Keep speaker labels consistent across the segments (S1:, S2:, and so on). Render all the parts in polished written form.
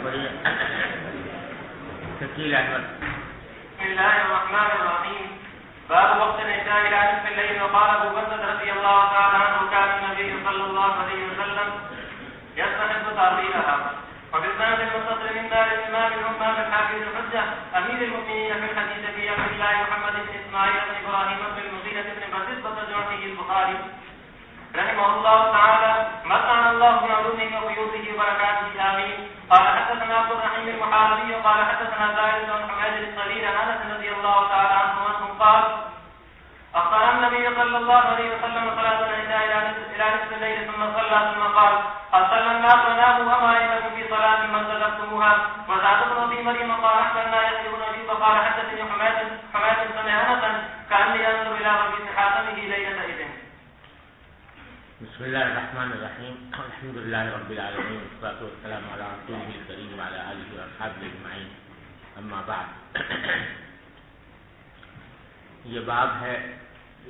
S1: پڑھیے شکیل احمد.
S2: بسم الله الرحمن الرحيم. باب وقت العشاء الى نصف الليل. وقال ابو بكر رضي الله تعالى عنه كان النبي صلى الله عليه وسلم يستحب تاخيرها. وبالسند المتصل من دار الامام الامام الحافظ الحجه امير المؤمنين في الحديث في عبد الله محمد بن اسماعيل بن ابراهيم بن المغيرة بن بزيد جعفر البخاري رحمه الله تعالى متعنا الله بعلومه وقيوده وبركاته امين. قال حدثنا عبد الرحيم المحاربي قال حدثنا زائد بن حماد الصغير عن انس رضي الله تعالى عنه قال اخبر النبي صلى الله عليه وسلم صلاه العشاء الى نصف الليل ثم صلى ثم قال قد صلى الناس وناموا وما يمكن في صلاه من صدقتموها. وزاد ابن ابي مريم قال احسننا يحيى بن ابي فقال حدثني حماد سمع انسا كاني انظر الى ربيع حاتمه ليله اذن.
S1: بسم اللہ الرحمن الرحیم. الحمد للہ رب العالمین والصلاة والسلام علی رسولہ الکریم وعلی آلہ واصحابہ اجمعین. اما بعد. یہ باب ہے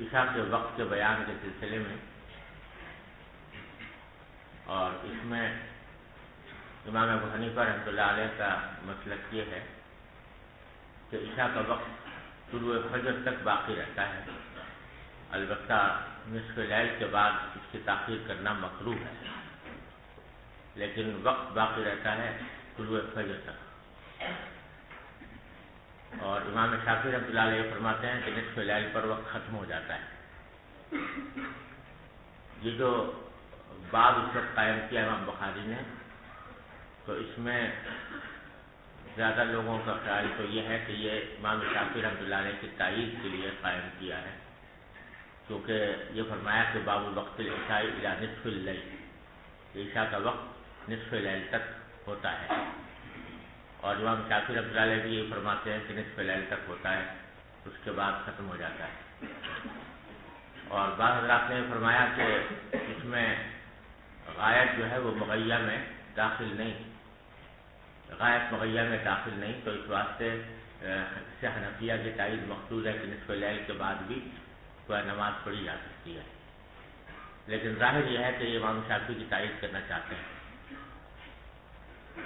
S1: عشاء کے وقت کے بیان کے سلسلے میں، اور اس میں امام ابو حنیفہ رحمۃ اللہ علیہ کا مسلک یہ ہے کہ عشاء کا وقت طلوع فجر تک باقی رہتا ہے، البتہ نصف لیل کے بعد اس کی تاخیر کرنا مکروہ ہے، لیکن وقت باقی رہتا ہے طلوع فجر تک. اور امام شافعی رحمۃ اللہ علیہ فرماتے ہیں کہ نصف لیل پر وقت ختم ہو جاتا ہے. یہ جو باب اس وقت قائم کیا امام بخاری نے، تو اس میں زیادہ لوگوں کا خیال تو یہ ہے کہ یہ امام شافعی رحمۃ اللہ علیہ کی تائید کے لیے قائم کیا ہے، کیونکہ یہ فرمایا کہ باب وقت العشاء الی نصف اللیل، عشاء کا وقت نصف لیل تک ہوتا ہے. اور امام شافعی رحمۃ اللہ علیہ بھی یہ فرماتے ہیں کہ نصف لیل تک ہوتا ہے، اس کے بعد ختم ہو جاتا ہے. اور بعض حضرات نے فرمایا کہ اس میں غایت جو ہے وہ مغیہ میں داخل نہیں، غایت مغیہ میں داخل نہیں، تو اس واسطے سے حنفیہ کی تائید مقصود ہے کہ نصف لیل کے بعد بھی کوئی نماز پڑھی جا سکتی ہے. لیکن ظاہر یہ ہے کہ یہ امام شافعی کی تائید کرنا چاہتے ہیں.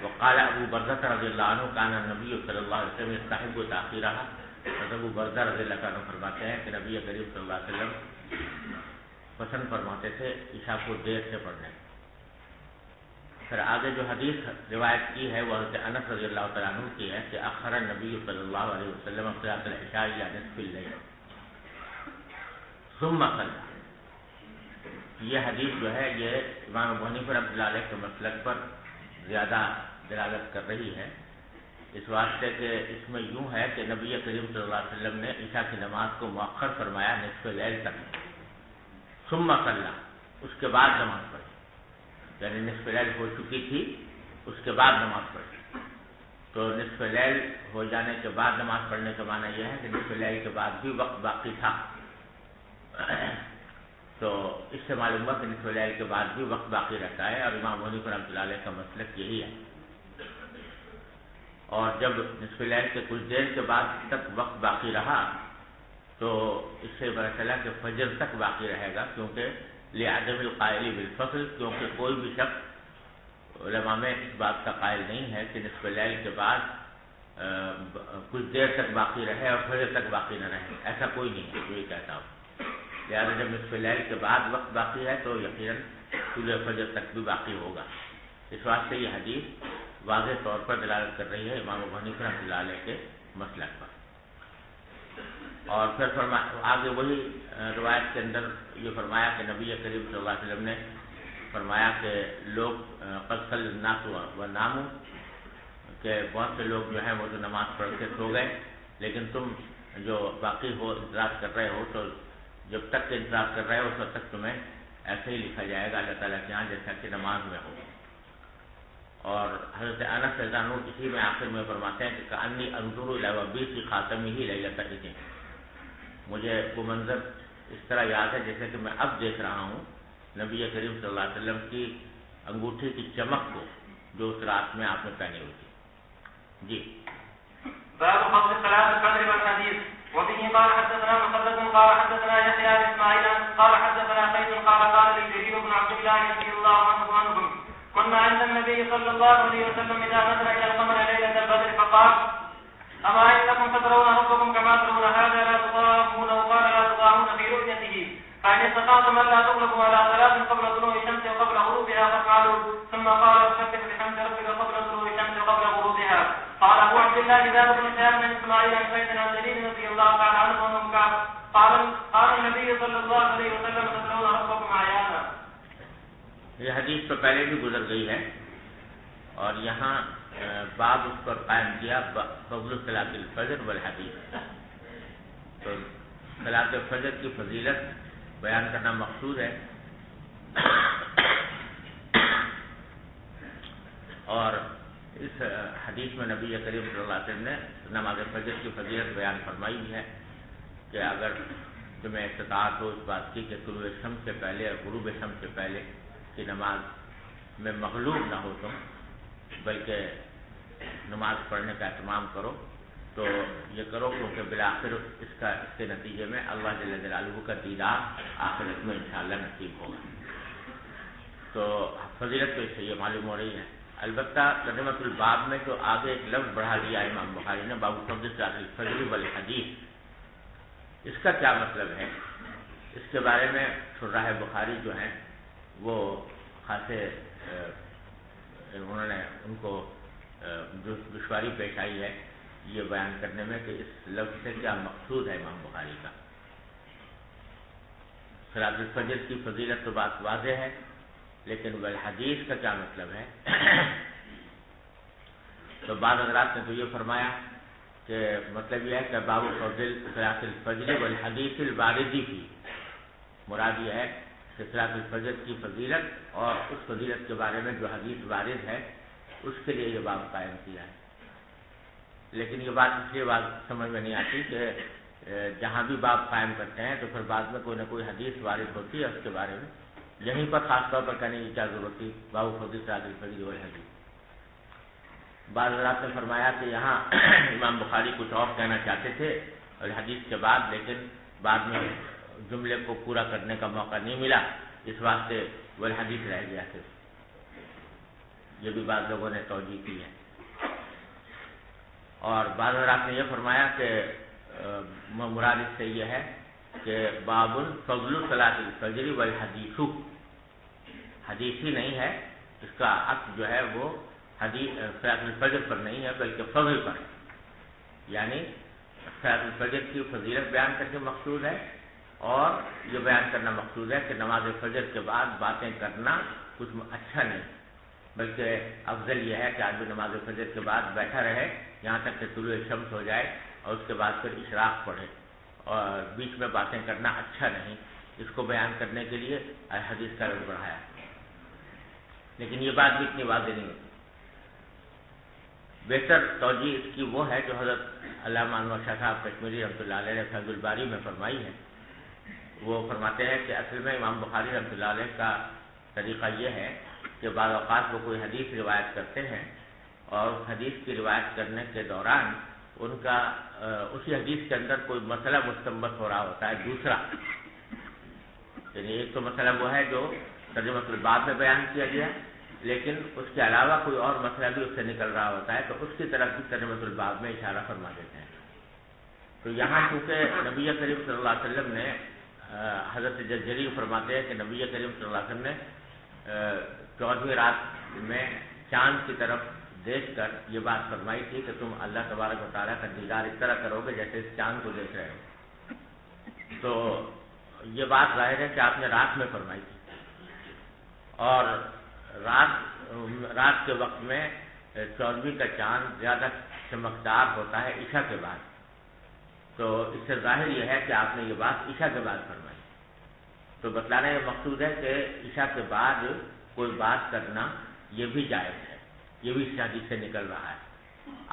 S1: وقال ابو برزہ رضی اللہ عنہ کان النبی صلی اللہ علیہ وسلم یستحب تاخیرها. ابو برزہ رضی اللہ عنہ فرماتے ہیں کہ نبی کریم صلی اللہ علیہ وسلم پسند فرماتے تھے عشاء کو دیر سے پڑھنے. پھر آگے جو حدیث روایت کی ہے وہ حضرت انس رضی اللہ تعالیٰ عنہ کی ہے کہ اخر النبی صلی اللہ علیہ وسلم صلاۃ العشاء الی نصف اللیل ثم صلی. یہ حدیث جو ہے یہ امام ابو حنیفہ رحمۃ اللہ علیہ کے مسلک پر زیادہ دلالت کر رہی ہے، اس واسطے کہ اس میں یوں ہے کہ نبی کریم صلی اللہ علیہ وسلم نے عشاء کی نماز کو مؤخر فرمایا نصف لیل تک، ثم صلی، اس کے بعد نماز پڑھی، یعنی نصف لیل ہو چکی تھی اس کے بعد نماز پڑھی. تو نصف لیل ہو جانے کے بعد نماز پڑھنے کا معنی یہ ہے کہ نصف لیل کے بعد بھی وقت باقی تھا. تو اس سے معلوم ہوا کہ نصف لیل کے بعد بھی وقت باقی رہتا ہے، اور امام ابو حنیفہ رحمۃ اللہ علیہ کا مسلک یہی ہے. اور جب نصف لیل کے کچھ دیر کے بعد تک وقت باقی رہا تو اس سے پتہ چلا کہ فجر تک باقی رہے گا، کیونکہ لعدم القائل بالفصل، کیونکہ کوئی بھی شخص علماء میں اس بات کا قائل نہیں ہے کہ نصف لیل کے بعد کچھ دیر تک باقی رہے اور فجر تک باقی نہ رہے، ایسا کوئی نہیں ہے جو یہ کہتا ہوں. لہٰذا جب نصف لیل کے بعد وقت باقی ہے تو یقیناً طلوع فجر تک بھی باقی ہوگا. اس واسطے یہ حدیث واضح طور پر دلالت کر رہی ہے امام ابو حنیفہ رحمۃ اللہ علیہ کے مسلک پر. اور پھر آگے وہی روایت کے اندر یہ فرمایا کہ نبی کریم صلی اللہ علیہ وسلم نے فرمایا کہ لوگ قد صلی الناس وناموا، کہ بہت سے لوگ جو ہیں وہ تو نماز پڑھ کے سو گئے، لیکن تم جو باقی ہو انتظار کر رہے ہو، تو جب تک انتظار کر رہے ہو اس وقت تک تمہیں ایسے ہی لکھا جائے گا اللہ تعالیٰ کے یہاں جیسا کہ نماز میں ہو. اور حضرت انس رضی اللہ عنہ اسی میں آخر میں فرماتے ہیں کہ کأنی انظر الی وبیس خاتمہ لیلۃ الاثنین، مجھے وہ منظر اس طرح یاد ہے جیسے کہ میں اب دیکھ رہا ہوں نبی کریم صلی اللہ علیہ وسلم کی انگوٹھی کی چمک کو جو اس رات میں آپ نے پہنی ہوئی تھی. جی.
S2: باب فضل صلاة الفجر والحديث. وبه قال حدثنا مسدد قال حدثنا يحيى بن اسماعيل قال حدثنا قيس قال قال لي جرير بن عبد الله رضي الله عنهم أما عند النبي صلى الله عليه وسلم إذا أدرك القمر ليلة البدر فقال أما إنكم تدرون ربكم كما ترون هذا لا تضامون وقال لا تضامون في رؤيته فإن استطعتم ألا تغلبوا على صلاة قبل طلوع الشمس وقبل غروبها فافعلوا ثم قال فسبح بحمد ربك قبل طلوع الشمس وقبل غروبها. قال أبو عبد الله ذات بن شهاب بن إسماعيل عن زيد بن جرير رضي الله تعالى عنه أنه قال النبي صلى الله عليه وسلم تدرون ربكم عيانا.
S1: یہ حدیث تو پہلے بھی گزر گئی ہے اور یہاں باب اس پر قائم کیا فضل صلاۃ الفجر والحدیث. تو صلاۃ الفجر کی فضیلت بیان کرنا مقصود ہے اور اس حدیث میں نبی کریم صلی اللہ علیہ وسلم نے نماز فجر کی فضیلت بیان فرمائی بھی ہے کہ اگر تمہیں استطاعت ہو اس بات کی کہ طلوع شمس سے پہلے اور غروب شمس سے پہلے کی نماز میں مغلوب نہ ہو تم بلکہ نماز پڑھنے کا اہتمام کرو تو یہ کرو کیونکہ بالآخر اس کے نتیجے میں اللہ جل جلالہ کا دیدار آخرت میں انشاءاللہ نصیب ہوگا. تو فضیلت تو اس سے یہ معلوم ہو رہی ہے. البتہ ترجمۃ الباب میں جو آگے ایک لفظ بڑھا دیا امام بخاری نے باب فضل صلاۃ الفجر والحدیث، اس کا کیا مطلب ہے؟ اس کے بارے میں شراح بخاری جو ہیں وہ خاصے انہوں نے ان کو دشواری پیش آئی ہے یہ بیان کرنے میں کہ اس لفظ سے کیا مقصود ہے امام بخاری کا. صلاۃ الفجر کی فضیلت تو بات واضح ہے لیکن والحدیث کا کیا مطلب ہے؟ تو بعض حضرات نے تو یہ فرمایا کہ مطلب یہ ہے کہ باب فضل صلاۃ الفجر والحدیث الواردی فی، مراد یہ ہے کہ صلاۃ الفجر کی فضیلت اور اس فضیلت کے بارے میں جو حدیث وارد ہے اس کے لیے یہ باب قائم کیا ہے. لیکن یہ بات اس لیے بات سمجھ میں نہیں آتی کہ جہاں بھی باب قائم کرتے ہیں تو پھر بعد میں کوئی نہ کوئی حدیث وارد ہوتی ہے اس کے بارے میں، یہیں پر خاص طور پر کہنے کی کیا ضرورت تھی باب فضل صلاۃ الفجر والحدیث. بعض حضرات نے فرمایا کہ یہاں امام بخاری کچھ اور کہنا چاہتے تھے اور حدیث کے بعد، لیکن بعد میں جملے کو پورا کرنے کا موقع نہیں ملا، اس واسطے والحدیث رہ گیا تھے. یہ بھی بعض لوگوں نے توجیہ کی ہے. اور بعض حضرات نے یہ فرمایا کہ مراد اس سے یہ ہے کہ باب فضل صلاۃ الفجر والحدیث، حدیث ہی نہیں ہے، اس کا عطف جو ہے وہ صلاۃ الفجر پر نہیں ہے بلکہ فضل پر ہے. یعنی صلاۃ الفجر کی فضیلت بیان کر کے مقصود ہے اور یہ بیان کرنا مقصود ہے کہ نماز فجر کے بعد باتیں کرنا کچھ اچھا نہیں، بلکہ افضل یہ ہے کہ آدمی نماز فجر کے بعد بیٹھا رہے یہاں تک کہ طلوع شمس ہو جائے اور اس کے بعد پھر اشراق پڑھے، اور بیچ میں باتیں کرنا اچھا نہیں. اس کو بیان کرنے کے لیے حدیث کا رنگ بڑھایا، لیکن یہ بات بھی اتنی واضح نہیں ہوتی. بہتر توجیہ اس کی وہ ہے جو حضرت علامہ انور شاہ صاحب کشمیری رحمۃ اللہ علیہ نے فیض الباری میں فرمائی ہے. وہ فرماتے ہیں کہ اصل میں امام بخاری رحمۃ اللہ علیہ کا طریقہ یہ ہے کہ بعض اوقات وہ کوئی حدیث روایت کرتے ہیں اور اس حدیث کی روایت کرنے کے دوران ان کا اسی حدیث کے اندر کوئی مسئلہ مستنبط ہو رہا ہوتا ہے دوسرا. یعنی ایک تو مسئلہ وہ ہے جو ترجمۃ الباب میں بیان کیا گیا، لیکن اس کے علاوہ کوئی اور مسئلہ بھی اس سے نکل رہا ہوتا ہے تو اس کی طرف بھی ترجمۃ الباب میں اشارہ فرما دیتے ہیں. تو یہاں چونکہ نبی کریم صلی اللہ علیہ وسلم نے حضرت جریر فرماتے ہیں کہ نبی کریم صلی اللہ علیہ وسلم نے 14ویں رات میں چاند کی طرف دیکھ کر یہ بات فرمائی تھی کہ تم اللہ تبارک و تعالیٰ کا دیدار اس طرح کرو گے جیسے اس چاند کو دیکھ رہے ہو. تو یہ بات ظاہر ہے کہ آپ نے رات میں فرمائی تھی، اور رات کے وقت میں 14ویں کا چاند زیادہ چمکدار ہوتا ہے عشاء کے بعد. تو اس سے ظاہر یہ ہے کہ آپ نے یہ بات عشاء کے بعد فرمائی. تو بتلانے کا مقصود ہے کہ عشاء کے بعد کوئی بات کرنا یہ بھی جائز ہے، یہ بھی اس حدیث سے نکل رہا ہے.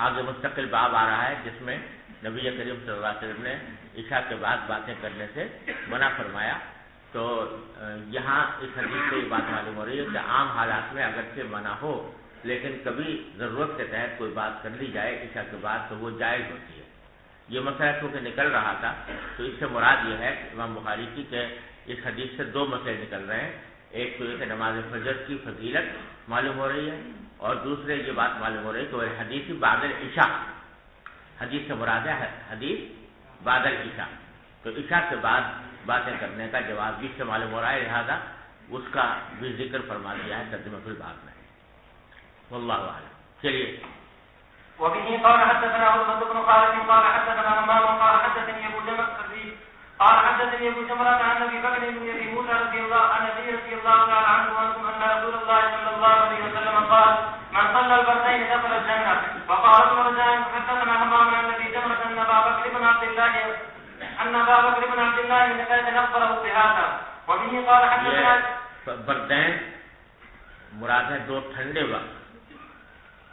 S1: آگے مستقل باب آ رہا ہے جس میں نبی کریم صلی اللہ علیہ وسلم نے عشاء کے بعد باتیں کرنے سے منع فرمایا. تو یہاں اس حدیث سے یہ بات معلوم ہو رہی ہے کہ عام حالات میں اگرچہ منع ہو لیکن کبھی ضرورت کے تحت کوئی بات کر لی جائے عشاء کے بعد تو وہ جائز ہوتی ہے. یہ مسئلہ کیونکہ نکل رہا تھا تو اس سے مراد یہ ہے امام بخاری کی کہ اس حدیث سے دو مسئلے نکل رہے ہیں. ایک تو یہ کہ نماز فجر کی فضیلت معلوم ہو رہی ہے، اور دوسرے یہ بات معلوم ہو رہی ہے کہ وہ حدیث بعد العشاء، حدیث سے مراد ہے حدیث بعد العشاء، تو عشاء کے بعد باتیں کرنے کا جواز بھی سے معلوم ہو رہا ہے، لہذا اس کا بھی ذکر فرما دیا ہے ترجمہ الباب میں۔ واللہ اعلم۔ چلیے۔
S2: وبه قال حدثنا عبد بن خالد قال حدثنا همام قال حدثني ابو جمرة قال حدثني ابو جمرة عن ابي بكر بن ابي موسى رضي الله تعالى عنه ان رسول الله صلى الله عليه وسلم قال من صلى الفردين دخل الجنة. وقال ابن رجاء حدثنا همام عن ابي جمرة ان ابا بكر بن عبد الله من كان نخبره بهذا. وبه قال حدثنا
S1: بردین مراد ہے دو ٹھنڈے وقت،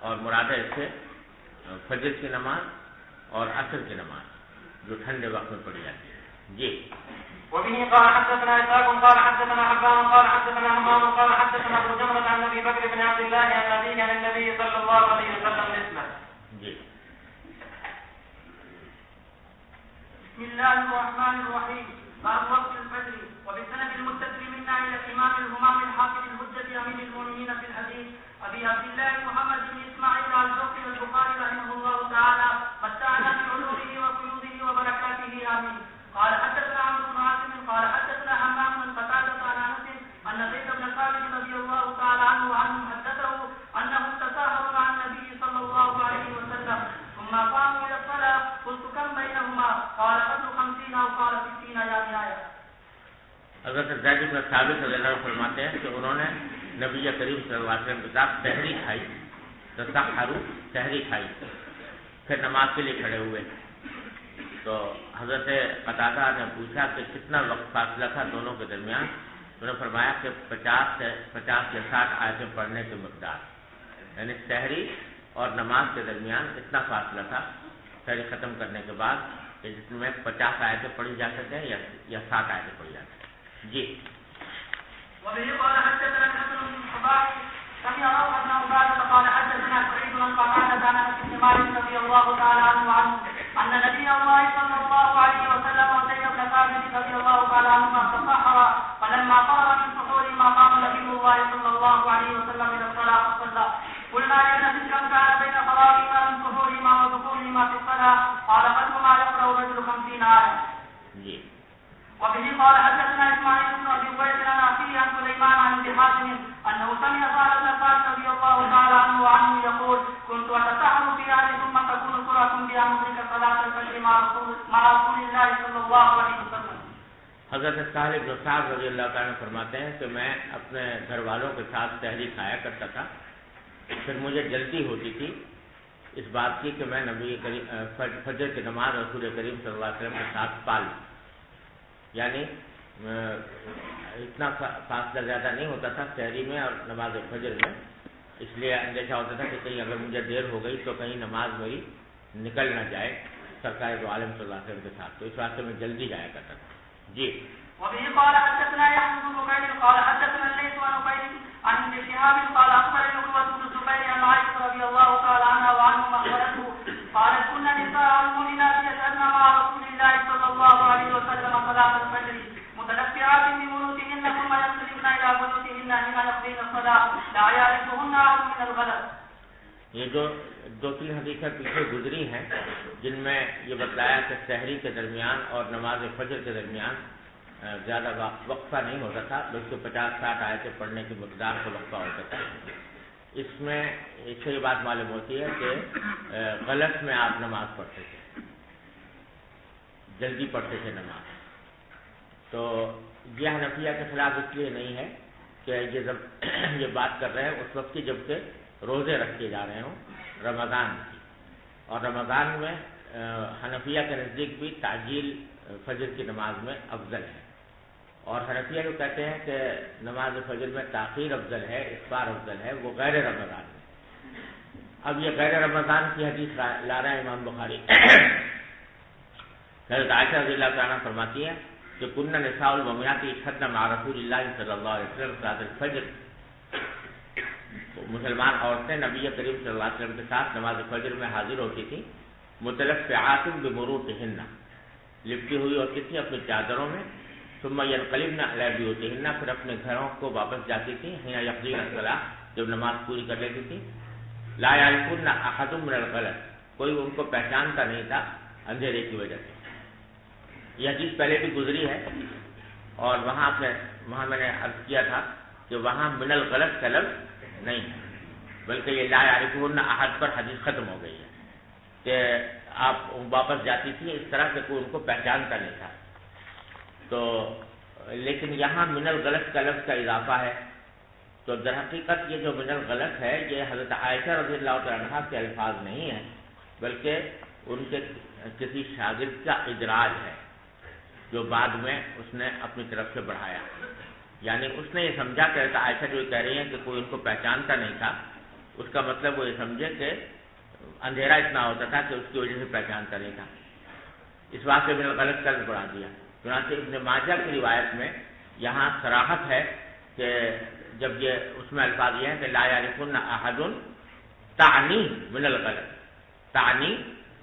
S1: اور مراد ہے اس سے فجر کی نماز اور عصر کی نماز جو ٹھنڈے وقت میں پڑھی جاتی ہے۔ جی۔
S2: وبه قال حدثنا اسحاق قال حدثنا حبان قال حدثنا همام قال حدثنا ابو جمرة عن ابي بكر بن عبد الله عن ابيه عن النبي صلى الله عليه وسلم مثله.
S1: جی۔
S3: بسم الله الرحمن الرحيم. باب وقت الفجر. وبسند المتصل منا الى الامام الهمام الحافظ الحجة امير المؤمنين في الحديث ابي عبد الله محمد بن اسماعيل الجوفي البخاري رحمه الله تعالى متعنا بعلومه وقيوده وبركاته امين. قال حدثنا عمرو بن عاصم قال حدثنا حمام بن قتادة عن انس ان زيد بن ثابت رضي الله تعالى عنه حدثه انهم تساهروا مع النبي صلى الله عليه وسلم ثم قاموا الى الصلاة. قلت كم بينهما؟ قال قدر 50 او قال 60 يا نهاية.
S1: حضرت زید بن ثابت رضی اللہ عنہ فرماتے ہیں کہ انہوں نے نبی کریم صلی اللہ علیہ وسلم کے ساتھ سحری کھائی، تسحروا سحری کھائی، پھر نماز کے لیے کھڑے ہوئے، تو حضرت قتادہ نے پوچھا کہ کتنا وقت فاصلہ تھا دونوں کے درمیان، انہوں نے فرمایا کہ 50 یا 60 آیتیں پڑھنے کی مقدار، یعنی سحری اور نماز کے درمیان اتنا فاصلہ تھا سحری ختم کرنے کے بعد کہ جس میں 50 آیتیں پڑھی جا سکیں یا 60 آیتیں پڑھی جا سکیں۔ جی۔
S3: وبه قال حدثنا حسن بن صباح سمع روح بن عبادة قال حدثنا سعيد بن قتادة عن انس بن مالك رضي الله تعالى عنه ان نبي الله صلى الله عليه وسلم وزيد بن ثابت رضي الله تعالى عنهما تسحرا فلما فرغ من سحوره ما قام نبي الله صلى الله عليه وسلم الى الصلاة فصلى. قلنا لأن ذكرا كان بين فراغهما من سحورهما ودخولهما في الصلاة. قال قدر ما يقرأ الرجل 50 آية.
S1: جی۔
S3: وبه قال حدثنا اسماعيل بن ابي قيس عن عقيل عن سليمان عن ابي حاتم انه سمع سعد بن ثابت رضي الله تعالى عنه يقول كنت اتسحر في اهلي ثم تكون سرعه بها مدرك صلاه الفجر مع رسول الله صلى الله عليه وسلم.
S1: حضرت سالم بن سعد رضی اللہ تعالیٰ فرماتے ہیں کہ میں اپنے گھر والوں کے ساتھ سحری کھایا کرتا تھا، پھر مجھے جلدی ہوتی تھی اس بات کی کہ میں نبی کریم فجر کی نماز رسول کریم صلی اللہ علیہ وسلم کے ساتھ پال، یعنی اتنا فاصلہ زیادہ نہیں ہوتا تھا سحری میں اور نماز فجر میں، اس لیے اندیشہ ہوتا تھا کہ کہیں اگر مجھے دیر ہو گئی تو کہیں نماز میری نکل نہ جائے سرکار دو عالم صلی اللہ علیہ وسلم کے ساتھ، تو اس واسطے میں جلدی جایا کرتا تھا۔ جی۔
S3: وبه قال حدثنا يحيى بن بكير قال حدثنا الليث عن عقيل عن ابن شهاب قال اخبرني عروة بن الزبير عن عائشة رضي الله تعالى عنها وعنهم اخبرته قالت كنا نساء المؤمنات يشهدن مع رسول الله صلى الله عليه وسلم صلاة الفجر متلفعات بمروتهن ثم ينصرفن الى بيوتهن حين يقضين الصلاة لا يعرفهن احد من الغلط.
S1: یہ جو 2-3 حدیثیں پیچھے گزری ہیں جن میں یہ بتلایا کہ سحری کے درمیان اور نماز فجر کے درمیان زیادہ وقفہ نہیں ہوتا تھا، بلکہ 50-60 آیتیں پڑھنے کی مقدار کو وقفہ ہوتا تھا، اس میں اس سے یہ بات معلوم ہوتی ہے کہ غلط میں آپ نماز پڑھتے تھے، جلدی پڑھتے تھے نماز، تو یہ حنفیہ کے خلاف اس لیے نہیں ہے کہ یہ بات کر رہے ہیں اس وقت کی جب کہ روزے رکھے جا رہے ہوں رمضان کی، اور رمضان میں حنفیہ کے نزدیک بھی تعجیل فجر کی نماز میں افضل ہے، اور حنفیہ جو کہتے ہیں کہ نماز فجر میں تاخیر افضل ہے، اسفار افضل ہے، وہ غیر رمضان میں۔ اب یہ غیر رمضان کی حدیث لا رہے ہیں امام بخاری۔ حضرت عائشہ رضی اللہ تعالیٰ فرماتی ہیں کہ کننا نساء المؤمنات یشهدن مع رسول اللہ صلی اللہ علیہ وسلم صلاۃ الفجر، مسلمان عورتیں نبی کریم صلی اللہ علیہ وسلم کے ساتھ نماز فجر میں حاضر ہوتی تھیں، متلفعات بمروطہن، لپٹی ہوئی ہوتی تھی اپنی چادروں میں، ثم ينقلبن على بيوتهن، پھر اپنے گھروں کو واپس جاتی تھیں، حين يقضين الصلاة، جب نماز پوری کر لیتی تھی. لا يعرفن احد من الغلط، کوئی ان کو پہچانتا نہیں تھا اندھیرے کی وجہ سے. یہ حدیث پہلے بھی گزری ہے اور وہاں میں نے عرض کیا تھا کہ وہاں من الغلط کا لفظ نہیں ہے، بلکہ یہ لا يعرفن احد پر حدیث ختم ہو گئی ہے کہ آپ واپس جاتی تھی اس طرح کہ کوئی ان کو پہچانتا نہیں تھا. تو لیکن یہاں من الغلط کا لفظ کا اضافہ ہے. تو در حقیقت یہ جو من الغلط ہے یہ حضرت عائشہ رضی اللہ تعالیٰ عنہا کے الفاظ نہیں ہیں، بلکہ ان کے کسی شاگرد کا ادراج ہے جو بعد میں اس نے اپنی طرف سے بڑھایا. یعنی اس نے یہ سمجھا کہ حضرت عائشہ جو کہہ رہی ہیں کہ کوئی ان کو پہچانتا نہیں تھا، اس کا مطلب وہ یہ سمجھے کہ اندھیرا اتنا ہوتا تھا کہ اس کی وجہ سے پہچانتا نہیں تھا، اس واسطے من الغلط کا بڑھا دیا. چنانچہ ابن ماجہ کی روایت میں یہاں صراحت ہے کہ جب یہ اس میں الفاظ یہ ہیں کہ لا یعرفن احد تعنی من الغلط، تعنی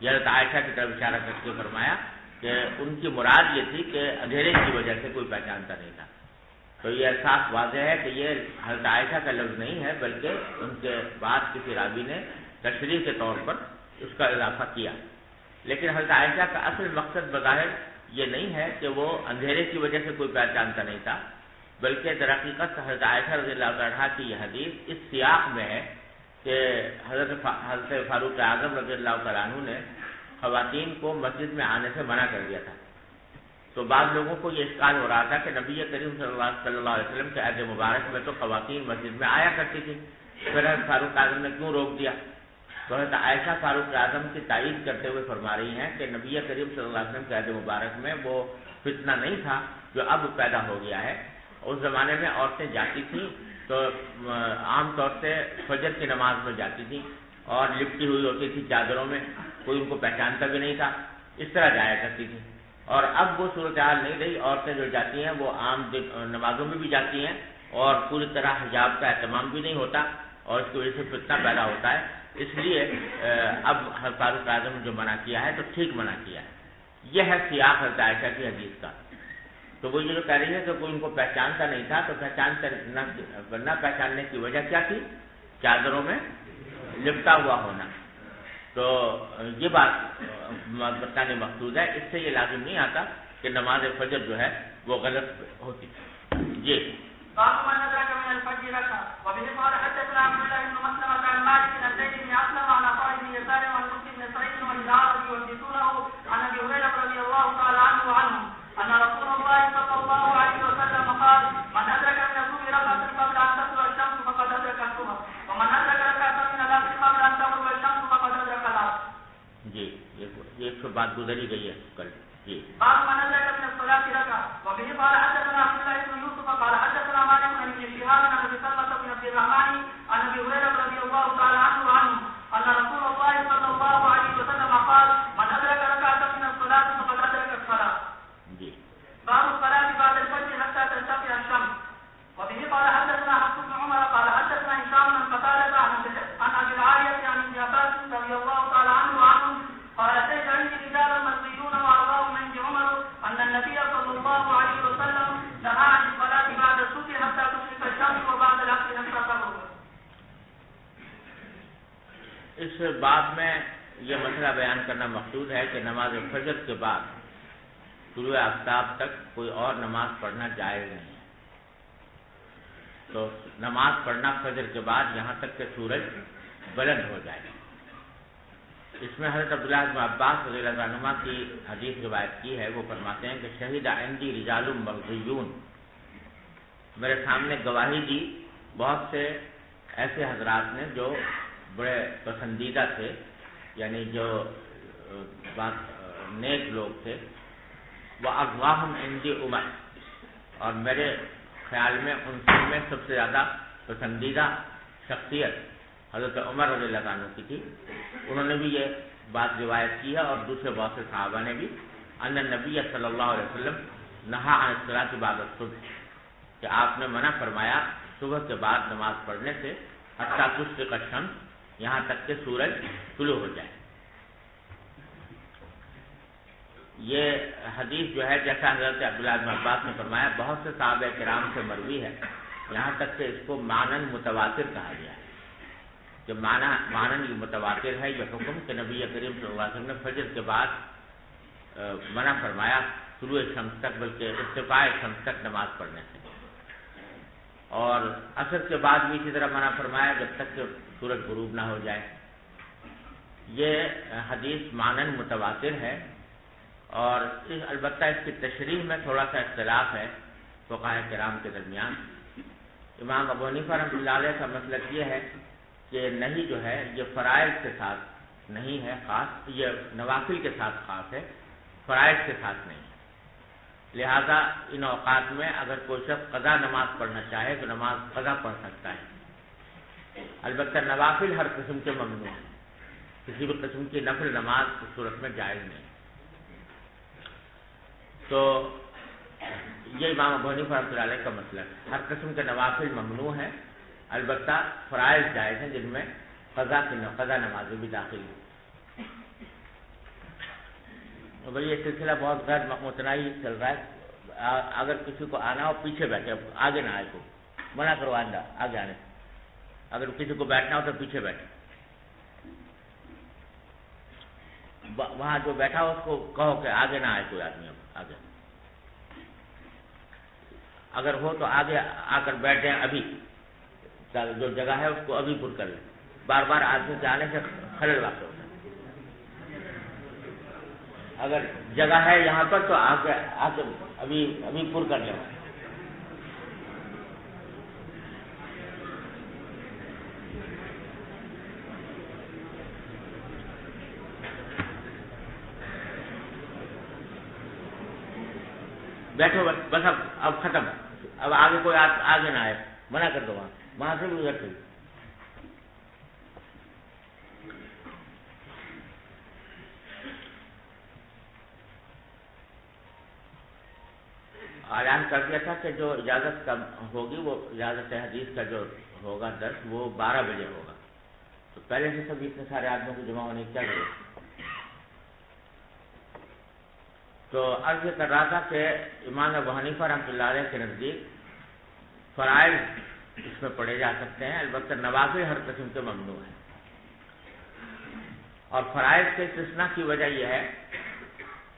S1: یہ حضرت عائشہ کی طرف اشارہ کر کے فرمایا کہ ان کی مراد یہ تھی کہ اندھیرے کی وجہ سے کوئی پہچانتا نہیں تھا. تو یہ احساس واضح ہے کہ یہ حضرت عائشہ کا لفظ نہیں ہے، بلکہ ان کے بعد کسی راوی نے تشریح کے طور پر اس کا اضافہ کیا. لیکن حضرت عائشہ کا اصل مقصد بظاہر یہ نہیں ہے کہ وہ اندھیرے کی وجہ سے کوئی پہچانتا نہیں تھا، بلکہ در حقیقت حضرت عائشہ رضی اللہ عنہا کی یہ حدیث اس سیاق میں ہے کہ حضرت فاروق اعظم رضی اللہ تعالیٰ عنہ نے خواتین کو مسجد میں آنے سے منع کر دیا تھا. تو بعض لوگوں کو یہ اشکال ہو رہا تھا کہ نبی کریم صلی اللہ علیہ وسلم کے عہد مبارک میں تو خواتین مسجد میں آیا کرتی تھی، پھر حضرت فاروق اعظم نے کیوں روک دیا؟ تو حضرت عائشہ فاروق اعظم کی تائید کرتے ہوئے فرما رہی ہیں کہ نبی کریم صلی اللہ علیہ وسلم کے عہد مبارک میں وہ فتنہ نہیں تھا جو اب پیدا ہو گیا ہے. اس زمانے میں عورتیں جاتی تھیں تو عام طور سے فجر کی نماز میں جاتی تھیں اور لپٹی ہوئی ہوتی تھی چادروں میں، کوئی ان کو پہچانتا بھی نہیں تھا، اس طرح جایا کرتی تھی. اور اب وہ صورتحال نہیں رہی، عورتیں جو جاتی ہیں وہ عام نمازوں میں بھی جاتی ہیں اور پوری طرح حجاب کا اہتمام بھی نہیں ہوتا اور اس کی وجہ سے فتنہ پیدا ہوتا ہے. اس لیے اب حضرت فاروق اعظم نے جو منع کیا ہے تو ٹھیک منع کیا ہے. یہ ہے سیاق حضرت عائشہ کی حدیث کا. تو وہ یہ جو کہہ رہی ہے کہ کوئی ان کو پہچانتا نہیں تھا، تو نہ پہچاننے کی وجہ کیا تھی؟ چادروں میں لپٹا ہوا ہونا. تو یہ بات بتانے مقصود ہے، اس سے یہ لازم نہیں آتا کہ نماز فجر جو ہے وہ غلط ہوتی. جی
S3: باب من ادرك من الفجر ركعه وبه قال حدثنا عبد الله بن مسلمة عن مالك بن زيد بن اسلم عن عطاء بن يسار وعن مسلم بن سعيد والعرب يحدثونه عن ابي هريرة رضي الله تعالى عنه وعنهم ان رسول الله صلى الله عليه وسلم قال من ادرك من الصبح ركعة قبل ان تطلع الشمس فقد ادرك الصبح ومن ادرك ركعة من العصر قبل ان تغرب الشمس فقد ادرك العصر.
S1: جی یہ تو بات گزری گئی ہے کل. جی
S3: باب من ادرك من الصلاة ركعة وبه قال حدثنا عبد الله بن يوسف قال حدثنا مالك عن ابن شهاب عن ابي سلمة بن عبد الرحمن عن ابي هريرة رضي الله تعالى عنه وعنه ان رسول الله صلى الله عليه وسلم قال من ادرك ركعة من الصلاة فقد ادرك الصلاة.
S1: جی
S3: باب الصلاة بعد الفجر حتى ترتفع الشمس وبه قال حدثنا حفص بن عمر قال حدثنا هشام بن قتادة عن ابي العالية عن ابن عباس رضي الله تعالى عنه وعنه قال اتيت عندي رجال مصريون وارضاهم عندي عمر ان النبي صلى الله عليه وسلم نهى عن الصلاة بعد الصبح حتى تشرق الشمس وبعد العصر حتى تغرب.
S1: اس باب میں یہ مسئلہ بیان کرنا مقصود ہے کہ نماز فجر کے بعد طلوع آفتاب تک کوئی اور نماز پڑھنا جائز نہیں ہے. تو نماز پڑھنا فجر کے بعد یہاں تک کہ سورج بلند ہو جائے. اس میں حضرت عبداللہ بن عباس رضی اللہ عنہما کی حدیث روایت کی ہے. وہ فرماتے ہیں کہ شہید عندی رجال مغزیون، میرے سامنے گواہی دی بہت سے ایسے حضرات نے جو بڑے پسندیدہ تھے، یعنی جو نیک لوگ تھے. وہ اغواہم عندی عمر، اور میرے خیال میں ان سب میں سب سے زیادہ پسندیدہ شخصیت حضرت عمر رضی اللہ عنہ کی تھی. انہوں نے بھی یہ بات روایت کی ہے اور دوسرے بہت سے صحابہ نے بھی، ان النبی صلی اللہ علیہ وسلم نہا عن الصلاۃ بعد الصبح، کہ آپ نے منع فرمایا صبح کے بعد نماز پڑھنے سے حتیٰ تشرق الشمس، یہاں تک کہ سورج طلوع ہو جائے. یہ حدیث جو ہے جیسا حضرت عبداللہ بن عباس نے فرمایا بہت سے صحابہ کرام سے مروی ہے، یہاں تک کہ اس کو معنن متواتر کہا گیا ہے، کہ معنن یہ متواتر ہے یہ حکم کہ نبی کریم صلی اللہ علیہ وسلم نے فجر کے بعد منع فرمایا طلوع شمس تک، بلکہ ارتفاع شمس تک نماز پڑھنے سے، اور عصر کے بعد بھی اسی طرح منع فرمایا جب تک کہ سورج غروب نہ ہو جائے۔ یہ حدیث معنن متواتر ہے، اور البتہ اس کی تشریح میں تھوڑا سا اختلاف ہے فقہاء کرام کے درمیان۔ امام ابو حنیفہ رحمۃ اللہ علیہ کا مسلک یہ ہے کہ نہیں جو ہے یہ فرائض کے ساتھ نہیں ہے خاص، یہ نوافل کے ساتھ خاص ہے، فرائض کے ساتھ نہیں ہے، لہذا ان اوقات میں اگر کوئی شخص قضا نماز پڑھنا چاہے تو نماز قضا پڑھ سکتا ہے، البتہ نوافل ہر قسم کے ممنوع ہیں، کسی بھی قسم کی نفل نماز اس صورت میں جائز نہیں۔ تو یہ امام ابو حنیفہ رحمۃ اللہ علیہ کا مسئلہ ہے، ہر قسم کے نوافل ممنوع ہیں، البتہ فرائض جائز ہیں جن میں قضا نمازیں بھی داخل ہیں۔ بھائی یہ سلسلہ بہت غیر متناہی چل رہا ہے، اگر کسی کو آنا ہو پیچھے بیٹھے، آگے نہ آئے، کو منع کرو آگے آنے، اگر کسی کو بیٹھنا ہو تو پیچھے بیٹھے، وہاں جو بیٹھا ہو اس کو کہو کہ آگے نہ آئے کوئی آدمی، آگے اگر ہو تو آگے آ کر بیٹھ جائیں، ابھی جو جگہ ہے اس کو ابھی پر کر لیں، بار بار آدمی کے آنے سے خلل واقع ہوتا ہے۔ اگر جگہ ہے یہاں پر تو آگے ابھی پر کر لیں۔ بیٹھو بس، اب ختم، اب آگے کوئی آگے نہ آئے، منع کر دو، وہاں سے بھی ادھر سے بھی۔ اعلان کر دیا تھا کہ جو اجازت کا ہوگی وہ اجازت حدیث کا جو ہوگا درس وہ 12 بجے ہوگا، تو پہلے سے سب اتنے سارے آدمیوں کو جمع ہونے کی کیا ضرورت؟ تو عرض یہ کر رہا تھا کہ امام ابو حنیفہ رحمۃ اللہ علیہ کے نزدیک فرائض اس میں پڑھے جا سکتے ہیں، البتہ نوافل ہر قسم کے ممنوع ہیں، اور فرائض کے استثناء کی وجہ یہ ہے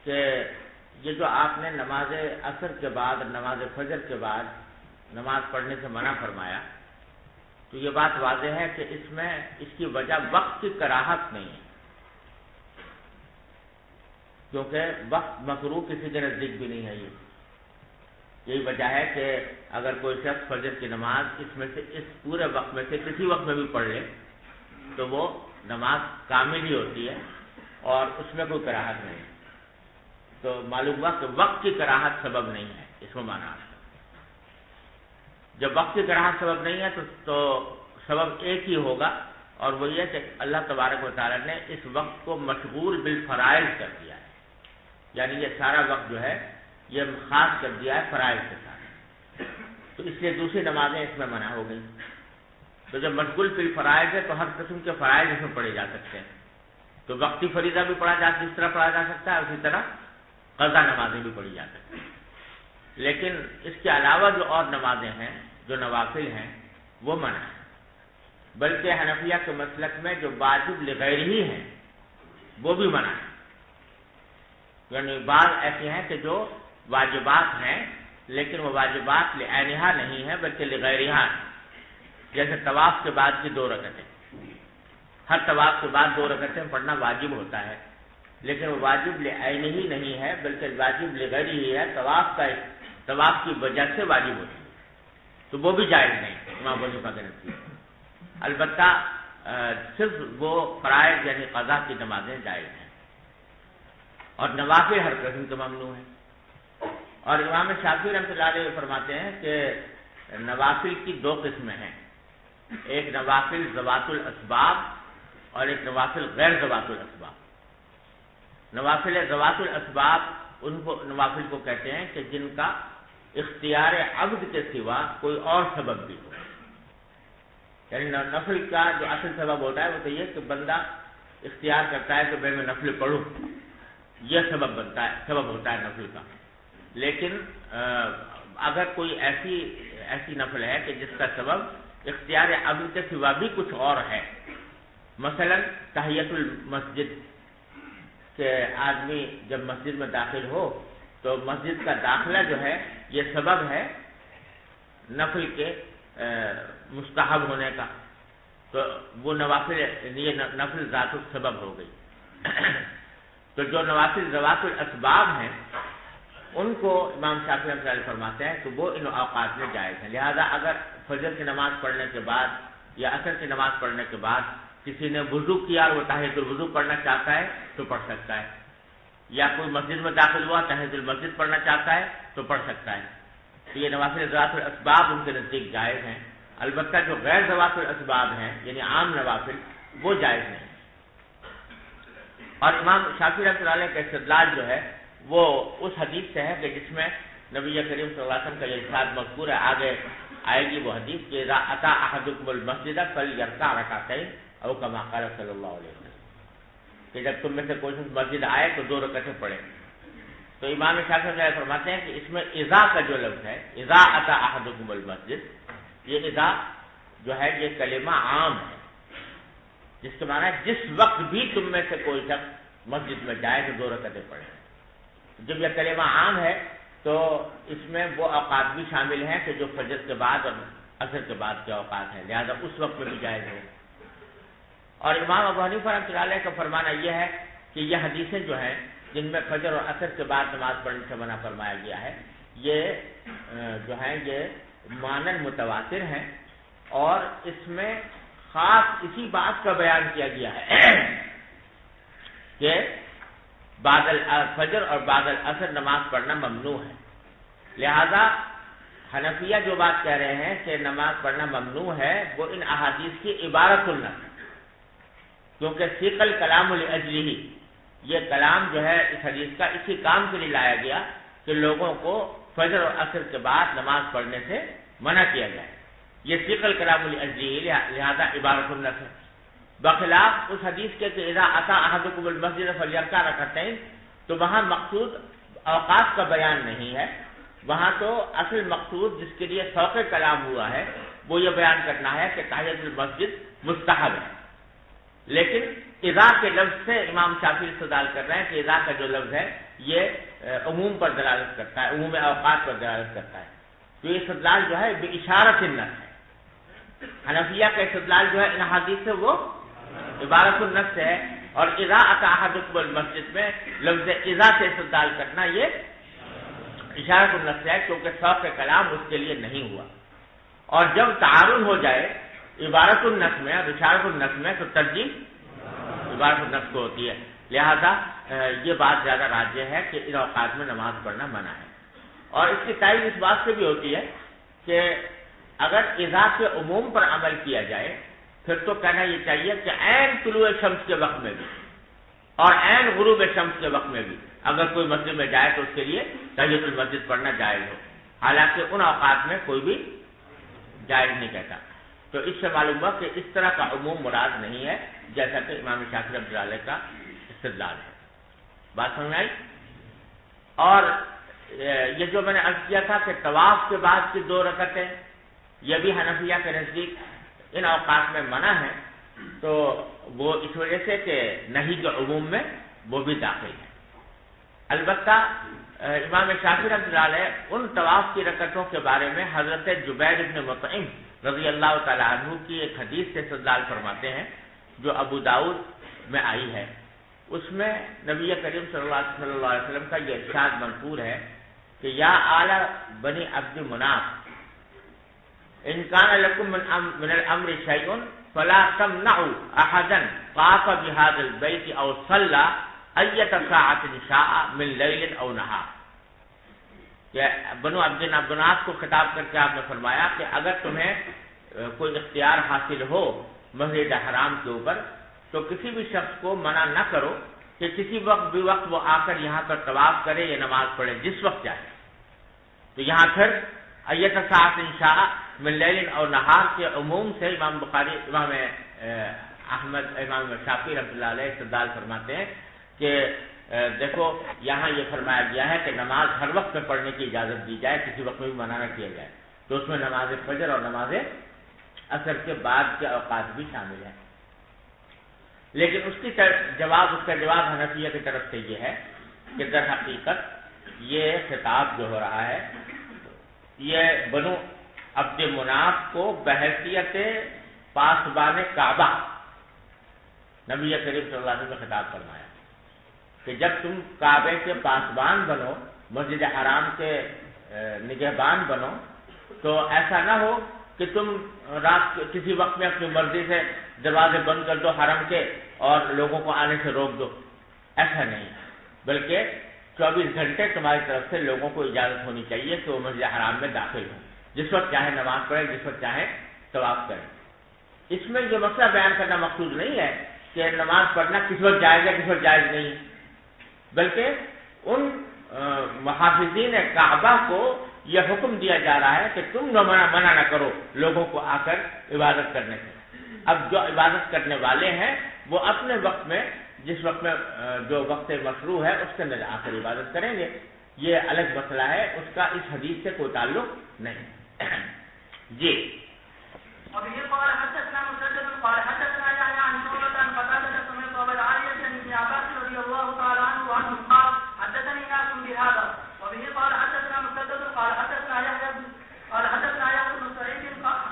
S1: کہ یہ جو آپ نے نماز عصر کے بعد نماز فجر کے بعد نماز پڑھنے سے منع فرمایا، تو یہ بات واضح ہے کہ اس میں اس کی وجہ وقت کی کراہت نہیں ہے، کیونکہ وقت مکروہ کسی کے نزدیک بھی نہیں ہے۔ یہی وجہ ہے کہ اگر کوئی شخص فجر کی نماز اس میں سے اس پورے وقت میں سے کسی وقت میں بھی پڑھ لے تو وہ نماز کامل ہی ہوتی ہے اور اس میں کوئی کراہت نہیں ہے۔ تو معلوم ہوا کہ وقت کی کراہت سبب نہیں ہے، اس میں مانا ہے۔ جب وقت کی کراہت سبب نہیں ہے تو سبب ایک ہی ہوگا، اور وہ یہ کہ اللہ تبارک و تعالیٰ نے اس وقت کو مشغول بالفرائض کر دیا ہے، یعنی یہ سارا وقت جو ہے یہ خاص کر دیا ہے فرائض کے ساتھ، تو اس لیے دوسری نمازیں اس میں منع ہو گئی۔ تو جب مشغول بالفرائض ہے تو ہر قسم کے فرائض اس میں پڑھے جا سکتے ہیں، تو وقتی فریضہ بھی جس طرح پڑھا جا سکتا ہے اسی طرح قضا نمازیں بھی پڑھی جا سکتی ہیں، لیکن اس کے علاوہ جو اور نمازیں ہیں جو نوافل ہیں وہ منع ہیں، بلکہ حنفیہ کے مسلک میں جو واجب لغیر ہی ہیں وہ بھی منع ہیں، یعنی بعض ایسے ہیں کہ جو واجبات ہیں لیکن وہ واجبات لعینہا نہیں ہیں بلکہ لغیرہا ہیں، جیسے طواف کے بعد کی 2 رکعتیں، ہر طواف کے بعد 2 رکعتیں پڑھنا واجب ہوتا ہے، لیکن وہ واجب لعینہ ہی نہیں ہے بلکہ واجب لغیر ہی ہے، طواف کی وجہ سے واجب ہوتی ہے، تو وہ بھی جائز نہیں امام ابو حنیفہ کے نزدیک، البتہ صرف وہ فرائض یعنی قضا کی نمازیں جائز ہیں، اور نوافل ہر قسم کے ممنوع ہیں۔ اور امام شافعی رحمۃ اللہ علیہ فرماتے ہیں کہ نوافل کی 2 قسمیں ہیں، ایک نوافل ذوات الاسباب اور ایک نوافل غیر ذوات الاسباب۔ نوافل ذوات الاسباب ان کو نوافل کو کہتے ہیں کہ جن کا اختیار عبد کے سوا کوئی اور سبب بھی ہو، یعنی نفل کا جو اصل سبب ہوتا ہے وہ تو یہ کہ بندہ اختیار کرتا ہے کہ میں نفل پڑھوں، یہ سبب ہوتا ہے نفل کا. لیکن اگر کوئی ایسی نفل ہے کہ جس کا سبب اختیار عبد کے سوا بھی کچھ اور ہے، مثلا تحیت المسجد، کہ آدمی جب مسجد میں داخل ہو تو مسجد کا داخلہ جو ہے یہ سبب ہے نفل کے مستحب ہونے کا، تو وہ نوافل، یہ نفل ذات السبب ہو گئی. تو جو نوافل ذوات الاسباب ہیں ان کو امام شافعی رحمۃ اللہ فرماتے ہیں تو وہ ان اوقات میں جائز ہیں. لہذا اگر فجر کی نماز پڑھنے کے بعد یا عصر کی نماز پڑھنے کے بعد کسی نے وضو کیا اور وہ تحیۃ الوضو پڑھنا چاہتا ہے تو پڑھ سکتا ہے، یا کوئی مسجد میں داخل ہوا تحیۃ المسجد پڑھنا چاہتا ہے تو پڑھ سکتا ہے. تو یہ نوافل ذوات الاسباب ان کے نزدیک جائز ہیں. البتہ جو غیر ذوات الاسباب ہیں یعنی عام نوافل وہ جائز نہیں. اور امام شافعی رحمۃ اللہ علیہ کا استدلال جو ہے وہ اس حدیث سے ہے کہ جس میں نبی کریم صلی اللہ علیہ وسلم کا یہ ارشاد مذکور ہے، آگے آئے گی وہ حدیث کہ اذا اتی احدکم المسجد فلیرکع رکعتین او کما قال صلی اللہ علیہ وسلم، کہ جب تم میں سے کوئی شخص مسجد آئے تو 2 رکعتیں پڑھے. تو امام شافعی رحمۃ اللہ فرماتے ہیں کہ اس میں اذا کا جو لفظ ہے، اذا اتی احدکم المسجد، یہ اذا جو ہے یہ کلمہ عام ہے، جس کے معنی ہے جس وقت بھی تم میں سے کوئی شخص مسجد میں جائے تو 2 رکعتیں پڑھے. جب یہ کلمہ عام ہے تو اس میں وہ اوقات بھی شامل ہیں کہ جو فجر کے بعد اور عصر کے بعد کے اوقات ہیں، لہذا اس وقت میں بھی جائز ہے. اور امام ابو حنیفہ رحمۃ اللہ علیہ کا فرمانا یہ ہے کہ یہ حدیثیں جو ہیں جن میں فجر اور عصر کے بعد نماز پڑھنے سے منع فرمایا گیا ہے، یہ جو ہیں یہ مانن متواتر ہیں، اور اس میں خاص اسی بات کا بیان کیا گیا ہے کہ بعد الفجر اور بعد العصر نماز پڑھنا ممنوع ہے. لہذا حنفیہ جو بات کہہ رہے ہیں کہ نماز پڑھنا ممنوع ہے وہ ان احادیث کی عبارت النص، کیونکہ ثقل کلام لاجلہ، یہ کلام جو ہے اس حدیث کا اسی کام کے لیے لایا گیا کہ لوگوں کو فجر اور عصر کے بعد نماز پڑھنے سے منع کیا جائے. یہ ثقل کلام لاجلہ، لہذا عبارت النص ہے. بخلاف اس حدیث کے کہ اذا اتی احدکم المسجد فلیرکع رکعتین، تو وہاں مقصود اوقات کا بیان نہیں ہے، وہاں تو اصل مقصود جس کے لیے سوق کلام ہوا ہے وہ یہ بیان کرنا ہے کہ تحیۃ المسجد مستحب ہے. لیکن اذا کے لفظ سے امام شافعی استدلال کر رہے ہیں کہ اذا کا جو لفظ ہے یہ عموم پر دلالت کرتا ہے، عموم اوقات پر دلالت کرتا ہے. تو یہ استدلال جو ہے باشارۃ النص ہے. حنفیہ کا استدلال جو ہے ان حدیث سے وہ عبارت النص ہے، اور اذا اتی احدکم المسجد میں لفظ اذا سے استدلال کرنا یہ اشارۃ النص ہے، کیونکہ سوق کلام اس کے لیے نہیں ہوا. اور جب تعارض ہو جائے عبارت النص میں اور اشارۃ النص میں تو ترجیح عبارت النص کو ہوتی ہے. لہذا یہ بات زیادہ راجح ہے کہ ان اوقات میں نماز پڑھنا منع ہے. اور اس کی تائید اس بات سے بھی ہوتی ہے کہ اگر اذا کے عموم پر عمل کیا جائے پھر تو کہنا یہ چاہیے کہ عین طلوع شمس کے وقت میں بھی اور عین غروب شمس کے وقت میں بھی اگر کوئی مسجد میں جائے تو اس کے لیے تحیۃ المسجد پڑھنا جائز ہو، حالانکہ ان اوقات میں کوئی بھی جائز نہیں کہتا. تو اس سے معلوم ہوا کہ اس طرح کا عموم مراد نہیں ہے جیسا کہ امام شافعی رحمۃ اللہ علیہ کا استدلال ہے. بات سمجھ آئی؟ اور یہ جو میں نے عرض کیا تھا کہ طواف کے بعد کی 2 رکعتیں یہ بھی حنفیہ کے نزدیک ان اوقات میں منع ہے، تو وہ اس وجہ سے کہ نہی کے عموم میں وہ بھی داخل ہے. البتہ امام شافعی رحمۃ اللہ علیہ ان طواف کی رکعتوں کے بارے میں حضرت جبیر بن مطعم رضی اللہ تعالی عنہ کی ایک حدیث سے استدلال فرماتے ہیں جو ابو داؤد میں آئی ہے. اس میں نبی کریم صلی اللہ علیہ وسلم کا یہ ارشاد منقول ہے کہ یا آل بنی عبد مناف ان کان لکم من الامر شیء فلا تمنعوا احدا طاف بهذا البيت او صلى ایۃ ساعۃ شاء من لیل او نہار. کہ بنو عبد مناف کو خطاب کر کے آپ نے فرمایا کہ اگر تمہیں کوئی اختیار حاصل ہو مسجد حرام کے اوپر تو کسی بھی شخص کو منع نہ کرو کہ کسی وقت بھی وقت وہ آ کر یہاں پر طواف کرے یا نماز پڑھے جس وقت چاہے. تو یہاں پھر ایۃ ساعۃ شاء من لیل اور نہار کے عموم سے امام بخاری، امام احمد، امام شافعی رحمۃ اللہ علیہ استدلال فرماتے ہیں کہ دیکھو یہاں یہ فرمایا گیا ہے کہ نماز ہر وقت میں پڑھنے کی اجازت دی جائے، کسی وقت میں بھی منع نہ کیا جائے، تو اس میں نماز فجر اور نماز عصر کے بعد کے اوقات بھی شامل ہیں۔ لیکن اس کا جواب حنفیہ کی طرف سے یہ ہے کہ در حقیقت یہ خطاب جو ہو رہا ہے یہ بنو عبد مناف کو بحیثیت پاسبان کعبہ نبی کریم صلی اللہ علیہ وسلم نے خطاب فرمایا کہ جب تم کعبے کے پاسبان بنو، مسجد حرام کے نگہبان بنو، تو ایسا نہ ہو کہ تم رات کسی وقت میں اپنی مرضی سے دروازے بند کر دو حرم کے اور لوگوں کو آنے سے روک دو، ایسا نہیں، بلکہ 24 گھنٹے تمہاری طرف سے لوگوں کو اجازت ہونی چاہیے کہ وہ مسجد حرام میں داخل ہوں، جس وقت چاہے نماز پڑھیں، جس وقت چاہے طواف کریں۔ اس میں یہ مسئلہ بیان کرنا مقصود نہیں ہے کہ نماز پڑھنا کس وقت جائز ہے کس وقت جائز نہیں، بلکہ ان محافظین کعبہ کو یہ حکم دیا جا رہا ہے کہ تم منع نہ کرو لوگوں کو آ کر عبادت کرنے سے۔ اب جو عبادت کرنے والے ہیں وہ اپنے وقت میں، جس وقت میں جو وقت مشروع ہے اس کے اندر آ کر عبادت کریں گے، یہ الگ مسئلہ ہے، اس کا اس حدیث سے کوئی تعلق نہیں۔ جی
S3: وبه قال حدثنا مسدد قال حدثنا يحيى عن شعبة عن قتادة سمعت أبا العالية عن ابن عباس رضي الله تعالى عنه وعنه قال حدثني ناس بهذا. وبه قال حدثنا مسدد قال حدثنا يحيى بن سعيد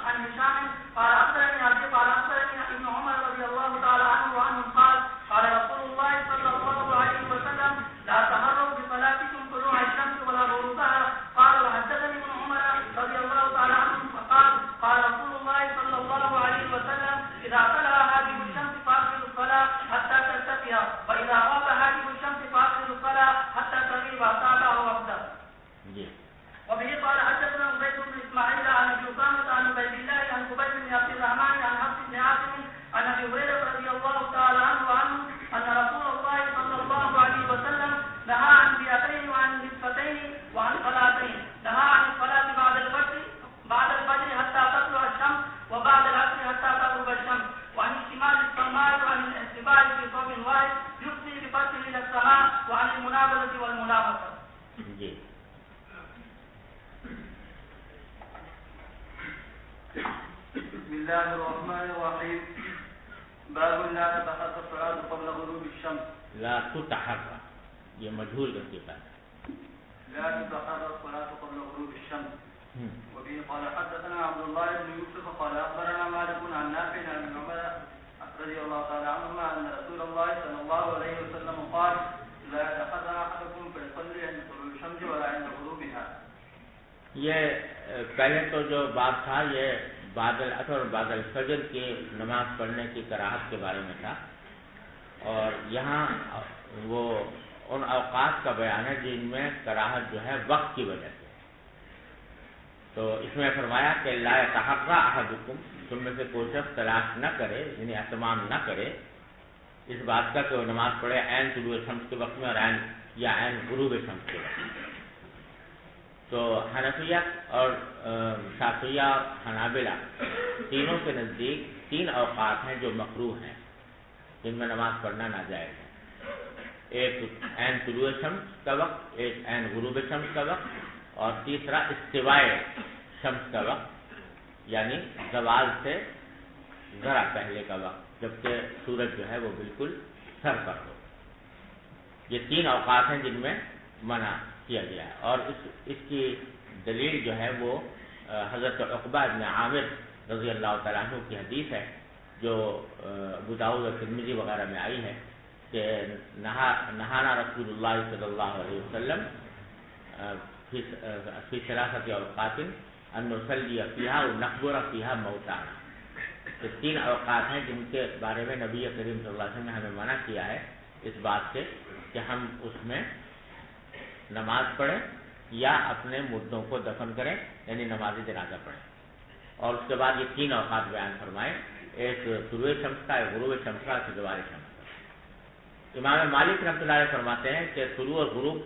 S3: عن هشام قال أخبرني أبي قال أخبرني ابن عمر رضي الله تعالى عنه وعنه قال قال رسول الله صلى الله عليه وسلم لا تهروا بصلاتكم طلوع الشمس ولا غروبها. قال وحدثني ابن عمر رضي الله تعالى عنه فقال قال رسول الله صلى الله عليه وسلم إذا طلع هاجم الشمس فأقبلوا الصلاة حتى ترتفع، وإذا غاب هاجم الشمس فأقبلوا الصلاة حتى تغيب ساعة أو أكثر. وبه قال حدثنا عبيد بن إسماعيل عن أبي أسامة عن عبيد الله عن خبيب بن عبد الرحمن عن حفص بن عاصم عن أبي هريرة رضي الله تعالى عنه أن رسول الله صلى الله عليه وسلم نهى عن بيعتين وعن نصفتين وعن صلاتين. نهى عن الصلاة بعد الفجر حتى تطلع الشمس، وبعد العصر حتى تغرب الشمس، وعن اشتمال الصماء، وعن الاحتفال في صوب واحد يفضي بفتح إلى السماء، وعن المنابذة والمنافسة.
S4: بسم الله الرحمن الرحيم. باب لا تتحرك الصلاة قبل غروب الشمس.
S1: لا تتحرك، یہ مجهول کا صیغہ ہے.
S4: لا تتحرك الصلاة قبل غروب الشمس. وبه قال حدثنا عبد الله بن يوسف قال أخبرنا مالك عن نافع عن ابن عمر رضي الله تعالى عنهما أن رسول الله صلى الله عليه وسلم قال لا يتحرك أحدكم فيصلي عند طلوع الشمس ولا عند غروبها.
S1: یہ پہلے تو جو باب تھا یہ بعد العصر اور بعد الفجر کی نماز پڑھنے کی کراہت کے بارے میں تھا، اور یہاں وہ ان اوقات کا بیان ہے جن میں کراہت جو ہے وقت کی وجہ سے. تو اس میں فرمایا کہ لا يتحرى احدكم، تم میں سے کوئی شخص تلاش نہ کرے، یعنی اہتمام نہ کرے اس بات کا کہ وہ نماز پڑھے عین طلوع شمس کے وقت میں اور عین غروب شمس کے وقت میں. تو حنفیہ اور شافعیہ اور حنابلہ تینوں کے نزدیک 3 اوقات ہیں جو مکروہ ہیں، جن میں نماز پڑھنا ناجائز ہے. ایک عین طلوع شمس کا وقت، ایک عین غروب شمس کا وقت، اور تیسرا استوائے شمس کا وقت، یعنی زوال سے ذرا پہلے کا وقت، جبکہ سورج جو ہے وہ بالکل سر پر ہو. یہ 3 اوقات ہیں جن میں منع کیا گیا ہے. اور اس کی دلیل جو ہے وہ حضرت عقبہ بن عامر رضی اللہ تعالیٰ عنہ کی حدیث ہے جو ابو داؤد اور ترمذی وغیرہ میں آئی ہے کہ نہانا رسول اللہ صلی اللہ علیہ وسلم فی ثلاثۃ اوقات ان نصلی فیہا ونقبر فیہا موتانا. تو 3 اوقات ہیں جن کے بارے میں نبی کریم صلی اللہ علیہ وسلم نے ہمیں منع کیا ہے اس بات سے کہ ہم اس میں نماز پڑھیں یا اپنے مردوں کو دفن کریں، یعنی نماز جنازہ پڑھیں. اور اس کے بعد یہ 3 اوقات بیان فرمائے، ایک طلوع شمس کا، ایک غروب شمس کا، ایک زوال شمس کا. امام مالک رحمۃ اللہ علیہ فرماتے ہیں کہ طلوع اور غروب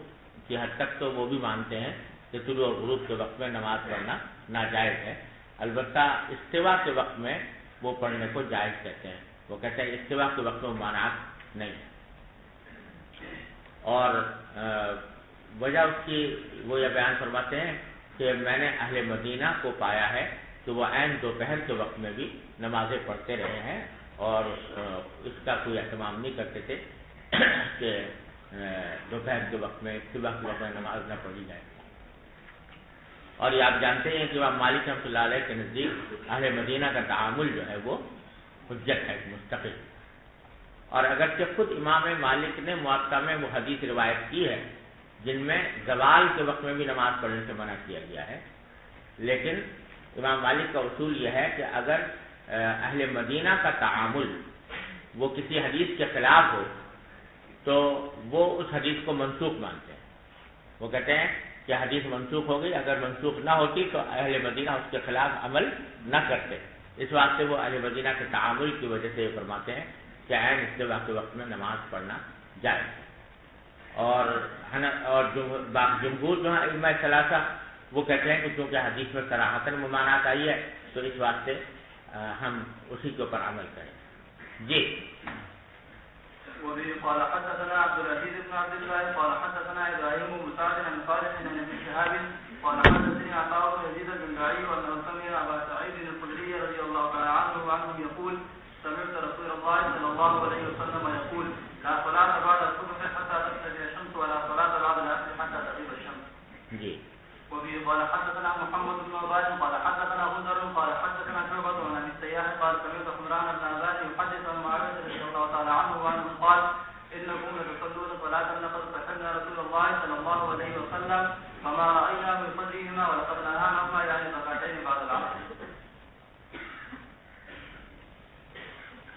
S1: کی حد تک تو وہ بھی مانتے ہیں کہ طلوع اور غروب کے وقت میں نماز پڑھنا ناجائز ہے، البتہ استوا کے وقت میں وہ پڑھنے کو جائز کہتے ہیں. وہ کہتے ہیں استوا کے وقت میں مانعات نہیں ہے. اور وجہ اس کی وہ یہ بیان فرماتے ہیں کہ میں نے اہل مدینہ کو پایا ہے کہ وہ عین دوپہر کے وقت میں بھی نمازیں پڑھتے رہے ہیں اور اس کا کوئی اہتمام نہیں کرتے تھے کہ دوپہر کے وقت میں صبح کے وقت میں نماز نہ پڑھی جائے. اور یہ آپ جانتے ہیں کہ امام مالک رحمۃ اللہ علیہ کے نزدیک اہل مدینہ کا تعامل جو ہے وہ حجت ہے مستقل. اور اگرچہ خود امام مالک نے موطا میں وہ حدیث روایت کی ہے جن میں زوال کے وقت میں بھی نماز پڑھنے سے منع کیا گیا ہے، لیکن امام مالک کا اصول یہ ہے کہ اگر اہل مدینہ کا تعامل وہ کسی حدیث کے خلاف ہو تو وہ اس حدیث کو منسوخ مانتے ہیں. وہ کہتے ہیں کہ حدیث منسوخ ہو گئی، اگر منسوخ نہ ہوتی تو اہل مدینہ اس کے خلاف عمل نہ کرتے. اس واسطے وہ اہل مدینہ کے تعامل کی وجہ سے یہ فرماتے ہیں کہ عین استوا کے وقت میں نماز پڑھنا جائز. اور جمہور جو ہیں ائمہ ثلاثہ وہ کہتے ہیں کہ چونکہ حدیث میں صراحتاً ممانعت آئی ہے تو اس واسطے ہم اسی کے اوپر عمل کریں. جی.
S4: وبه قال حدثنا عبد العزيز بن عبد الله قال حدثنا ابراهيم بن سعد عن صالح بن ابي شهاب قال حدثني عطاء بن يزيد الجندعي وانه سمع ابا سعيد الخدري رضي الله تعالى عنه يقول سمعت رسول الله صلى الله عليه وسلم يقول لا صلاة بعد الصبح حتى تطلع الشمس ولا صلاة بعد العصر حتى تغيب الشمس.
S1: جی.
S4: وبه قال حدثنا محمد بن عباد قال حدثنا غندر قال حدثنا شعبة عن ابي السياح قال سمعت حمران بن عباد يحدث عن معاوية رضي الله تعالى عنه قال انكم لتصلون صلاة لقد سمعنا رسول الله صلى الله عليه وسلم فما رأيناه يصليهما ولقد نهانا يعني ركعتين بعد العصر.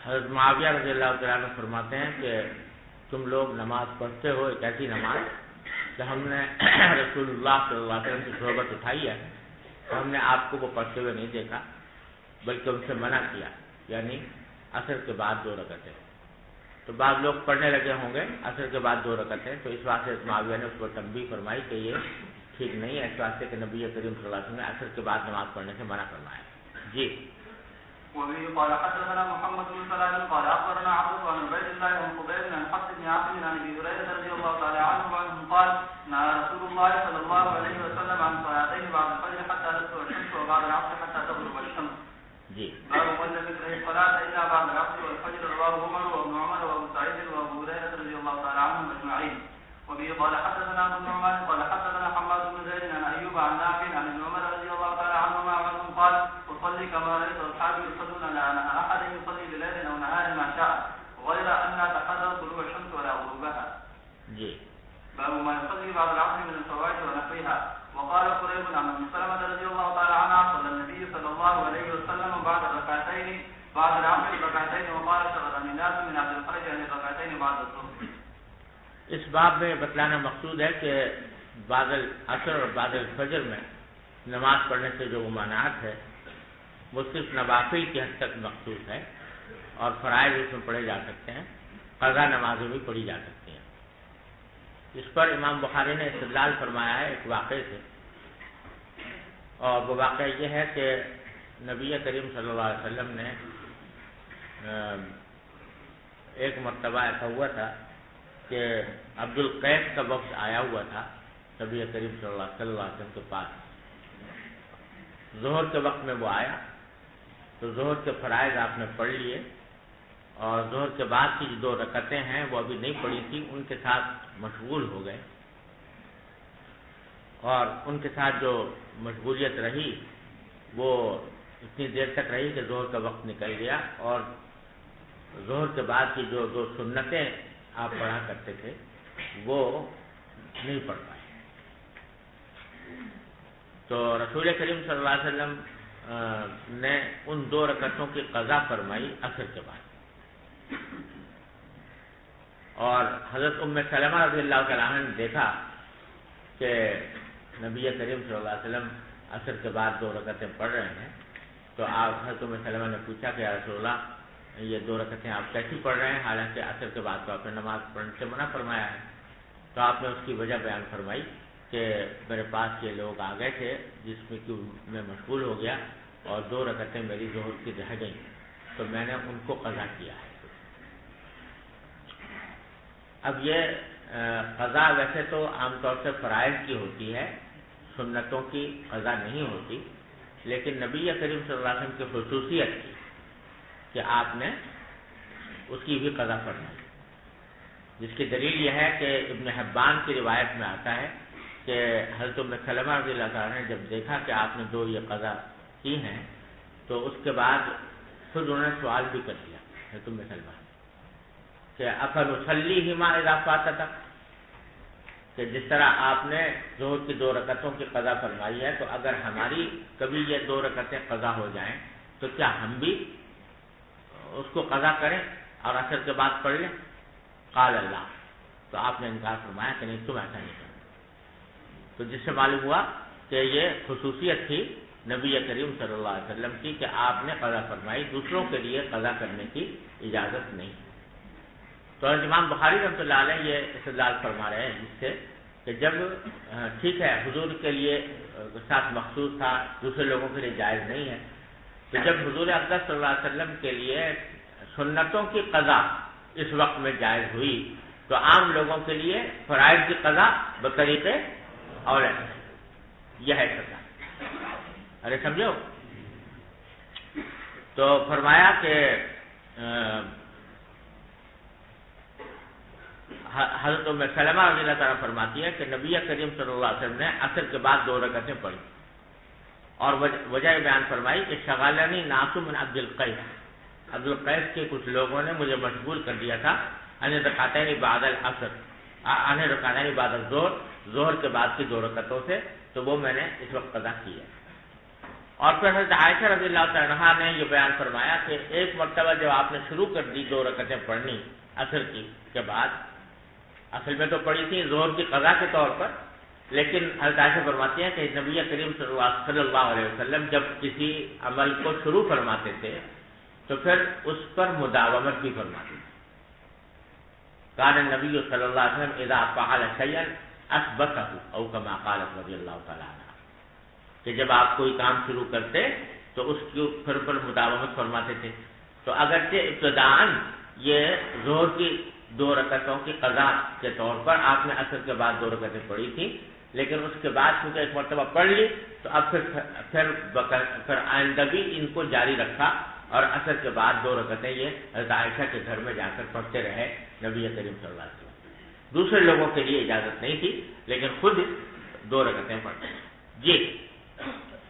S1: حضرت معاویہ رضی اللہ تعالیٰ عنہ فرماتے ہیں کہ تم لوگ نماز پڑھتے ہو ایک ایسی نماز کہ ہم نے رسول اللہ صلی اللہ علیہ وسلم کی صحبت اٹھائی ہے تو ہم نے آپ کو وہ پڑھتے ہوئے نہیں دیکھا بلکہ ان سے منع کیا، یعنی عصر کے بعد 2 رکعتیں. تو بعض لوگ پڑھنے لگے ہوں گے عصر کے بعد 2 رکعتیں، تو اس واسطے معاویہ نے اس پر تنبیہ فرمائی کہ یہ ٹھیک نہیں ہے، اس واسطے کہ نبی کریم صلی اللہ علیہ وسلم نے عصر کے بعد نماز پڑھنے سے منع فرمایا. جی.
S4: وبه قال حدثنا محمد بن سلام قال اخبرنا عبد عن عبيد الله بن قبيل عن حفص بن عاصم عن ابي هريره رضي الله تعالى عنه قال نهى رسول الله صلى الله عليه وسلم عن صلاتين بعد الفجر حتى تطلع الشمس وبعد العصر حتى تغرب الشمس.
S1: جی.
S4: باب من لم يكره الصلاه الا بعد العصر والفجر رواه عمر وابن عمر وابو سعيد وابو هريره رضي الله تعالى عنهم اجمعين. وبه قال حدثنا ابن نعمان قال حدثنا حماد بن زيد عن ايوب عن نافع عن ابن عمر رضي الله تعالى عنهما قال اصلي كما رايت اصحابي يصلون لا انهى احد يصلي بليل او نهار ما شاء غير ان نتحرى طلوع الشمس ولا غروبها.
S1: جی.
S4: باب ما يصلي بعد العصر من الفوائد ونحوها. وقال قريب عن ام سلمة رضي الله تعالى عنها صلى النبي صلى الله عليه وسلم بعد الركعتين بعد العصر ركعتين وقال شغلني الناس من عبد الفرج عن الركعتين بعد الظهر.
S1: اس باب میں بتلانا مقصود ہے کہ بعد العصر اور بعد الفجر میں نماز پڑھنے سے جو ممانعت ہے وہ صرف نوافل کی حد تک مخصوص ہے اور فرائض اس میں پڑھے جا سکتے ہیں، قضا نمازیں بھی پڑھی جا سکتی ہیں. اس پر امام بخاری نے استدلال فرمایا ہے ایک واقعے سے، اور وہ واقعہ یہ ہے کہ نبی کریم صلی اللہ علیہ وسلم نے ایک مرتبہ ایسا ہوا تھا کہ عبد القیس کا وقت آیا ہوا تھا نبی کریم صلی اللہ علیہ وسلم کے پاس. ظہر کے وقت میں وہ آیا تو ظہر کے فرائض آپ نے پڑھ لیے اور ظہر کے بعد کی جو 2 رکعتیں ہیں وہ ابھی نہیں پڑھی تھی، ان کے ساتھ مشغول ہو گئے اور ان کے ساتھ جو مشغولیت رہی وہ اتنی دیر تک رہی کہ ظہر کا وقت نکل گیا اور ظہر کے بعد کی جو 2 سنتیں آپ پڑھا کرتے تھے وہ نہیں پڑھ پائے. تو رسول کریم صلی اللہ علیہ وسلم نے ان 2 رکعتوں کی قضا فرمائی عصر کے بعد. اور حضرت ام سلمہ رضی اللہ تعالیٰ عنہ نے دیکھا کہ نبی کریم صلی اللہ علیہ وسلم عصر کے بعد 2 رکعتیں پڑھ رہے ہیں، تو آپ حضرت ام سلمہ نے پوچھا کہ یا رسول اللہ یہ 2 رکعتیں آپ کیسی پڑھ رہے ہیں حالانکہ عصر کے بعد تو آپ نے نماز پڑھنے سے منع فرمایا ہے. تو آپ نے اس کی وجہ بیان فرمائی کہ میرے پاس یہ لوگ آ گئے تھے جس میں کہ میں مشغول ہو گیا اور 2 رکعتیں میری ظہر کی رہ گئیں تو میں نے ان کو قضا کیا ہے. اب یہ قضا ویسے تو عام طور سے فرائض کی ہوتی ہے، سنتوں کی قضا نہیں ہوتی، لیکن نبی کریم صلی اللہ علیہ وسلم کی خصوصیت تھی کہ آپ نے اس کی بھی قضا فرمائی، جس کی دلیل یہ ہے کہ ابن حبان کی روایت میں آتا ہے کہ حضرت ام سلمہ رضی اللہ تعالیٰ نے جب دیکھا کہ آپ نے 2 یہ قضا کی ہیں تو اس کے بعد خود انہوں نے سوال بھی کر دیا حضرت ام سلمہ کہ افنصلیہما اذا فاتتا، کہ جس طرح آپ نے ظہر کی 2 رکعتوں کی قضا فرمائی ہے تو اگر ہماری کبھی یہ 2 رکعتیں قضا ہو جائیں تو کیا ہم بھی اس کو قضا کریں اور عصر کے بعد پڑھ لیں؟ قال اللہ، تو آپ نے انکار فرمایا کہ نہیں، تم ایسا نہیں کرو۔ تو جس سے معلوم ہوا کہ یہ خصوصیت تھی نبی کریم صلی اللہ علیہ وسلم کی کہ آپ نے قضا فرمائی، دوسروں کے لیے قضا کرنے کی اجازت نہیں۔ تو امام بخاری رحمۃ اللہ علیہ یہ استدلال فرما رہے ہیں اس سے کہ جب ٹھیک ہے حضور کے لیے ساتھ مخصوص تھا، دوسرے لوگوں کے لیے جائز نہیں ہے، تو جب حضور اقدس صلی اللہ علیہ وسلم کے لیے سنتوں کی قضا اس وقت میں جائز ہوئی تو عام لوگوں کے لیے فرائض کی قضا بطریق اولا یہ ہے سزا۔ ارے سمجھو، تو فرمایا کہ حضرت ام سلمہ رضی اللہ تعالیٰ فرماتی ہے کہ نبی کریم صلی اللہ علیہ وسلم نے عصر کے بعد 2 رکعتیں پڑھی اور وجہ بیان فرمائی کہ شغلنی ناس من عبد القیس کے کچھ لوگوں نے مجھے مشغول کر دیا تھا ان رکعتین بعد العصر، ان رکعتین بعد الظہر، ظہر کے بعد کی 2 رکعتوں سے، تو وہ میں نے اس وقت قضا کی ہے۔ اور پھر حضرت عائشہ رضی اللہ تعالیٰ عنہا نے یہ بیان فرمایا کہ ایک مرتبہ جب آپ نے شروع کر دی 2 رکعتیں پڑھنی عصر کی کے بعد، اصل میں تو پڑھی تھی ظہر کی قضا کے طور پر، لیکن حضرت عائشہ فرماتی ہیں کہ نبی کریم صلی اللہ علیہ وسلم جب کسی عمل کو شروع فرماتے تھے تو پھر اس پر مداومت بھی فرماتے تھے۔ کان النبی صلی اللہ علیہ وسلم اذا فعل شیئا اثبته او کما قالت رضی اللہ تعالیٰ عنہ، کہ جب آپ کوئی کام شروع کرتے تو اس کے پھر پر مداومت فرماتے تھے۔ تو اگرچہ ابتداءً یہ ظہر کی 2 رکعتوں کی قضا کے طور پر آپ نے عصر کے بعد 2 رکعتیں پڑھی تھی، لیکن اس کے بعد چونکہ ایک مرتبہ پڑھ لی تو اب پھر آئندہ بھی ان کو جاری رکھا اور عصر کے بعد 2 رکعتیں یہ حضرت عائشہ کے گھر میں جا کر پڑھتے رہے نبی کریم صلی اللہ علیہ وسلم۔ دوسرے لوگوں کے لیے اجازت نہیں تھی لیکن خود 2 رکعتیں پڑھتے جی۔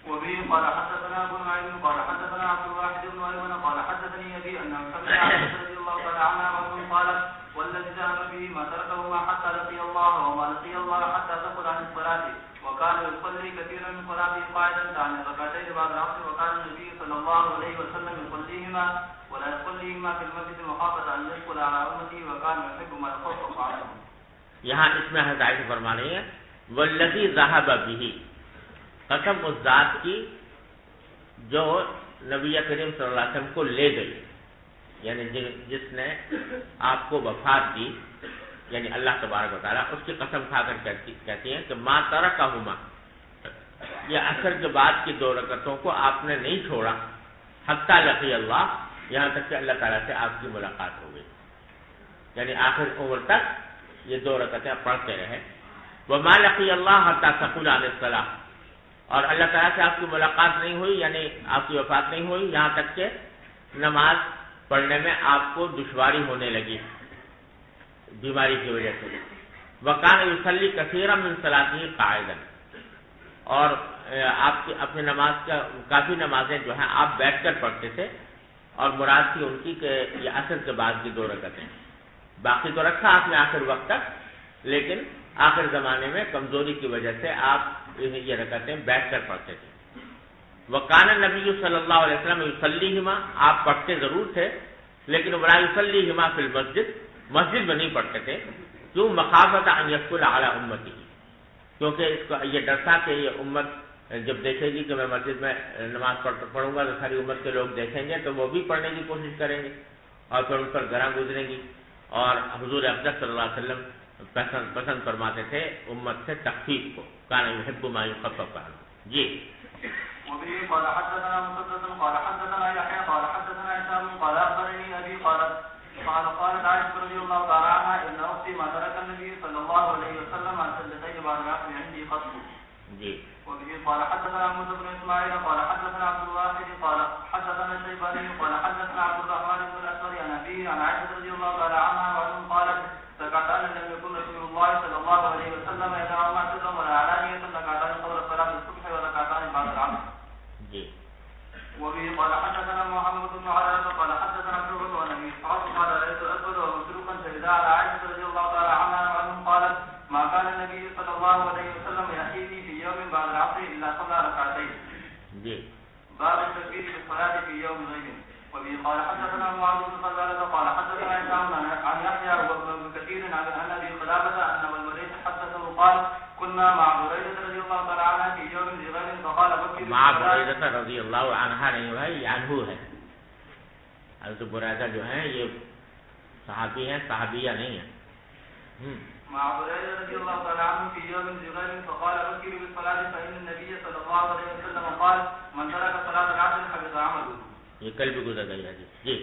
S4: وبه قال حدثنا ابو نعيم قال حدثنا عبد الواحد بن ايمن قال حدثني ابي انه سمع عائشة رضي الله تعالى عنها قالت والذي ذهب به ما تركهما حتى لقي الله وما لقي الله حتى دخل عن الصلاة وكان يصلي كثيرا من صلاته قاعدا عن ركعتين بعد العصر وكان النبي صلى الله عليه وسلم يصليهما ولا يصليهما في المسجد مخافة ان يدخل على امته وكان يحب ما يخفف عنهم۔
S1: یہاں اس میں حضرت عائشہ فرما رہی ہیں والذی ذهب به، قسم اس ذات کی جو نبی کریم صلی اللہ علیہ وسلم کو لے گئی، یعنی جس نے آپ کو وفات دی، یعنی اللہ تبارک و تعالیٰ، اس کی قسم کھا کر کہتی ہیں کہ ما ترکہما، یہ عصر کے بعد کی 2 رکعتوں کو آپ نے نہیں چھوڑا، حتی لقی اللہ، یہاں تک کہ اللہ تعالیٰ سے آپ کی ملاقات ہو گئی، یعنی آخر عمر تک یہ 2 رکعتیں پڑھتے رہے۔ وما لقی اللہ حتی تقول علیہ السلام، اور اللہ تعالیٰ سے آپ کی ملاقات نہیں ہوئی، یعنی آپ کی وفات نہیں ہوئی، یہاں تک کہ نماز پڑھنے میں آپ کو دشواری ہونے لگی بیماری کی وجہ سے۔ وکان یصلی کثیرا من صلاته قاعدا، اور آپ کی اپنی نماز کا کافی نمازیں جو ہیں آپ بیٹھ کر پڑھتے تھے، اور مراد تھی ان کی کہ یہ عصر کے بعد کی 2 رکعتیں، باقی تو رکھا آپ نے آخر وقت تک، لیکن آخر زمانے میں کمزوری کی وجہ سے آپ یہ رکعتیں بیٹھ کر پڑھتے تھے۔ وکان النبی صلی اللہ علیہ وسلم یصلیہما، آپ پڑھتے ضرور تھے لیکن ولا یصلیہما فی المسجد، مسجد میں نہیں پڑھتے تھے، کیوں؟ مخافۃ ان یدخل علی امتی، کیونکہ اس کو یہ ڈر تھا کہ یہ امت جب دیکھے گی کہ میں مسجد میں نماز پڑھوں گا تو ساری امت کے لوگ دیکھیں گے تو وہ بھی پڑھنے کی کوشش کریں گے اور پھر ان پر گراں گزریں گی، اور حضور اقدس صلی اللہ علیہ وسلم پسند فرماتے تھے امت سے تخفیف کو، کان یحب ما یخفف عنہ۔ جی۔
S4: وبه قال حدثنا مسدد قال حدثنا يحيى قال حدثنا هشام قال اخبرني ابي قال قال قالت عائشة رضي الله تعالى عنها إن أختي ما ترك النبي صلى الله عليه وسلم عن سجدتين بعد العصر عندي قط. وبه قال حدثنا موسى بن إسماعيل قال حدثنا عبد الواحد قال حدثنا الشيباني قال حدثنا عبد الرحمن بن الأسود عن أبيه عن عائشة رضي الله تعالى عنها وعنهم قالت ذكرت أن لم يكن رسول الله صلى الله عليه وسلم يدعو ما سرا ولا علانية ركعتان قبل صلاة الصبح وركعتان بعد العصر. وبه قال حدثنا محمد بن عرفة قال حدثنا ابن عمر عن ابي اسحاق قال رايت الاسود ومسروقا شهدا على عائشة رضي الله تعالى عنها وعنهم قالت ما كان النبي صلى الله عليه وسلم يأتيني في يوم بعد العصر الا صلى ركعتين. باب التكبير في الصلاة في يوم غيب. وبه قال حدثنا معاذ بن فضالة قال حدثنا هشام عن يحيى وابن كثير عن ابي قلابة ان والوليد حدثه قال كنا مع بريدة رضي الله تعالى عنها في يوم ذي غيب فقال بكر
S1: مع بريدة رضی اللہ عنہا نہیں بھائی عنہ ہے. حضرت بريدہ جو ہیں یہ صحابی ہیں، صحابیہ نہیں ہیں.
S4: مع بريدة رضي الله تعالى عنه في يوم ذي غيب فقال بكر بالصلاة فإن النبي صلى الله عليه وسلم قال من ترك صلاة العصر حبط عمله.
S1: یہ کل بھی گزر گئی ہے جی.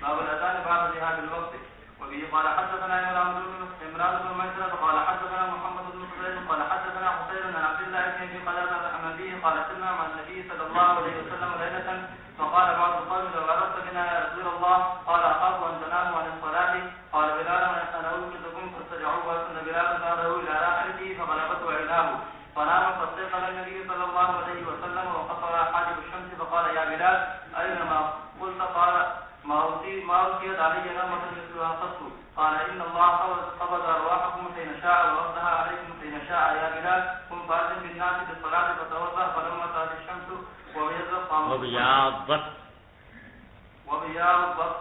S4: باب الأذان بعد ذهاب الوقت. وبه قال حدثنا عمران بن ميسرة قال حدثنا محمد بن خزيم قال حدثنا حسين عن عبد الله بن ابي قلابة عن ابيه قال سرنا مع النبي صلى الله عليه وسلم ليلة فقال بعض القوم لو أردت بنا يا رسول الله قال أخاف أن تناموا عن الصلاة قال بلال أنا أوقظكم فاستدعوه وأسن بلال ظهره إلى راحلته فغلبته عيناه فنام فاستيقظ النبي صلى الله عليه وسلم وقصر حاجب الشمس فقال يا بلال أينما قلت قال ما أوتيت علي نعمة مثلها قط قال إن الله قبض أرواحكم حين شاء وردها عليكم حين شاء يا بلال قم فأذن بالناس بالصلاة فتوضأ فلما طلعت الشمس وبياضت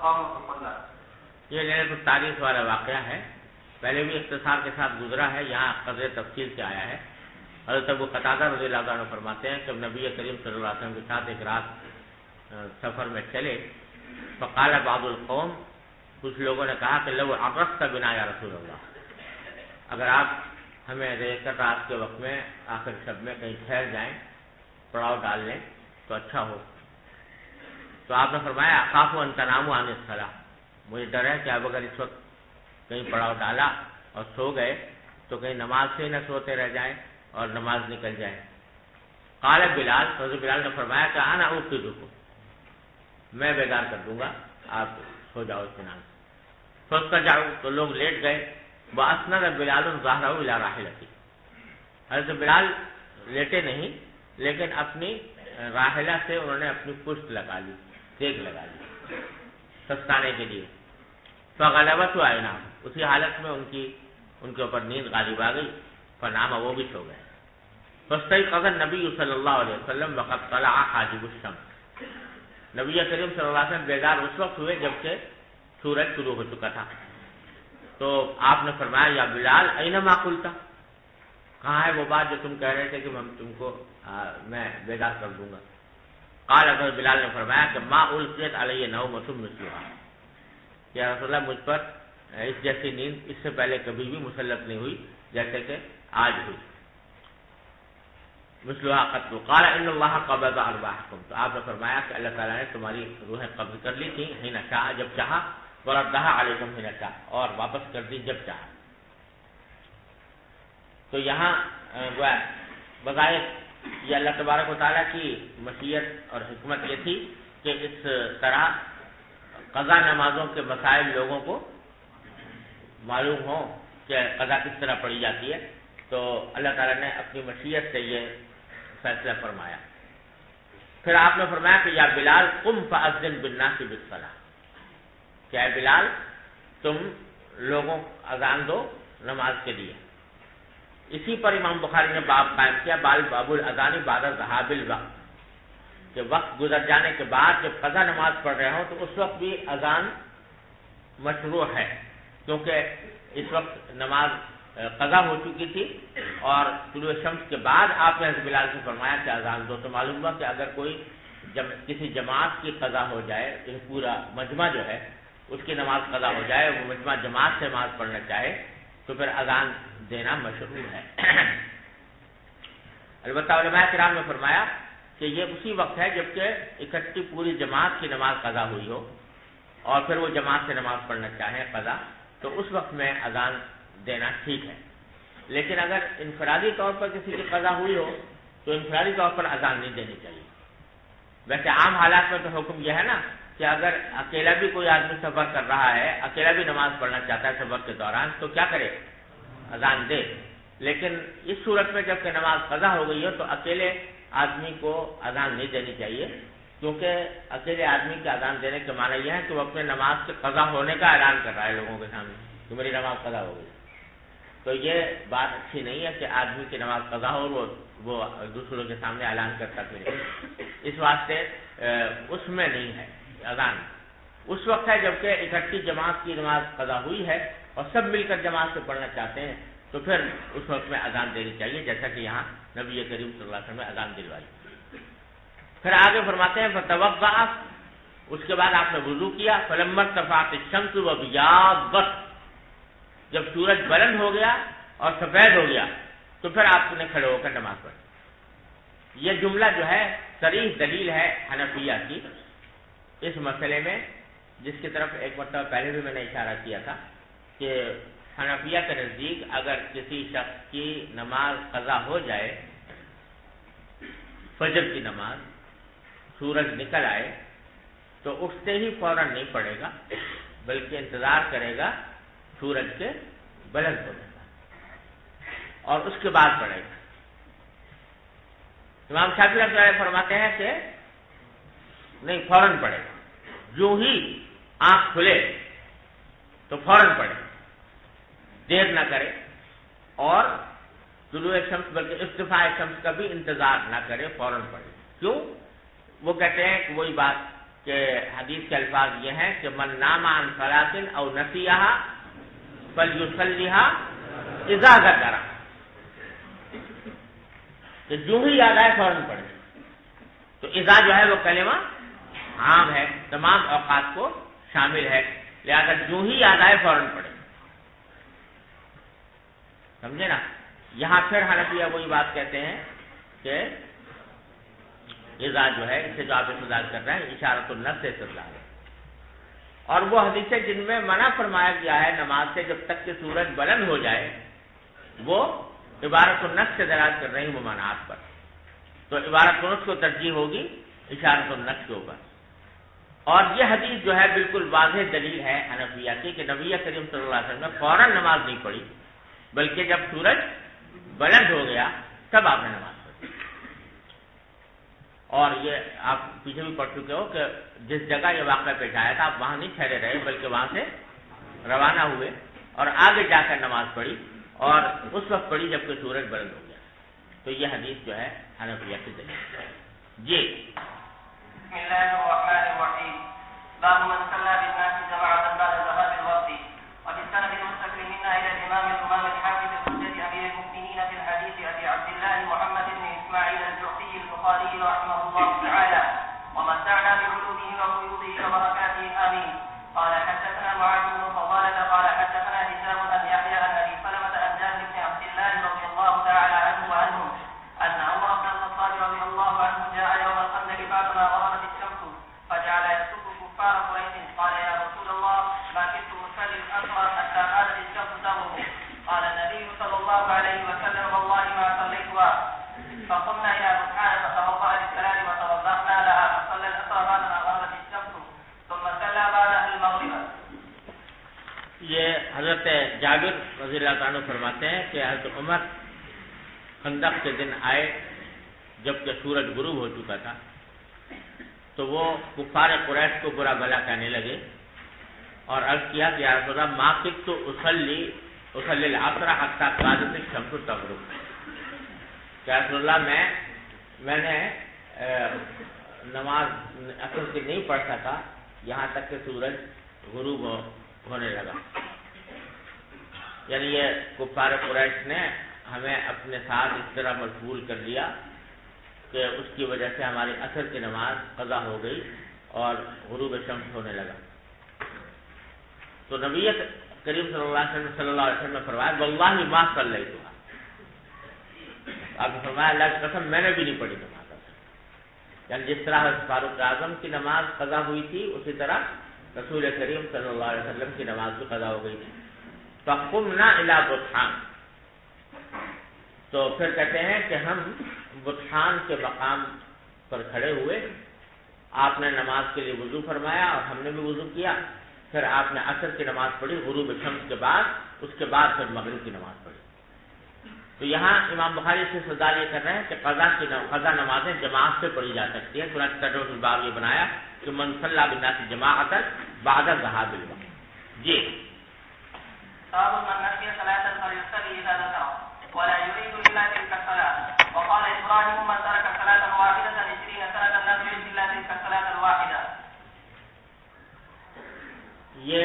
S4: قام فصلى.
S1: یہ لیلۃ التعریف والا واقعہ ہے، پہلے بھی اختصار کے ساتھ گزرا ہے، یہاں قدر تفصیل سے آیا ہے. حضرت ابو قتادہ رضی اللہ عنہ فرماتے ہیں کہ نبی کریم صلی اللہ علیہ وسلم کے ساتھ ایک رات سفر میں چلے، فقال بعض القوم، کچھ لوگوں نے کہا کہ لو عرفت بنا یا رسول اللہ، اگر آپ ہمیں دیکھ کر رات کے وقت میں آخر شب میں کہیں ٹھہر جائیں، پڑاؤ ڈال لیں تو اچھا ہو. تو آپ نے فرمایا اخاف ان تناموا عن الصلاۃ، مجھے ڈر ہے کہ اب اگر اس وقت کہیں پڑاؤ ڈالا اور سو گئے تو کہیں نماز سے نہ سوتے رہ جائیں اور نماز نکل جائے. قال بلال، حضرت بلال نے فرمایا کہ انا اوقظکم، میں بیدار کر دوں گا، آپ سو جاؤ اطمینان سے. فاستجعوا، تو لوگ لیٹ گئے. واسند بلال ظہرہ الی راحلتہ، حضرت بلال لیٹے نہیں لیکن اپنی راحلہ سے انہوں نے اپنی پشت لگا لی، دیگ لگا لی سستانے کے لیے. فغلبت عیناہ، اسی حالت میں ان کے اوپر نیند غالب آ گئی. فنام، وہ بھی سو گئے. فاستيقظ النبي صلی اللہ علیہ وسلم وقد طلع حاجب الشمس، نبی کریم صلی اللہ علیہ وسلم بیدار اس وقت ہوئے جبکہ سورج طلوع ہو چکا تھا. تو آپ نے فرمایا یا بلال اینما قلت، کہاں ہے وہ بات جو تم کہہ رہے تھے کہ ہم تم کو میں بیدار کر دوں گا. قال حضرت بلال نے فرمایا کہ ما القیت علی نومۃ مثلها، یا رسول اللہ مجھ پر اس جیسی نیند اس سے پہلے کبھی بھی مسلط نہیں ہوئی جیسے کہ آج ہوئی. مثلها قط. قال ان اللہ قبض ارواحکم، تو آپ نے فرمایا کہ اللہ تعالیٰ نے تمہاری روحیں قبض کر لی تھیں حین شاء، جب چاہا، وردها علیکم حین شاء، اور واپس کر دی جب چاہا. تو یہاں بظاہر یہ اللہ تبارک و تعالیٰ کی مشیت اور حکمت یہ تھی کہ اس طرح قضا نمازوں کے مسائل لوگوں کو معلوم ہو کہ قضا کس طرح پڑھی جاتی ہے. تو اللہ تعالیٰ نے اپنی مشیت سے یہ فیصلہ فرمایا. پھر آپ نے فرمایا کہ یا بلال قم فاذن بالناس بالصلاۃ، کہ اے بلال تم لوگوں اذان دو نماز کے لیے. اسی پر امام بخاری نے باب قائم کیا، باب الاذان بعد ذهاب الوقت، کہ وقت گزر جانے کے بعد جب قضا نماز پڑھ رہے ہوں تو اس وقت بھی اذان مشروع ہے، کیونکہ اس وقت نماز قضا ہو چکی تھی اور طلوع شمس کے بعد آپ نے حضرت بلال سے فرمایا کہ اذان دو. تو معلوم ہوا کہ اگر کوئی کسی جماعت کی قضا ہو جائے، پورا مجمع جو ہے اس کی نماز قضا ہو جائے، وہ مجمع جماعت سے نماز پڑھنا چاہے تو پھر اذان دینا مشروع ہے. البتہ علماء کرام نے فرمایا کہ یہ اسی وقت ہے جبکہ اکٹھی پوری جماعت کی نماز قضا ہوئی ہو، اور پھر وہ جماعت سے نماز پڑھنا چاہیں قضا، تو اس وقت میں اذان دینا ٹھیک ہے۔ لیکن اگر انفرادی طور پر کسی کی قضا ہوئی ہو تو انفرادی طور پر اذان نہیں دینی چاہیے۔ ویسے عام حالات میں تو حکم یہ ہے نا کہ اگر اکیلا بھی کوئی آدمی سفر کر رہا ہے، اکیلا بھی نماز پڑھنا چاہتا ہے سفر کے دوران، تو کیا کرے؟ اذان دے۔ لیکن اس صورت میں جب کہ نماز قضا ہو گئی ہو تو اکیلے آدمی کو اذان نہیں دینی چاہیے، کیونکہ اکیلے آدمی کے اذان دینے کے معنی یہ ہے کہ وہ اپنے نماز کے قضا ہونے کا اعلان کر رہا ہے لوگوں کے سامنے کہ میری نماز قضا ہو گئی۔ تو یہ بات اچھی نہیں ہے کہ آدمی کی نماز قضا ہو اور وہ دوسروں کے سامنے اعلان کرتا پھرے۔ اس واسطے اس میں نہیں ہے اذان۔ اس وقت ہے جب کہ اکٹھی جماعت کی نماز قضا ہوئی ہے اور سب مل کر جماعت سے پڑھنا چاہتے ہیں، تو پھر اس وقت میں اذان دینی چاہیے، جیسا کہ یہاں نبی کریم صلی اللہ علیہ وسلم نے اذان دلوائی۔ پھر آگے فرماتے ہیں فتوضأ، اس کے بعد آپ نے وضو کیا، فلما ارتفعت الشمس وبیاضت، جب سورج بلند ہو گیا اور سفید ہو گیا تو پھر آپ نے کھڑے ہو کر نماز پڑھی۔ یہ جملہ جو ہے صریح دلیل ہے حنفیہ کی اس مسئلے میں، جس کی طرف ایک مرتبہ پہلے بھی میں نے اشارہ کیا تھا کہ حنفیہ کے نزدیک اگر کسی شخص کی نماز قضا ہو جائے، فجر کی نماز، سورج نکل آئے، تو اٹھتے ہی فوراً نہیں پڑے گا بلکہ انتظار کرے گا سورج کے بلند ہونے کا اور اس کے بعد پڑے گا۔ امام شافعی رحمۃ اللہ علیہ فرماتے ہیں کہ نہیں، فوراً پڑے گا، جو ہی آنکھ کھلے تو فوراً پڑے، دیر نہ کرے، اور طلوع شمس بلکہ ارتفاع شمس کا بھی انتظار نہ کرے، فوراً پڑے۔ کیوں؟ وہ کہتے ہیں کہ وہی بات کہ حدیث کے الفاظ یہ ہیں کہ من نام عن صلاۃ او نسیھا فلیصلیھا اذا ذکر، کہ جو ہی یاد آئے فوراً پڑھے۔ تو اذا جو ہے وہ کلمہ عام ہے، تمام اوقات کو شامل ہے، لہذا جو ہی یاد آئے فوراً پڑھے۔ سمجھے نا؟ یہاں پھر حنفیہ وہی بات کہتے ہیں کہ اذا جو ہے اسے جو آپ استدلال کر رہے ہیں اشارۃ النص سے استدلال ہے، اور وہ حدیثیں جن میں منع فرمایا گیا ہے نماز سے جب تک کہ سورج بلند ہو جائے، وہ عبارت النص سے دلالت کر رہی ہیں ممانعات پر، تو عبارت النص کو ترجیح ہوگی اشارۃ النص کے اوپر۔ اور یہ حدیث جو ہے بالکل واضح دلیل ہے حنفیہ کی کہ نبی کریم صلی اللہ علیہ وسلم نے فوراً نماز نہیں پڑھی، بلکہ جب سورج بلند ہو گیا تب آپ نے نماز پڑھی۔ اور یہ آپ پیچھے بھی پڑھ چکے ہو کہ جس جگہ یہ واقعہ پیش آیا تھا آپ وہاں نہیں ٹھہرے رہے بلکہ وہاں سے روانہ ہوئے اور آگے جا کر نماز پڑھی، اور اس وقت پڑھی جب کہ سورج بلند ہو گیا۔ تو یہ حدیث جو ہے حنفیہ کی دلیل ہے۔ جی
S2: بسم اللہ الرحمن الرحیم، باب من صلی بالناس جماعة بعد ذهاب الوقت، وبالسند المستقيم منا الى الامام الامام الحافظ الحجة امير المؤمنين في الحديث ابي عبد الله محمد بن اسماعيل الجعفي البخاري رحمه الله تعالى، ومتعنا بعلومه وفيوضه وبركاته امين. قال حدثنا معاذ بن فضالة قال حدثنا هشام بن يحيى عن ابي سلمة عن جابر بن عبد الله رضي الله تعالى عنه وعنهم ان عمر بن الخطاب رضي الله عنه جاء يوم الخندق بعدما غربت الشمس فجعل يسب كفار قريش، قال يا رسول الله ما كنت اصلي الاسرى حتى كادت الشمس تغرب، قال النبي صلى الله عليه وسلم والله ما صليتها، فقمنا الى بطحان فتوضا للصلاه وتوضانا لها، فصلى الاسرى بعدما غربت الشمس ثم صلى بعدها المغرب۔
S1: یہ حضرت جابر رضی اللہ تعالیٰ فرماتے ہیں کہ حضرت عمر خندق کے دن آئے جبکہ سورج غروب ہو چکا تھا، تو وہ کفار قریش کو برا بھلا کہنے لگے اور عرض کیا کہ یا رسول اللہ ما کنت اصلی العصر حتی کادت الشمس تغرب، کہ یا رسول اللہ میں نے نماز عصر کی نہیں پڑھ سکا یہاں تک کہ سورج غروب ہونے لگا۔ یعنی یہ کفار قریش نے ہمیں اپنے ساتھ اس طرح مشغول کر لیا کہ اس کی وجہ سے ہماری عصر کی نماز قضا ہو گئی اور غروب شمس ہونے لگا۔ تو نبی کریم صلی اللہ علیہ وسلم نے فرمایا واللہ ما صلیتها، آپ نے فرمایا اللہ کی قسم میں نے بھی نہیں پڑھی نماز، یعنی جس طرح فاروق اعظم کی نماز قضا ہوئی تھی اسی طرح رسول کریم صلی اللہ علیہ وسلم کی نماز بھی قضا ہو گئی تھی. فقمنا الی بطحان، تو پھر کہتے ہیں کہ ہم بطحان کے مقام پر کھڑے ہوئے، آپ نے نماز کے لیے وضو فرمایا اور ہم نے بھی وضو کیا، پھر آپ نے عصر کی نماز پڑھی غروب شمس کے بعد، اس کے بعد پھر مغرب کی نماز پڑھی. تو یہاں امام بخاری سے استدلال یہ کر رہے ہیں کہ قضا نمازیں جماعت سے پڑھی جا سکتی ہیں. چنانچہ ترجمۃ الباب یہ بنایا کہ من صلی بالناس جماعۃ بعد ذهاب الوقت. جی
S2: باب من نسي صلاة فليصلي إذا ذكر ولا يريد إلا تلك الصلاة. وقال إبراهيم من ترك صلاة واحدة 20 سنة لم يرد إلا تلك الصلاة الواحدة.
S1: یہ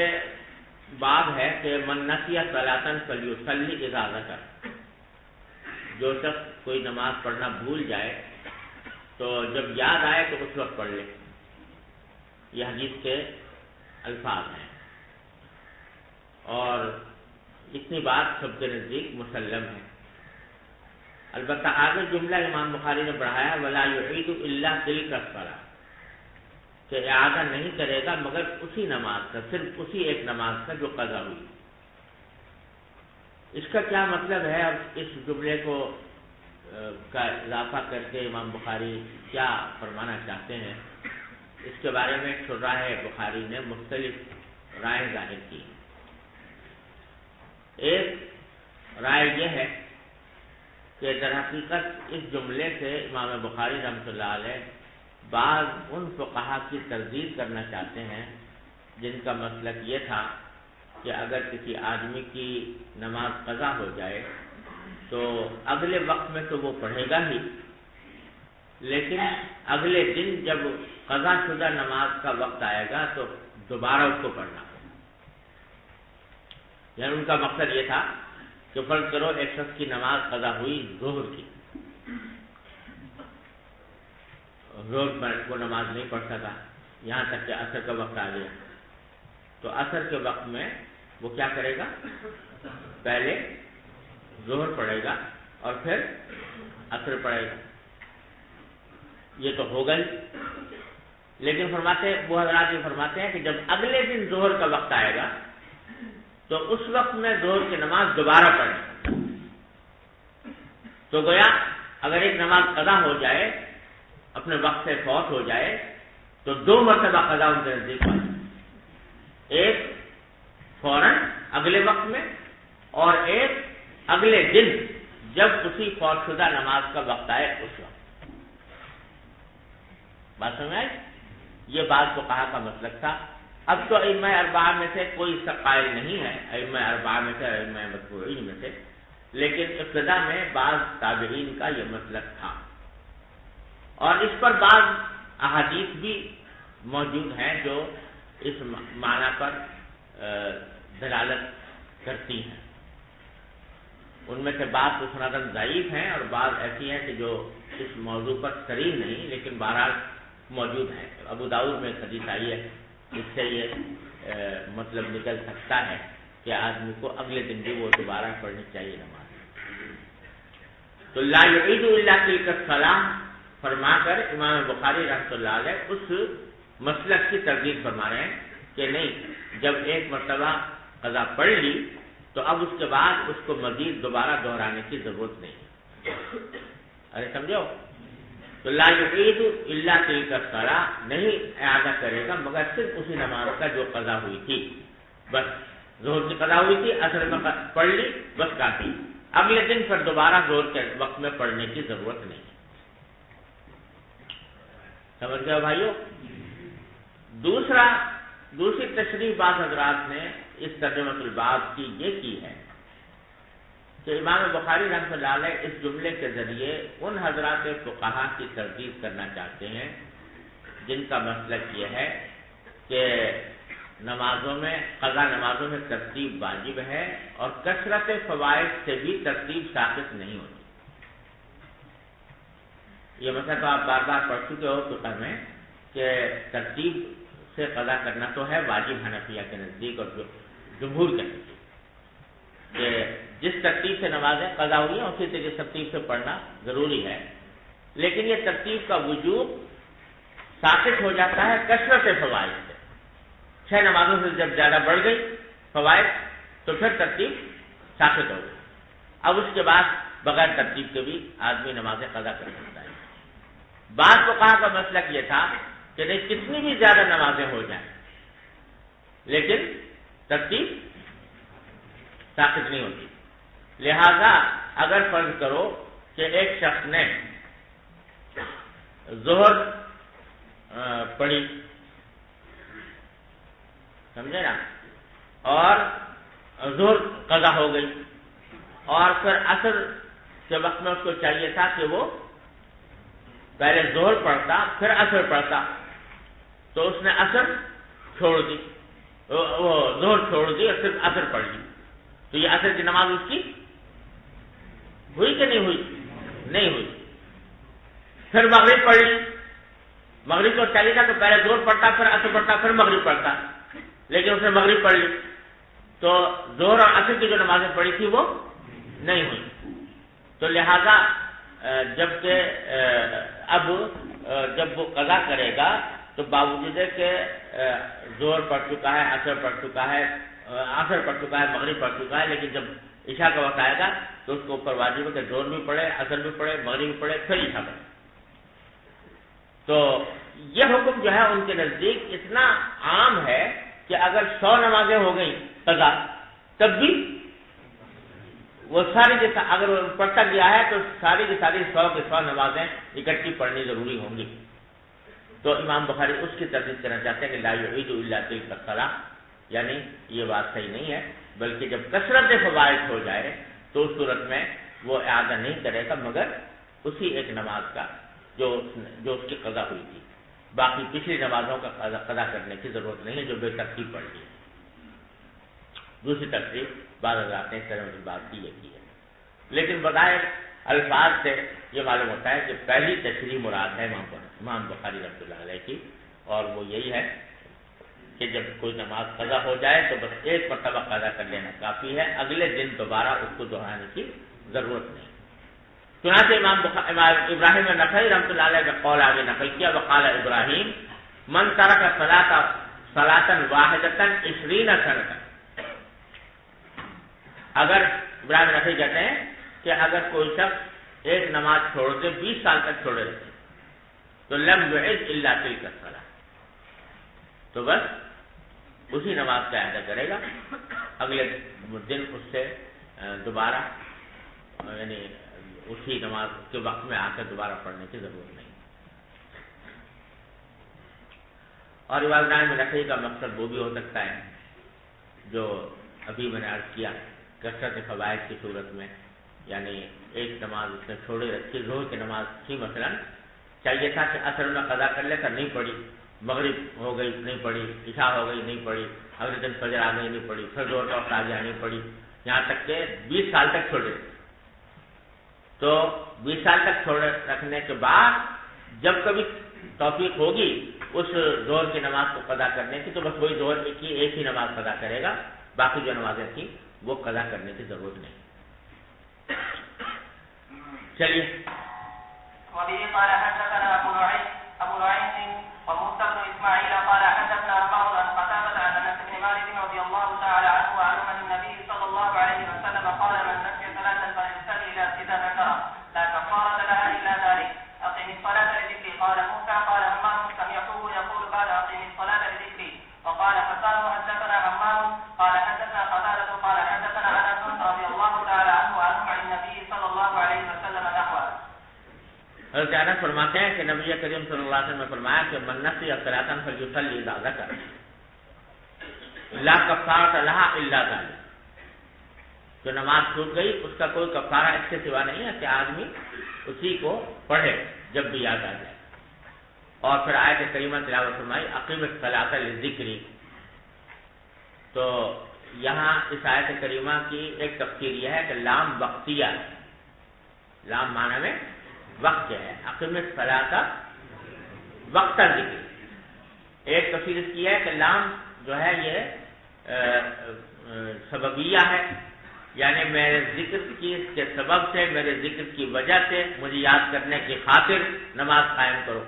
S1: باب ہے کہ من نسی صلاۃ فلیصلی اذا ذکر، جو شخص کوئی نماز پڑھنا بھول جائے تو جب یاد آئے تو اس وقت پڑھ لے. یہ حدیث کے الفاظ ہیں اور اتنی بات سب کے نزدیک مسلم ہے. البتہ آگے جملہ امام بخاری نے بڑھایا ولا یعید الا تلک الصلاۃ، کہ اعادہ نہیں کرے گا مگر اسی نماز کا، صرف اسی ایک نماز کا جو قضا ہوئی. اس کا کیا مطلب ہے؟ اب اس جملے کو کا اضافہ کر کے امام بخاری کیا فرمانا چاہتے ہیں، اس کے بارے میں شراح بخاری نے مختلف رائے ظاہر کی. ایک رائے یہ ہے کہ در حقیقت اس جملے سے امام بخاری رحمۃ اللہ علیہ بعض ان فقہا کی تردید کرنا چاہتے ہیں جن کا مسلک یہ تھا کہ اگر کسی آدمی کی نماز قضا ہو جائے تو اگلے وقت میں تو وہ پڑھے گا ہی، لیکن اگلے دن جب قضا شدہ نماز کا وقت آئے گا تو دوبارہ اس کو پڑھنا ہوگا. یعنی ان کا مقصد یہ تھا کہ فرض کرو ایک شخص کی نماز قضا ہوئی ظہر کی، ظہر پر وہ نماز نہیں پڑھ سکا یہاں تک کہ عصر کا وقت آ گیا، تو عصر کے وقت میں وہ کیا کرے گا؟ پہلے ظہر پڑھے گا اور پھر عصر پڑھے گا. یہ تو ہوگا ہی، لیکن وہ حضرات یہ فرماتے ہیں کہ جب اگلے دن ظہر کا وقت آئے گا تو اس وقت میں ظہر کی نماز دوبارہ پڑھیں. تو گویا اگر ایک نماز قضا ہو جائے، اپنے وقت سے فوت ہو جائے، تو 2 مرتبہ قضا ان کے نزدیک پڑے، ایک فوراً اگلے وقت میں اور ایک اگلے دن جب اسی فوت شدہ نماز کا وقت آئے اس وقت. بات سمجھ آئی؟ یہ بات تو کہا کا مسلک تھا. اب تو ائمہ اربعہ میں سے کوئی اس کا قائل نہیں ہے، ائمہ اربعہ میں سے، ائمہ متبوعین میں سے، لیکن ابتدا میں بعض تابعین کا یہ مسلک تھا اور اس پر بعض احادیث بھی موجود ہیں جو اس معنی پر دلالت کرتی ہیں. ان میں سے بعض تو سنادن ضعیف ہیں اور بعض ایسی ہیں کہ جو اس موضوع پر صریح نہیں لیکن بہرحال موجود ہیں. ابو داؤد میں ایک حدیث آئی ہے جس سے یہ مطلب نکل سکتا ہے کہ آدمی کو اگلے دن بھی وہ دوبارہ پڑھنی چاہیے نماز. تو لا یعید الا تلک الصلاۃ فرما کر امام بخاری رحمۃ اللہ علیہ اس مسلک کی تردید فرما رہے ہیں کہ نہیں، جب ایک مرتبہ قضا پڑھ لی تو اب اس کے بعد اس کو مزید دوبارہ دہرانے کی ضرورت نہیں. ارے سمجھو؟ تو لا یعید الا تلک الصلاۃ، نہیں اعادہ کرے گا مگر صرف اسی نماز کا جو قضا ہوئی تھی. بس ظہر کی قضا ہوئی تھی، عصر میں پڑھ لی، بس کافی. اگلے دن پھر دوبارہ ظہر کے وقت میں پڑھنے کی ضرورت نہیں. سمجھ گئے بھائیو؟ دوسری تشریح بعض حضرات نے اس ترجمۃ الباب کی یہ کی ہے کہ امام بخاری رحمۃ اللہ علیہ اس جملے کے ذریعے ان حضرات فقہا کی تردید کرنا چاہتے ہیں جن کا مسلک یہ ہے کہ نمازوں میں قضا نمازوں میں ترتیب واجب ہے اور کثرت فوائد سے بھی ترتیب ثابت نہیں ہوتی. یہ مسئلہ تو آپ بار بار پڑھ چکے ہو فقہ میں کہ ترتیب سے قضا کرنا تو ہے واجب حنفیہ کے نزدیک اور جمہور کے نزدیک، کہ جس ترتیب سے نمازیں قضا ہوئی ہیں اسی طرح ترتیب سے پڑھنا ضروری ہے، لیکن یہ ترتیب کا وجوب ثابت ہو جاتا ہے کثرت فوائد سے. 6 نمازوں سے جب زیادہ بڑھ گئی فوائد تو پھر ترتیب ساقط ہو گئی. اب اس کے بعد بغیر ترتیب کے بھی آدمی نمازیں قضا کر سکتا ہے. بعض فقہا کا مسلک یہ تھا کہ نہیں کتنی بھی زیادہ نمازیں ہو جائیں لیکن ترتیب ساقط نہیں ہوتی. لہذا اگر فرض کرو کہ ایک شخص نے ظہر پڑھی، سمجھے نا، اور ظہر قضا ہو گئی، اور پھر عصر کے وقت میں اس کو چاہیے تھا کہ وہ پہلے ظہر پڑھتا پھر عصر پڑھتا، تو اس نے عصر چھوڑ دی، وہ ظہر چھوڑ دی اور صرف عصر پڑھ لی. تو یہ عصر کی نماز اس کی ہوئی کہ نہیں ہوئی؟ نہیں ہوئی. پھر مغرب پڑھ لی، مغرب کو چاہیے تھا تو پہلے ظہر پڑھتا پھر عصر پڑھتا پھر مغرب پڑھتا، لیکن اس نے مغرب پڑھ لی تو ظہر اور عصر کی جو نمازیں پڑھی تھی وہ نہیں ہوئی. تو لہذا جب وہ قضا کرے گا تو باوجود ہے کہ ظہر پڑھ چکا ہے، عصر پڑھ چکا ہے، عصر پڑھ چکا ہے، مغرب پڑھ چکا ہے، لیکن جب عشاء کا وقت آئے گا تو اس کو اوپر واجب ہے کہ ظہر بھی پڑھے، عصر بھی پڑھے، مغرب بھی پڑھے، پھر عشاء پڑھے. تو یہ حکم جو ہے ان کے نزدیک اتنا عام ہے کہ اگر 100 نمازیں ہو گئیں قضا تب بھی وہ ساری اگر وہ پڑھتا گیا ہے تو ساری کی ساری 100 کی 100 نمازیں اکٹھی پڑھنی ضروری ہوں گی. تو امام بخاری اس کی تردید کرنا چاہتے ہیں کہ لا یعید الا تلک الصلاۃ، یعنی یہ بات صحیح نہیں ہے، بلکہ جب کثرت فوائد ہو جائے تو اس صورت میں وہ اعادہ نہیں کرے گا مگر اسی ایک نماز کا جو اس کی قضا ہوئی تھی. باقی پچھلی نمازوں کا قضا کرنے کی ضرورت نہیں ہے جو بے ترتیب پڑھ لی. دوسری ترتیب بعض حضرات نے اس طرح کی بات کی ہے، لیکن بظاہر الفاظ سے یہ معلوم ہوتا ہے کہ پہلی تشریح مراد ہے امام بخاری رحمۃ اللہ علیہ کی، اور وہ یہی ہے کہ جب کوئی نماز قضا ہو جائے تو بس ایک مرتبہ قضا کر لینا کافی ہے، اگلے دن دوبارہ اس کو دہرانے کی ضرورت نہیں. چنانچہ امام ابراہیم نخعی رحمۃ اللہ علیہ کا قول آگے نقل کیا، وقال ابراہیم من ترک صلاۃ واحدۃ 20 سنۃ. اگر ابراہیم نخعی کہتے ہیں کہ اگر کوئی شخص ایک نماز چھوڑ دے 20 سال تک چھوڑے رہتے تو لم يعد الا تلک الصلاۃ، تو بس اسی نماز کا اعادہ کرے گا، اگلے دن اس سے دوبارہ یعنی اسی نماز کے وقت میں آ کر دوبارہ پڑھنے کی ضرورت نہیں. اور ابراہیم نخعی کا مقصد وہ بھی ہو سکتا ہے جو ابھی میں نے عرض کیا کثرت فوائد کی صورت میں، یعنی ایک نماز اس نے چھوڑے رکھی، ظہر کی نماز تھی مثلا، چاہیے تھا کہ عصر میں قضا کر لے کر نہیں پڑھی، مغرب ہو گئی نہیں پڑھی، عشاء ہو گئی نہیں پڑھی، اگلے دن فجر آ گئی نہیں پڑھی، پھر ظہر کا وقت آ گیا نہیں پڑھی، یہاں تک کہ 20 سال تک چھوڑے. تو 20 سال تک چھوڑے رکھنے کے بعد جب کبھی توفیق ہوگی اس ظہر کی نماز کو قضا کرنے کی تو بس وہی ظہر کی ایک ہی نماز قضا کرے گا، باقی جو نمازیں تھیں وہ قضا کرنے کی ضرورت نہیں. چلیے.
S2: وبه قال حدثنا ابو نعيم وموسى بن اسماعيل قال حدثنا اربعه عن قتادة عن انس بن مالك رضي الله تعالى عنه وعنه عن النبي صلى الله عليه وسلم قال من نسي صلاة فليصلي الى اذا ذكرها لا كفارة لها الا ذلك اقم الصلاة لذكري. قال موسى قال همام سمعته يقول بعد اقم الصلاة لذكري. وقال حسان حدثنا همام قال حدثنا قتادة قال حدثنا انس رضي الله تعالى عنه وعنه عن النبي صلى الله عليه وسلم نحوه.
S1: حضرت انس فرماتے ہیں کہ نبی کریم صلی اللہ علیہ وسلم نے فرمایا کہ من نسی صلاۃ فلیصلی اذا ذکر لا کفارۃ لها الا ذلک. جو نماز چھوٹ گئی اس کا کوئی کفارہ اس کے سوا نہیں ہے کہ آدمی اسی کو پڑھے جب بھی یاد آ جائے. اور پھر آیت کریمہ تلاوت فرمائی اقیم الصلاۃ للذکر. تو یہاں اس آیت کریمہ کی ایک تفسیر یہ ہے کہ لام وقتیہ، لام معنی میں وقت ہے، اقیم الصلاۃ وقت ذکر. ایک تفسیر اس کی ہے کہ لام جو ہے یہ سببیہ ہے، یعنی میرے ذکر کی کے سبب سے، میرے ذکر کی وجہ سے مجھے یاد کرنے کی خاطر نماز قائم کرو.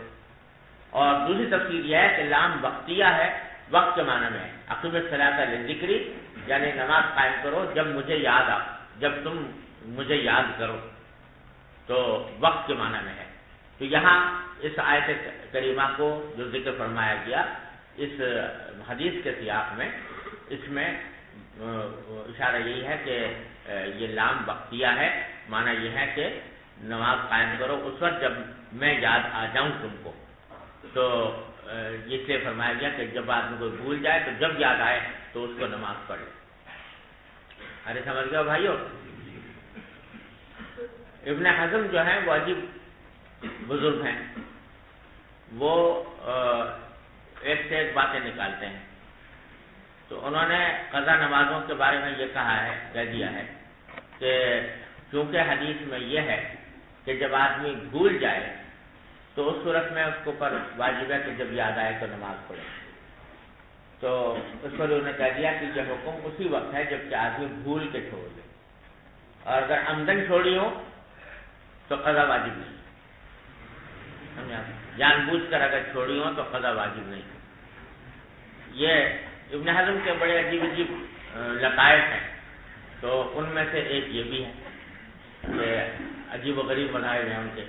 S1: اور دوسری تفسیر یہ ہے کہ لام وقتیہ ہے، وقت کے معنی میں ہے. اقیم الصلاۃ لذکری یعنی نماز قائم کرو جب مجھے یاد آ، جب تم مجھے یاد کرو، تو وقت کے معنی میں ہے. تو یہاں اس آیت کریمہ کو جو ذکر فرمایا گیا اس حدیث کے سیاق میں، اس میں اشارہ یہی ہے کہ یہ لام وقتیہ ہے. معنی یہ ہے کہ نماز قائم کرو اس وقت جب میں یاد آ جاؤں تم کو. تو اس لیے فرمایا گیا کہ جب آدمی کوئی بھول جائے تو جب یاد آئے تو اس کو نماز پڑھ لے. ارے سمجھ گئے بھائیو؟ ابن حزم جو ہیں وہ عجیب بزرگ ہیں، وہ ایک سے ایک باتیں نکالتے ہیں. تو انہوں نے قضا نمازوں کے بارے میں یہ کہہ دیا ہے کہ چونکہ حدیث میں یہ ہے کہ جب آدمی بھول جائے تو اس صورت میں اس کو پر واجب ہے کہ جب یاد آئے تو نماز پڑھے. تو اس پر انہوں نے کہہ دیا کہ یہ حکم اسی وقت ہے جب کہ آدمی بھول کے چھوڑ دے، اور اگر عمدن چھوڑی ہو تو قضا واجب نہیں. جان بوجھ کر اگر چھوڑی ہو تو قضا واجب نہیں. یہ ابن حزم کے بڑے عجیب عجیب لطائف ہیں. تو ان میں سے ایک یہ بھی ہے کہ عجیب و غریب مذاہب ہیں ان کے.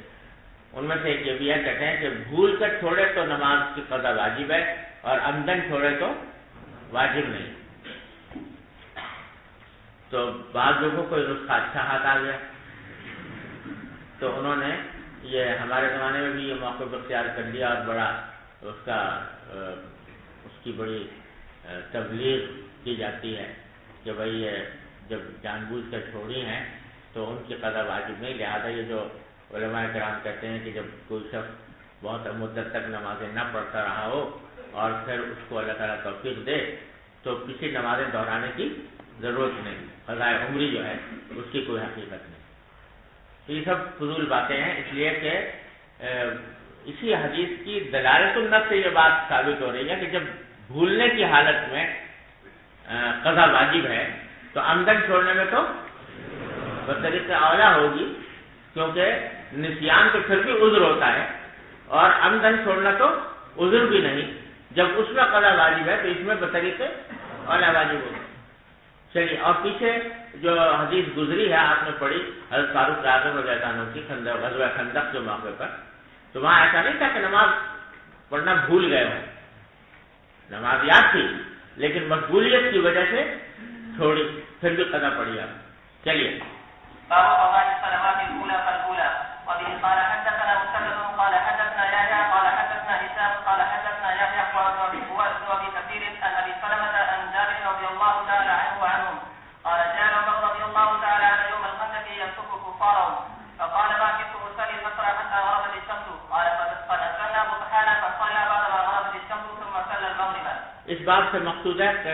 S1: ان میں سے ایک یہ بھی ہے، کہتے ہیں کہ بھول کر چھوڑے تو نماز کی قضا واجب ہے اور عمدن چھوڑے تو واجب نہیں. تو بعض لوگوں کو نسخہ اچھا ہاتھ آ گیا تو انہوں نے یہ ہمارے زمانے میں بھی یہ موقف اختیار کر لیا اور بڑا اس کی بڑی تبلیغ کی جاتی ہے کہ بھئی یہ جب جان بوجھ کر چھوڑی ہیں تو ان کی قضا واجب نہیں. لہٰذا یہ جو علماء کرام کہتے ہیں کہ جب کوئی شخص بہت مدت تک نمازیں نہ پڑھتا رہا ہو اور پھر اس کو اللہ تعالیٰ توفیق دے تو کسی نمازیں دہرانے کی ضرورت نہیں، قضائے عمری جو ہے اس کی کوئی حقیقت نہیں. تو یہ سب فضول باتیں ہیں، اس لیے کہ اسی حدیث کی دلالت النص سے یہ بات ثابت ہو رہی ہے کہ جب بھولنے کی حالت میں قضا واجب ہے تو عمدن چھوڑنے میں تو بطریق اولا ہوگی، کیونکہ نسیان تو پھر بھی عذر ہوتا ہے اور عمدن چھوڑنا تو عذر بھی نہیں. جب اس میں قضا واجب ہے تو اس میں بطریق اولا واجب ہوگی. چلیے، اور پیچھے جو حدیث گزری ہے آپ نے پڑھی حضرت فاروق اعظم رضی اللہ عنہ کی غزوہ خندق کے موقع پر، تو وہاں ایسا نہیں تھا کہ نماز پڑھنا بھول گئے ہوں، نماز یاد تھی لیکن مقبولیت کی وجہ سے چھوڑی، پھر بھی قضا پڑی آپ. چلیے.
S2: باب قضاء الصلوات الاولى فالاولى وبه قال حدثنا مسدد قال حدثنا يحيى قال حدثنا هشام قال حدثنا يحيى وابن ابي كثير عن ابي سلمة عن جابر رضي الله تعالى عنه وعنهم قال جاء عمر رضي الله تعالى عنه يوم الخندق يسب كفارهم فقال ما كنت اصلي العصر حتى غربت الشمس قال فنزلنا بطحانا فصلى بعدما غربت الشمس ثم صلى المغرب.
S1: اس بات سے مقصود ہے کہ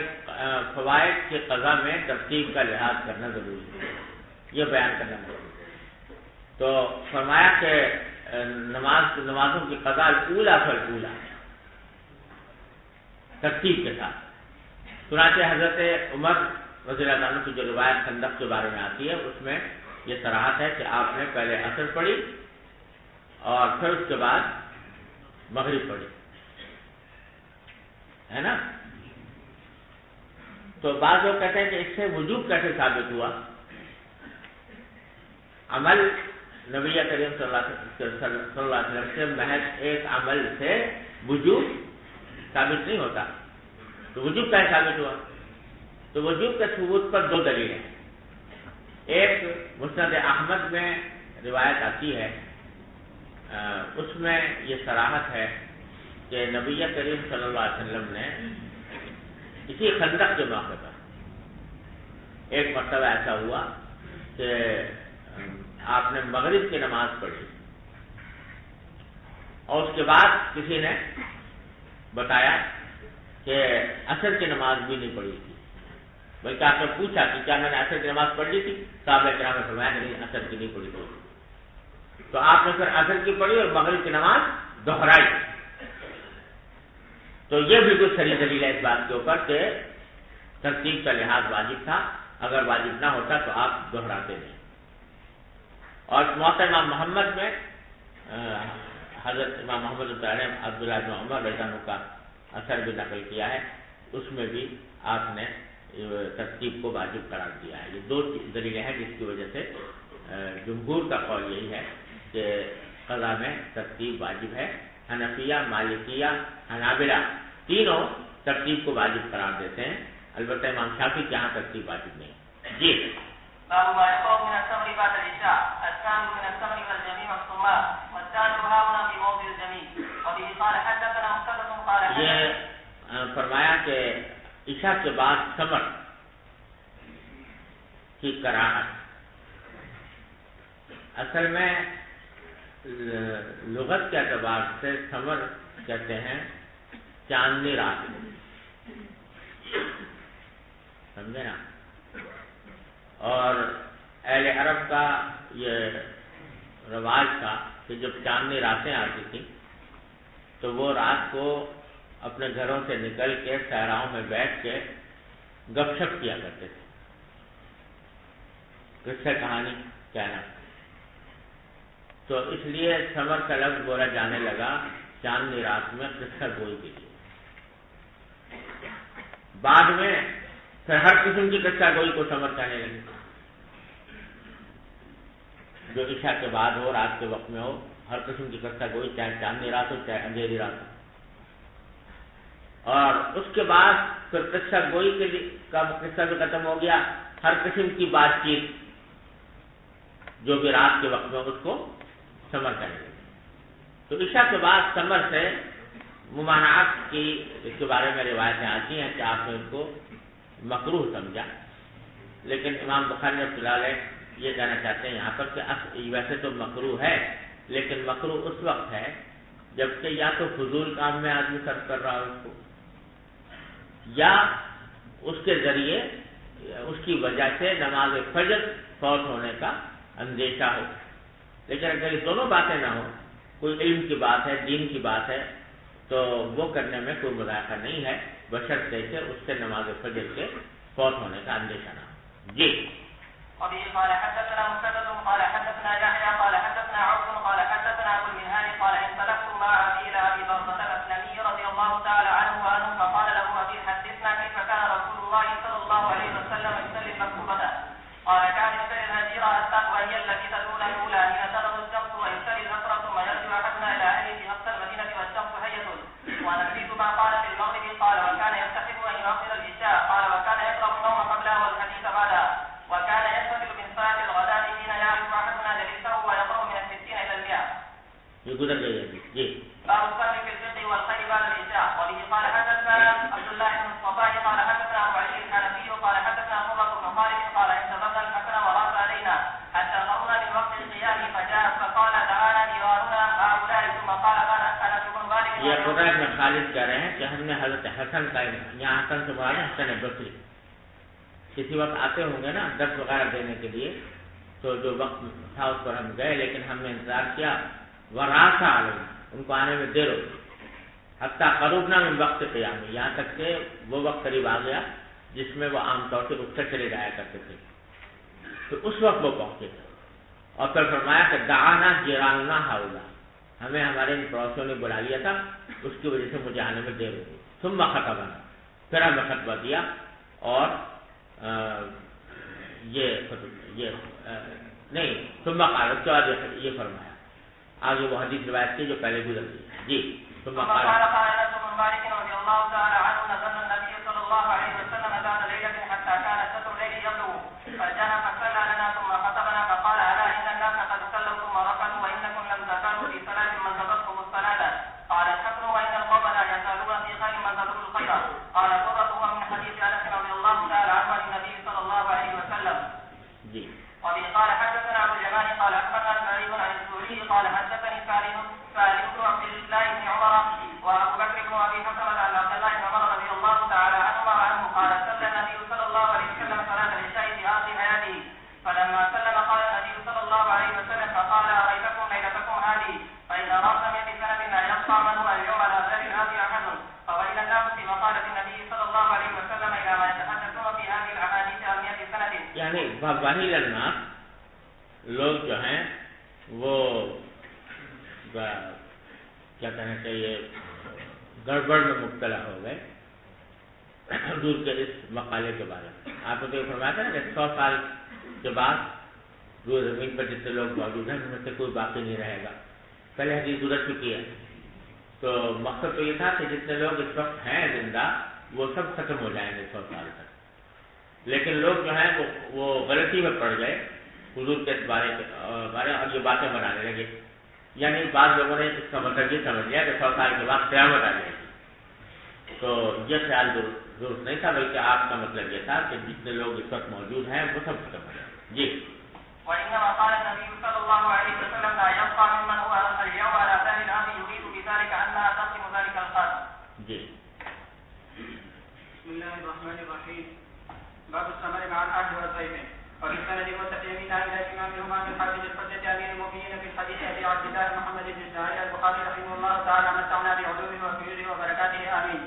S1: فوائد کی قضا میں ترتیب کا لحاظ کرنا ضروری ہے، یہ بیان کرنا ضروری ہے. تو فرمایا کہ نمازوں کی قضا الاولی فالاولی ترتیب کے ساتھ. چنانچہ حضرت عمر رضی اللہ عنہ کی جو روایت خندق کے بارے میں آتی ہے اس میں یہ صراحت ہے کہ آپ نے پہلے عصر پڑھی اور پھر اس کے بعد مغرب پڑھی، ہے نا. تو بعض لوگ کہتے ہیں کہ اس سے وجوب کیسے ثابت ہوا؟ عمل نبی کریم صلی اللہ علیہ وسلم سے محض ایک عمل سے وجوب ثابت نہیں ہوتا. تو وجوب کیسے ثابت ہوا؟ تو وجوب کے ثبوت پر دو دلیل ہیں. ایک مسند احمد میں روایت آتی ہے، اس میں یہ صراحت ہے کہ نبی کریم صلی اللہ علیہ وسلم نے اسی خندق کے موقع پر ایک مرتبہ ایسا ہوا کہ آپ نے مغرب کی نماز پڑھی اور اس کے بعد کسی نے بتایا کہ عصر کی نماز بھی نہیں پڑھی تھی، بلکہ آپ نے پوچھا کہ کیا میں نے عصر کی نماز پڑھ لی تھی؟ صحابہ کرام نے فرمایا کہ نہیں، عصر کی نہیں پڑھی تھی. تو آپ نے پھر عصر کی پڑھی اور مغرب کی نماز دہرائی. تو یہ بالکل صحیح دلیل ہے اس بات کے اوپر کہ ترتیب کا لحاظ واجب تھا، اگر واجب نہ ہوتا تو آپ دہراتے نہیں. اور موقع امام محمد میں حضرت امام محمد عبداللہ بن عمر رضی اللہ عنہ کا اثر بھی نقل کیا ہے، اس میں بھی آپ نے ترتیب کو واجب قرار دیا ہے۔ یہ دو دلیلیں ہیں جس کی وجہ سے جمہور کا قول یہی ہے کہ قضا میں ترتیب واجب ہے۔ حنفیہ، مالکیہ، حنابلہ تینوں ترتیب کو واجب قرار دیتے ہیں، البتہ امام شافعی کے یہاں ترتیب واجب نہیں۔ جی
S2: باب ما يقوم من التمر بعد العشاء، الثاني من التمر والجميع والثمار، والثالث هاهنا في موضع الجميع، وبه قال حدثنا مسدد قال
S1: یہ فرمایا کہ عشاء کے بعد ثمر کی کراہت، اصل میں لغت کے اعتبار سے ثمر کہتے ہیں چاندنی رات کو، سمجھے نا؟ اور اہل عرب کا یہ رواج تھا کہ جب چاندنی راتیں آتی تھیں تو وہ رات کو اپنے گھروں سے نکل کے صحراؤں میں بیٹھ کے گپ شپ کیا کرتے تھے، قصہ کہانی کہنا، تو اس لیے ثمر کا لفظ بولا جانے لگا چاندنی رات میں قصہ گوئی کے لیے۔ بعد میں پھر ہر قسم کی قصہ گوئی کو ثمر کہنے لگے، جو عشاء کے بعد ہو، رات کے وقت میں ہو، ہر قسم کی قصہ گوئی، چاہے چاندنی رات ہو چاہے اندھیری رات ہو۔ اور اس کے بعد پھر قصہ گوئی کے لیے کا قصہ بھی ختم ہو گیا، ہر قسم کی بات چیت جو بھی رات کے وقت میں اس کو ثمر کہنے لگے۔ تو عشاء کے بعد ثمر سے ممانعت کی اس کے بارے میں روایتیں آتی ہیں کہ آپ نے اس کو مکروہ سمجھا، لیکن امام بخاری رحمۃ اللہ علیہ یہ کہنا چاہتے ہیں یہاں پر کہ ویسے تو مکروہ ہے، لیکن مکروہ اس وقت ہے جبکہ یا تو فضول کام میں آدمی صرف کر رہا ہو اس کو، یا اس کے ذریعے اس کی وجہ سے نماز فجر فوت ہونے کا اندیشہ ہو۔ لیکن اگر یہ دونوں باتیں نہ ہوں، کوئی علم کی بات ہے، دین کی بات ہے، تو وہ کرنے میں کوئی مذاکرہ نہیں ہے، بشرطے کہ اس سے نماز فجر کے فوت ہونے کا اندیشہ نہ ہو۔ جی
S2: وبه قال حدثنا مسدد قال حدثنا يحيى قال حدثنا عوف قال حدثنا ابو المنهال قال انطلقت مع ابي الى ابي بردة الاسلمي رضي الله تعالى عنه وعنه فقال له ابي حدثنا كيف كان رسول الله صلى الله عليه وسلم يصلي المكتوبة؟ قال كان يصلي الهجير التقوى هي التي تدعون الاولى حين تغرب الشمس ويصلي الاخرى ثم يرجع احدنا الى اهله في اقصى المدينة والشمس حية. ونسيت ما قال في المغرب قال وكان يستحب ان يؤخر العشاء قال وكان يكره النوم قبلها والحديث بعدها وكان يستقبل من صلاة الغداء حين يعرف احدنا جليسه ويقرأ من 60 الى 100.
S1: یہ گزر گئی ہے جی
S2: باب الصبر في الفقه والخير بعد العشاء. وبه قال حدثنا عبد الله بن الصباح قال حدثنا ابو علي الحنفي قال حدثنا قرة بن خالد قال انتظرنا الحسن وراس علينا حتى قرنا من وقت القيام فجاء فقال دعانا جيراننا هؤلاء ثم قال انا بن مالك.
S1: یہ قرة بن خالد کہہ رہے ہیں کہ ہم نے حضرت حسن کا، یہاں حسن سے مراد حسن بصری، کسی وقت آتے ہوں گے نا درس وغیرہ دینے کے لیے، تو جو وقت تھا اس پر ہم گئے، لیکن ہم نے انتظار کیا، وراثہ علیہ ان کو آنے میں دیر ہو گئی، حتیٰ قربنا من وقت قیام، یہاں تک کہ وہ وقت قریب آ گیا جس میں وہ عام طور سے اٹھ کر چلے جایا کرتے تھے، تو اس وقت وہ پہنچے تھے، اور پھر فرمایا کہ دعانا جیراننا ہاؤلا، ہمیں ہمارے ان پڑوسیوں نے بلا لیا تھا، اس کی وجہ سے مجھے آنے میں دیر ہو گئی، ثم خطبنا، پھر ہمیں خطبہ دیا، اور نہیں ثم قال، اس کے بعد یہ فرمایا، آگے وہ حدیث روایت کی جو پہلے گزر گئی جی ثم قال
S2: انس بن مالك رضي الله تعالى عنه نزل النبي صلى الله عليه وسلم ذات ليلة حتى كان شطر الليل يبلغ فجاء فصلى لنا ثم خطبنا فقال الا ان الناس قد صلوا ثم ركعوا وانكم لم تزالوا في صلاة من ذكرتم الصلاة. قال الحسن وان القوم لا يزالون في خير من ذكروا الخير. قال قرة هو من حديث انس رضي الله تعالى عنه عن النبي صلى الله عليه وسلم.
S1: جی
S2: وبه قال حدثنا ابو اليمان قال اخبرنا سعيد عن الزهري قال حدثني سالم بن عبد الله بن عمر وابو بكر بن ابي حكمة عن عبد الله بن عمر رضي الله تعالى عنهما عنه قال صلى النبي صلى الله عليه وسلم صلاة العشاء في اخر حياته فلما سلم قال النبي صلى الله عليه وسلم فقال ارايتكم ليلتكم هذه فاذا راس من سنة لا يبقى منه اليوم على غير هذه احد فويل الناس في مقالة النبي صلى الله عليه وسلم الى ما يتحدثون في هذه الاحاديث عن 100 سنة.
S1: یعنی وحی الناس لوگ جو ہیں وہ کیا کہنا چاہیے گڑبڑ میں مبتلا ہو گئے حضور کے اس مقالے کے بارے میں. آپ نے تو یہ فرمایا تھا نا کہ 100 سال کے بعد جو زمین پر جتنے لوگ موجود ہیں ان میں سے کوئی باقی نہیں رہے گا. پہلے حدیث گزر چکی ہے. تو مقصد تو یہ تھا کہ جتنے لوگ اس وقت ہیں زندہ وہ سب ختم ہو جائیں گے 100 سال تک. لیکن لوگ جو ہیں وہ غلطی میں پڑ گئے حضور کے اس بارے اور یہ باتیں بنانے لگے. یعنی بعض لوگوں نے اس کا مطلب یہ سمجھ لیا کہ 100 سال کے بعد قیامت آ جائے گی. تو یہ خیال درست نہیں تھا، بلکہ آپ کا مطلب یہ تھا کہ جتنے لوگ اس وقت موجود ہیں وہ سب ختم ہو جائیں گے. جی.
S2: وإنما قال النبي صلى الله عليه وسلم لا يبقى ممن هو اليوم على ظهر الأرض يريد بذلك أنها تقسم ذلك القدر.
S1: جی.
S4: بسم الله الرحمن الرحيم. باب الثمر مع الأهل والضيف. وفي السند والتقييم إلى الإمام الهمام الحافظ الحجة أمير المؤمنين في الحديث أبي عبد الله محمد بن إسماعيل البخاري رحمه الله تعالى متعنا بعلومه وفيوزه وبركاته آمين.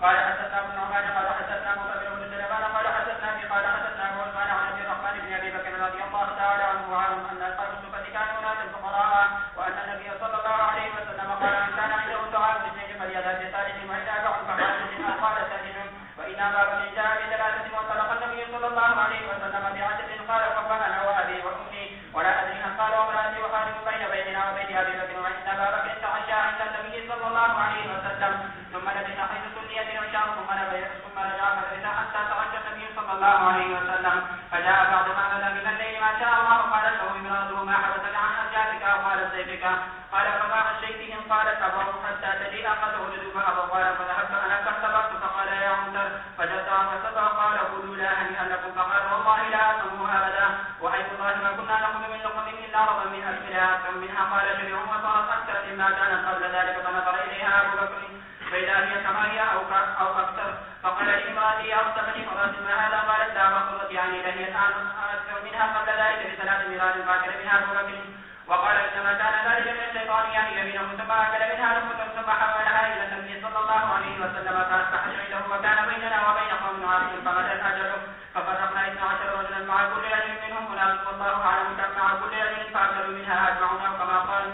S4: قال حدثنا ابن عمر قال حدثنا مقبل بن سليمان قال حدثنا أبي قال حدثنا أبو عثمان عن أبي الرحمن بن أبي بكر رضي الله تعالى عنه وعنهم أن أصحاب الصفة كانوا ناسا فقراء وأن النبي صلى الله عليه وسلم قال من كان عنده طعام اثنين فليذهب بثالث وإن أباهم فقال منها قال ثالث وإن أبا بكر جاء بثلاثة وانطلق النبي صلى الله عليه وسلم بعشرة قال ربنا وأبي وأمي ولا أدري هل قال وامرأتي وخالف بين بيننا وبين أبي بكر وإن أبا بكر تعشى عند النبي صلى الله عليه وسلم ثم لبث حيث سنية العشاء ثم رجع فلبث حتى تعشى النبي صلى الله عليه وسلم فجاء بعد ما بدا من الليل ما شاء الله قال له امرأته ما حدثك عن أزيافك أو قالت سيفك قال فما غشيتهم قالت أبوا حتى تجيء قد وجدوا فأبوا قال فذهبت أنا فاختبرت فقال يا عنتر فجدت فسبق قال قولوا لا هنيئا لكم فقال والله لا أسموا أبدا وحيث الله ما كنا نأخذ من لقمة إلا ربا من أكلها أكثر منها قال شبع وصارت أكثر مما كانت قبل ذلك فنظر إليها أبو بكر فإذا هي كما هي أو أكثر فقال لامرأتي أصدقني مرات ما هذا قالت لا فقلت يعني لهي الآن أكثر منها قبل ذلك بثلاث مرات فأكل منها أبو بكر وقال إنما كان ذلك من الشيطان يعني يمينه ثم أكل منها نخبة ثم حملها إلى النبي صلى الله عليه وسلم فأصبح عنده وكان بيننا وبين قوم عارف فمدى الأجل ففرقنا 12 رجلا مع كل رجل منهم منافق والله أعلم كم مع كل رجل فأكلوا منها أجمعون كما قال.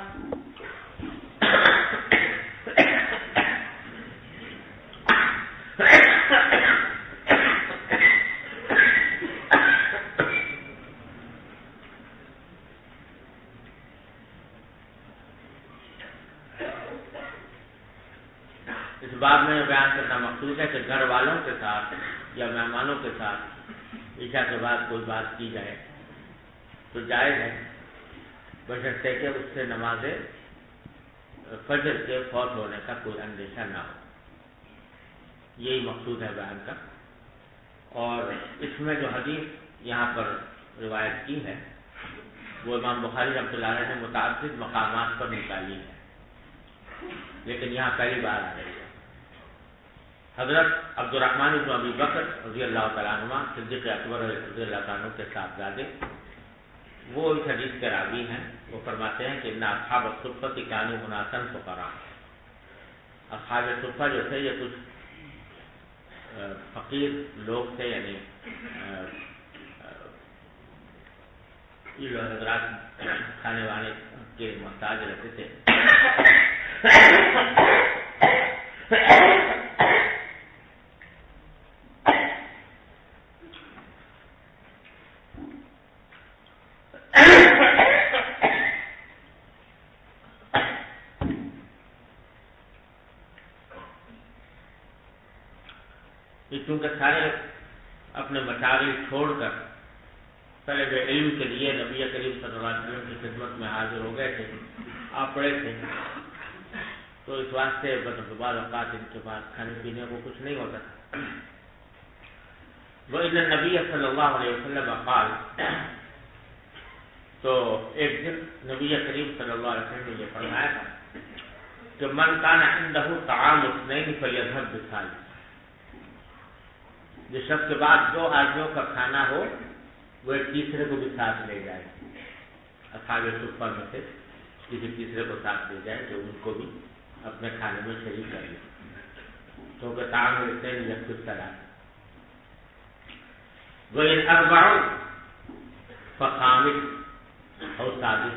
S1: اس باب میں بیان کرنا مقصود ہے کہ گھر والوں کے ساتھ یا مہمانوں کے ساتھ عشاء کے بعد کوئی بات کی جائے تو جائز ہے، بشرطے کہ اس سے نماز فجر کے فوت ہونے کا کوئی اندیشہ نہ ہو. یہی مقصود ہے بیان کا. اور اس میں جو حدیث یہاں پر روایت کی ہے وہ امام بخاری رحمۃ اللہ علیہ نے متعدد مقامات پر نکالی ہے، لیکن یہاں پہلی بار آ رہی ہے. حضرت عبد الرحمن بن ابی بکر رضی اللہ تعالیٰ عنہ صدیق اکبر رضی اللہ تعالیٰ عنہ کے صاحبزادے وہ اس حدیث کے راوی ہیں. وہ فرماتے ہیں کہ ان اصحاب الصفۃ کانوا اناسا فقراء. اصحاب صفہ جو تھے یہ کچھ فقیر لوگ تھے، یعنی یہ لوگ حضرات کھانے وانے کے محتاج رہتے تھے. چونکہ سارے اپنے مشاغل چھوڑ کر طلب علم کے لیے نبی کریم صلی اللہ علیہ وسلم کی خدمت میں حاضر ہو گئے تھے، آپ پڑے تھے، تو اس واسطے بعض اوقات ان کے پاس کھانے پینے کو کچھ نہیں ہوتا تھا. وَإِنَّ النَّبِيَّ صلی اللہ علیہ وسلم قال، تو ایک دن نبی کریم صلی اللہ علیہ وسلم نے یہ فرمایا تھا کہ من کان عنده طعام اثنین فلیذهب بالثالث. جس شخص کے بعد 2 آدمیوں کا کھانا ہو وہ ایک تیسرے کو بھی ساتھ لے جائے. اصحاب صفہ میں سے کسی تیسرے کو ساتھ لے جائے جو ان کو بھی اپنے کھانے میں شریک کر لے، کیونکہ تعام الاثنین یکفی الثلاث. وَإِنْ أَرْبَعٌ فَخَامِسٌ أَوْ سَادِسٌ.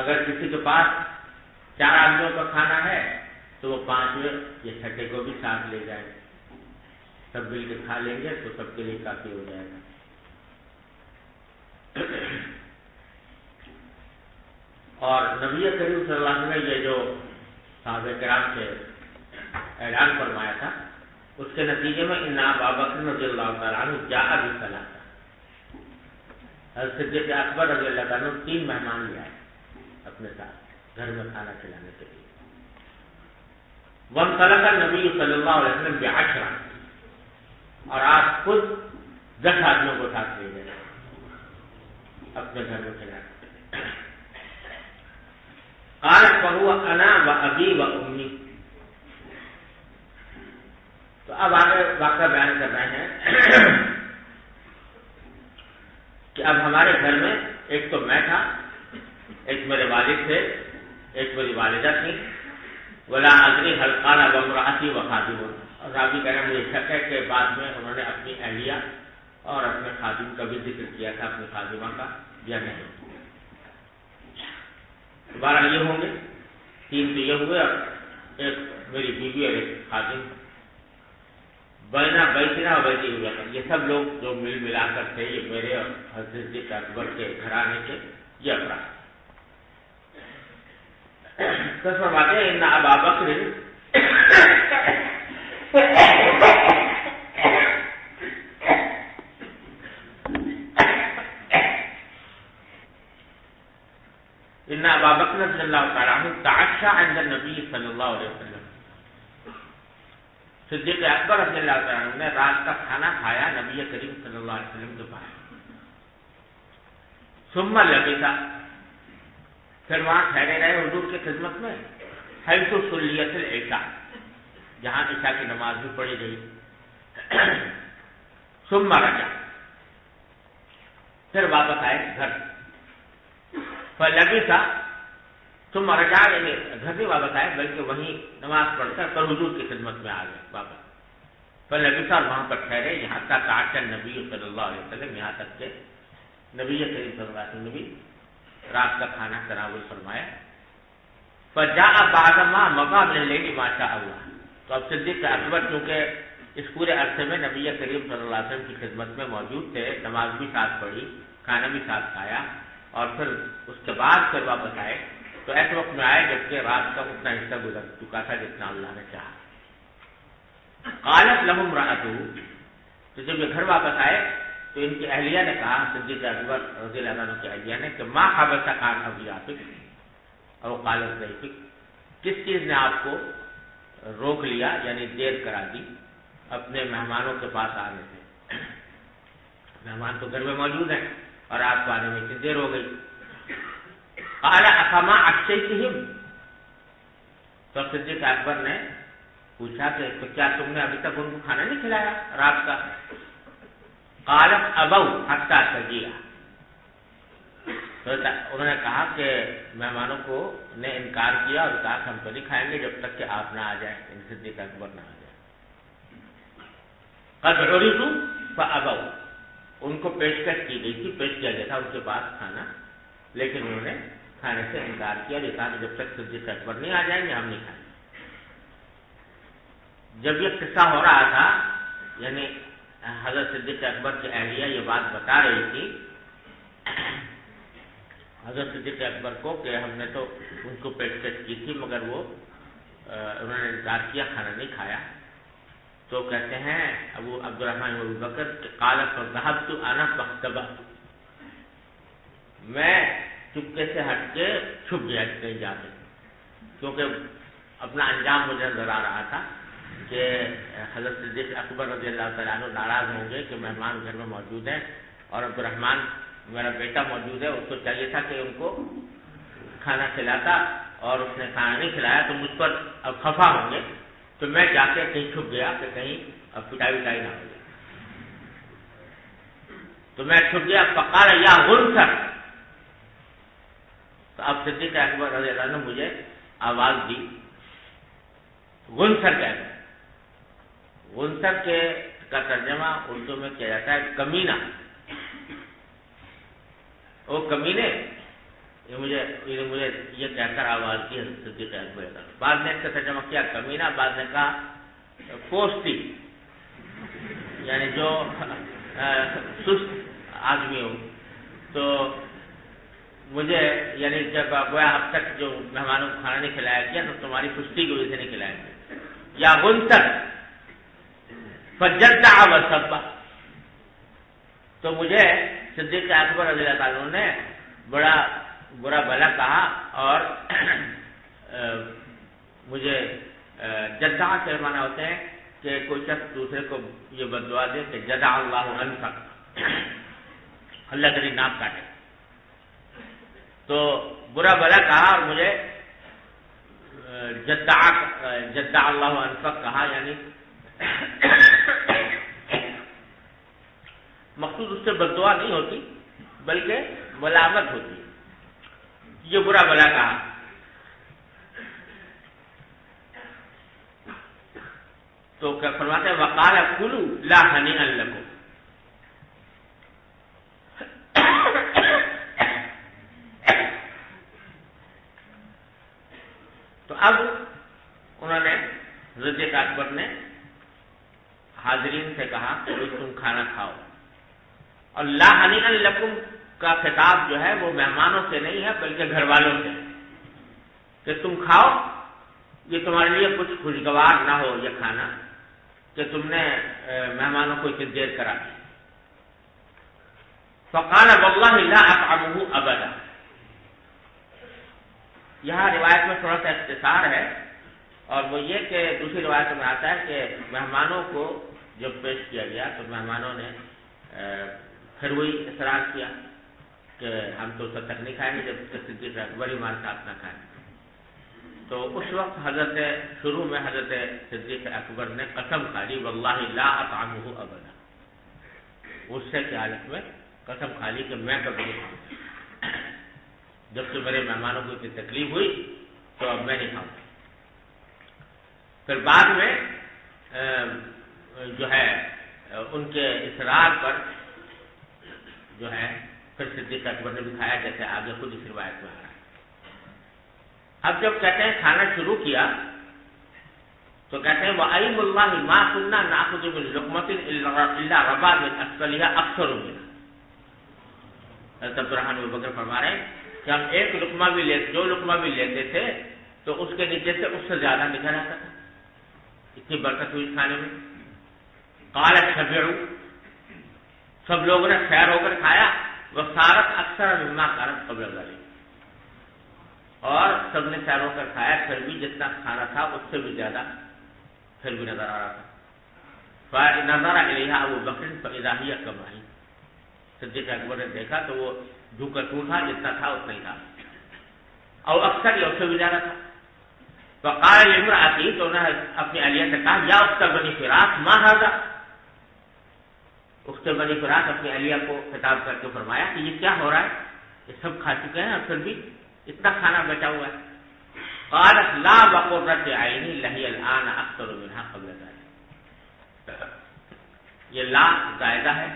S1: اگر کسی کے پاس 4 آدمیوں کا کھانا ہے تو وہ 5ویں یا 6ٹھے کو بھی ساتھ لے جائیں، سب مل کے کھا لیں گے تو سب کے لیے کافی ہو جائے گا۔ اور نبی کریم صلی اللہ علیہ وسلم نے یہ جو صحابہ کرام سے اعلان فرمایا تھا، اس کے نتیجے میں ان ابا بکر رضی اللہ تعالیٰ عنہ جاء بثلاثہ، حضرت صدیق اکبر رضی اللہ تعالیٰ عنہ 3 مہمان لے آئے اپنے ساتھ گھر میں کھانا کھلانے کے لیے۔ وانطلق النبی صلی اللہ علیہ وسلم ب10، اور آپ خود 10 آدمیوں کو ساتھ لے گئے اپنے گھر میں کھلانے کے لیے۔ قال فهو انا وابی وامی، تو اب آگے واقعہ بیان کر رہے ہیں کہ اب ہمارے گھر میں ایک تو میں تھا، ایک میرے والد تھے، ایک میری والدہ تھی، ولا ادری هل قال وامرأتی وخادم، اور راوی کہہ رہے ہیں مجھے شک ہے کہ بعد میں انہوں نے اپنی اہلیہ اور اپنے خادم کا بھی ذکر کیا تھا، اپنی خادمہ کا یا نہیں۔ 12 یہ ہوں گے، 3 تو یہ ہوئے، اور ایک میری بیوی اور ایک خادم۔ بینا بیتنا و بیتی ہوئے، یہ سب لوگ جو مل ملا کر تھے، یہ میرے اور حضرت اکبر کے گھرانے کے یہ افراد۔ تو فرماتے ہیں ان ابا بکر ان ابا بکر رضی اللہ تعالیٰ عنہ تعشى عند النبی صلی اللہ علیہ وسلم، صدیق اکبر رضی اللہ تعالیٰ عنہ نے رات کا کھانا کھایا نبی کریم صلی اللہ علیہ وسلم کے پاس۔ ثم لبث، پھر وہاں ٹھہرے رہے حضور کی خدمت میں، حیث صلیت العشاء، جہاں عشاء کی نماز بھی پڑھی گئی۔ ثم رجع، پھر واپس آئے گھر۔ فلبث ثم رجع، یعنی گھر بھی واپس آئے بلکہ وہیں نماز پڑھ کر پر حضور کی خدمت میں آ گئے واپس۔ فلبث، اور وہاں پر ٹھہرے یہاں تک تعشى النبی صلی اللہ علیہ وسلم، یہاں تک کہ نبی کریم صلی اللہ علیہ وسلم نے بھی رات کا کھانا تناول فرمایا۔ فجاء بعد ما مضى من الليل ما شاء الله، تو اب صدیق اکبر چونکہ اس پورے عرصے میں نبی کریم صلی اللہ علیہ وسلم کی خدمت میں موجود تھے، نماز بھی ساتھ پڑھی، کھانا بھی ساتھ کھایا، اور پھر اس کے بعد پھر واپس آئے، تو ایسے وقت میں آئے جبکہ رات کا اتنا حصہ گزر چکا تھا جتنا اللہ نے چاہا۔ قالت لهم امرأته، تو جب یہ گھر واپس آئے تو ان کی اہلیہ نے کہا، صدیق اکبر رضی اللہ عنہ کی اہلیہ نے، کہ ما حبسک عن اضیافک او قالت ضیفک، کس چیز نے آپ کو روک لیا یعنی دیر کرا دی اپنے مہمانوں کے پاس آنے سے؟ مہمان تو گھر میں موجود ہیں اور آپ کو آنے میں اتنی دیر ہو گئی۔ قال افما عشیتہم، تو صدیق اکبر نے پوچھا کہ تو کیا تم نے ابھی تک ان کو کھانا نہیں کھلایا رات کا؟ قالت ابوا حتى تجيء، تو انہوں نے کہا کہ مہمانوں کو نے انکار کیا اور کہا کہ ہم تو نہیں کھائیں گے جب تک کہ آپ نہ آ جائیں، صدیق اکبر نہ آ جائیں۔ قد عرضوا فابوا، ان کو پیشکش کی گئی تھی، پیش کیا گیا تھا ان کے پاس کھانا، لیکن انہوں نے کھانے سے انکار کیا، یہ کہا کہ جب تک صدیق اکبر نہیں آ جائیں گے ہم نہیں کھائیں گے۔ جب یہ قصہ ہو رہا تھا، یعنی حضرت صدیق اکبر کی اہلیہ یہ بات بتا رہی تھی حضرت صدیق اکبر کو کہ ہم نے تو ان کو پیشکش کی تھی مگر وہ انہوں نے انکار کیا، کھانا نہیں کھایا۔ تو کہتے ہیں ابو عبدالرحمن ابو بکر کہ قال فذهبت انا فاختبأت، میں چپکے سے ہٹ کے چھپ گیا کہیں جا کے، کیونکہ اپنا انجام مجھے نظر آ رہا تھا کہ حضرت صدیق اکبر رضی اللہ تعالیٰ عنہ ناراض ہوں گے کہ مہمان گھر میں موجود ہیں اور عبدالرحمن میرا بیٹا موجود ہے، اس کو چاہیے تھا کہ ان کو کھانا کھلاتا اور اس نے کھانا نہیں کھلایا تو مجھ پر اب خفا ہوں گے، تو میں جا کے کہیں چھپ گیا کہ کہیں اب پٹائی وٹائی نہ ہو جائے، تو میں چھپ گیا۔ فقال یا غنثر، تو اب صدیق اکبر رضی اللہ عنہ نے مجھے آواز دی، غنثر کہتے ہیں، غنثر کے کا ترجمہ اردو میں کیا جاتا ہے کمینہ، وہ کمینے مجھے یہ کہہ کر آواز کی حضرت صدیق اکبر کا. بعض نے اس کا ترجمہ کیا کمینہ، بعض نے کہا پوستی، یعنی جو سست آدمی ہو. تو مجھے یعنی جب گویا اب تک جو مہمانوں کو کھانا نہیں کھلایا گیا تو تمہاری سستی کی وجہ سے نہیں کھلایا گیا. یا غنتر فجدع وسبا، تو مجھے صدیق اکبر رضی اللہ تعالیٰ نے بڑا برا بلا کہا اور مجھے جدع سے معنی ہوتے ہیں کہ کوئی شخص دوسرے کو یہ بددعا دے کہ جدع اللہ عنک، اللہ تیری ناک کاٹے. تو برا بلا کہا اور مجھے جدع اللہ عنک کہا، یعنی مقصود اس سے بددعا نہیں ہوتی بلکہ ملامت ہوتی ہے. یہ برا بلا کہا. تو کیا فرماتے ہیں وقال کلوا لا ہنیئا لکم. تو اب انہوں نے صدیق اکبر نے حاضرین سے کہا کہ تم کھانا کھاؤ. اور لا ہنیئا لکم کا خطاب جو ہے وہ مہمانوں سے نہیں ہے بلکہ گھر والوں سے، کہ تم کھاؤ، یہ تمہارے لیے کچھ خوشگوار نہ ہو یہ کھانا کہ تم نے مہمانوں کو اتنی دیر کرا دی. فقال واللہ لا اطعمہ ابدا. یہاں روایت میں تھوڑا سا اختصار ہے، اور وہ یہ کہ دوسری روایت میں آتا ہے کہ مہمانوں کو جب پیش کیا گیا تو مہمانوں نے پھر وہی اصرار کیا کہ ہم تو تب تک نہیں کھائیں گے جب تک صدیق اکبر ایمان ساتھ نہ کھائیں. تو اس وقت شروع میں حضرت صدیق اکبر نے قسم کھا لی واللہ لا اطعمہ ابدا. غصے کی حالت میں قسم کھا لی کہ میں کبھی نہیں کھاؤں، جب سے میرے مہمانوں کو اتنی تکلیف ہوئی تو اب میں نہیں کھاؤں. پھر بعد میں جو ہے ان کے اصرار پر جو ہے پھر صدیق اکبر نے بھی کھایا، جیسے آگے خود اس روایت میں آ رہا ہے. اب جب کہتے ہیں کھانا شروع کیا تو کہتے ہیں وَأَيْمُ اللَّهِ مَا كُنَّا نَأْخُذُ مِن لُقْمَةٍ إِلَّا رَبَا مِنْ أَسْفَلِهَا أَكْثَرُ مِنْهَا. حضرت عبدالرحمن بن بکر فرما رہے ہیں کہ ہم ایک لقمہ بھی جو لقمہ بھی لیتے تھے تو اس کے نیچے سے اس سے زیادہ نکل آتا تھا. اتنی برکت ہوئی کھانے میں. قال شبعوا، سب لوگوں نے خیر ہو کر کھایا. وصارت اکثر مما كانت قبل ذلك، اور سب نے خیر ہو کر کھایا، پھر بھی جتنا کھانا تھا اس سے بھی زیادہ پھر بھی نظر آ رہا تھا. فنظر الیہا ابو بکر فاذا هي كما هي. صدیق اکبر نے دیکھا تو وہ جھکا ٹوٹا، جتنا تھا اتنا ہی تھا، اور اکثر یا اس سے بھی زیادہ تھا. فقال لامرأتی، تو انہوں نے اپنی اہلیہ سے کہا یا اخت بنی فراس ما ھذا. اخت بنی فراس اپنی اہلیہ کو خطاب کر کے فرمایا کہ یہ کیا ہو رہا ہے، یہ سب کھا چکے ہیں اور پھر بھی اتنا کھانا بچا ہوا ہے. قالت لا بقرۃ عینی لہی الآن اکثر منها قبل ذلك. یہ لا زائدہ ہے،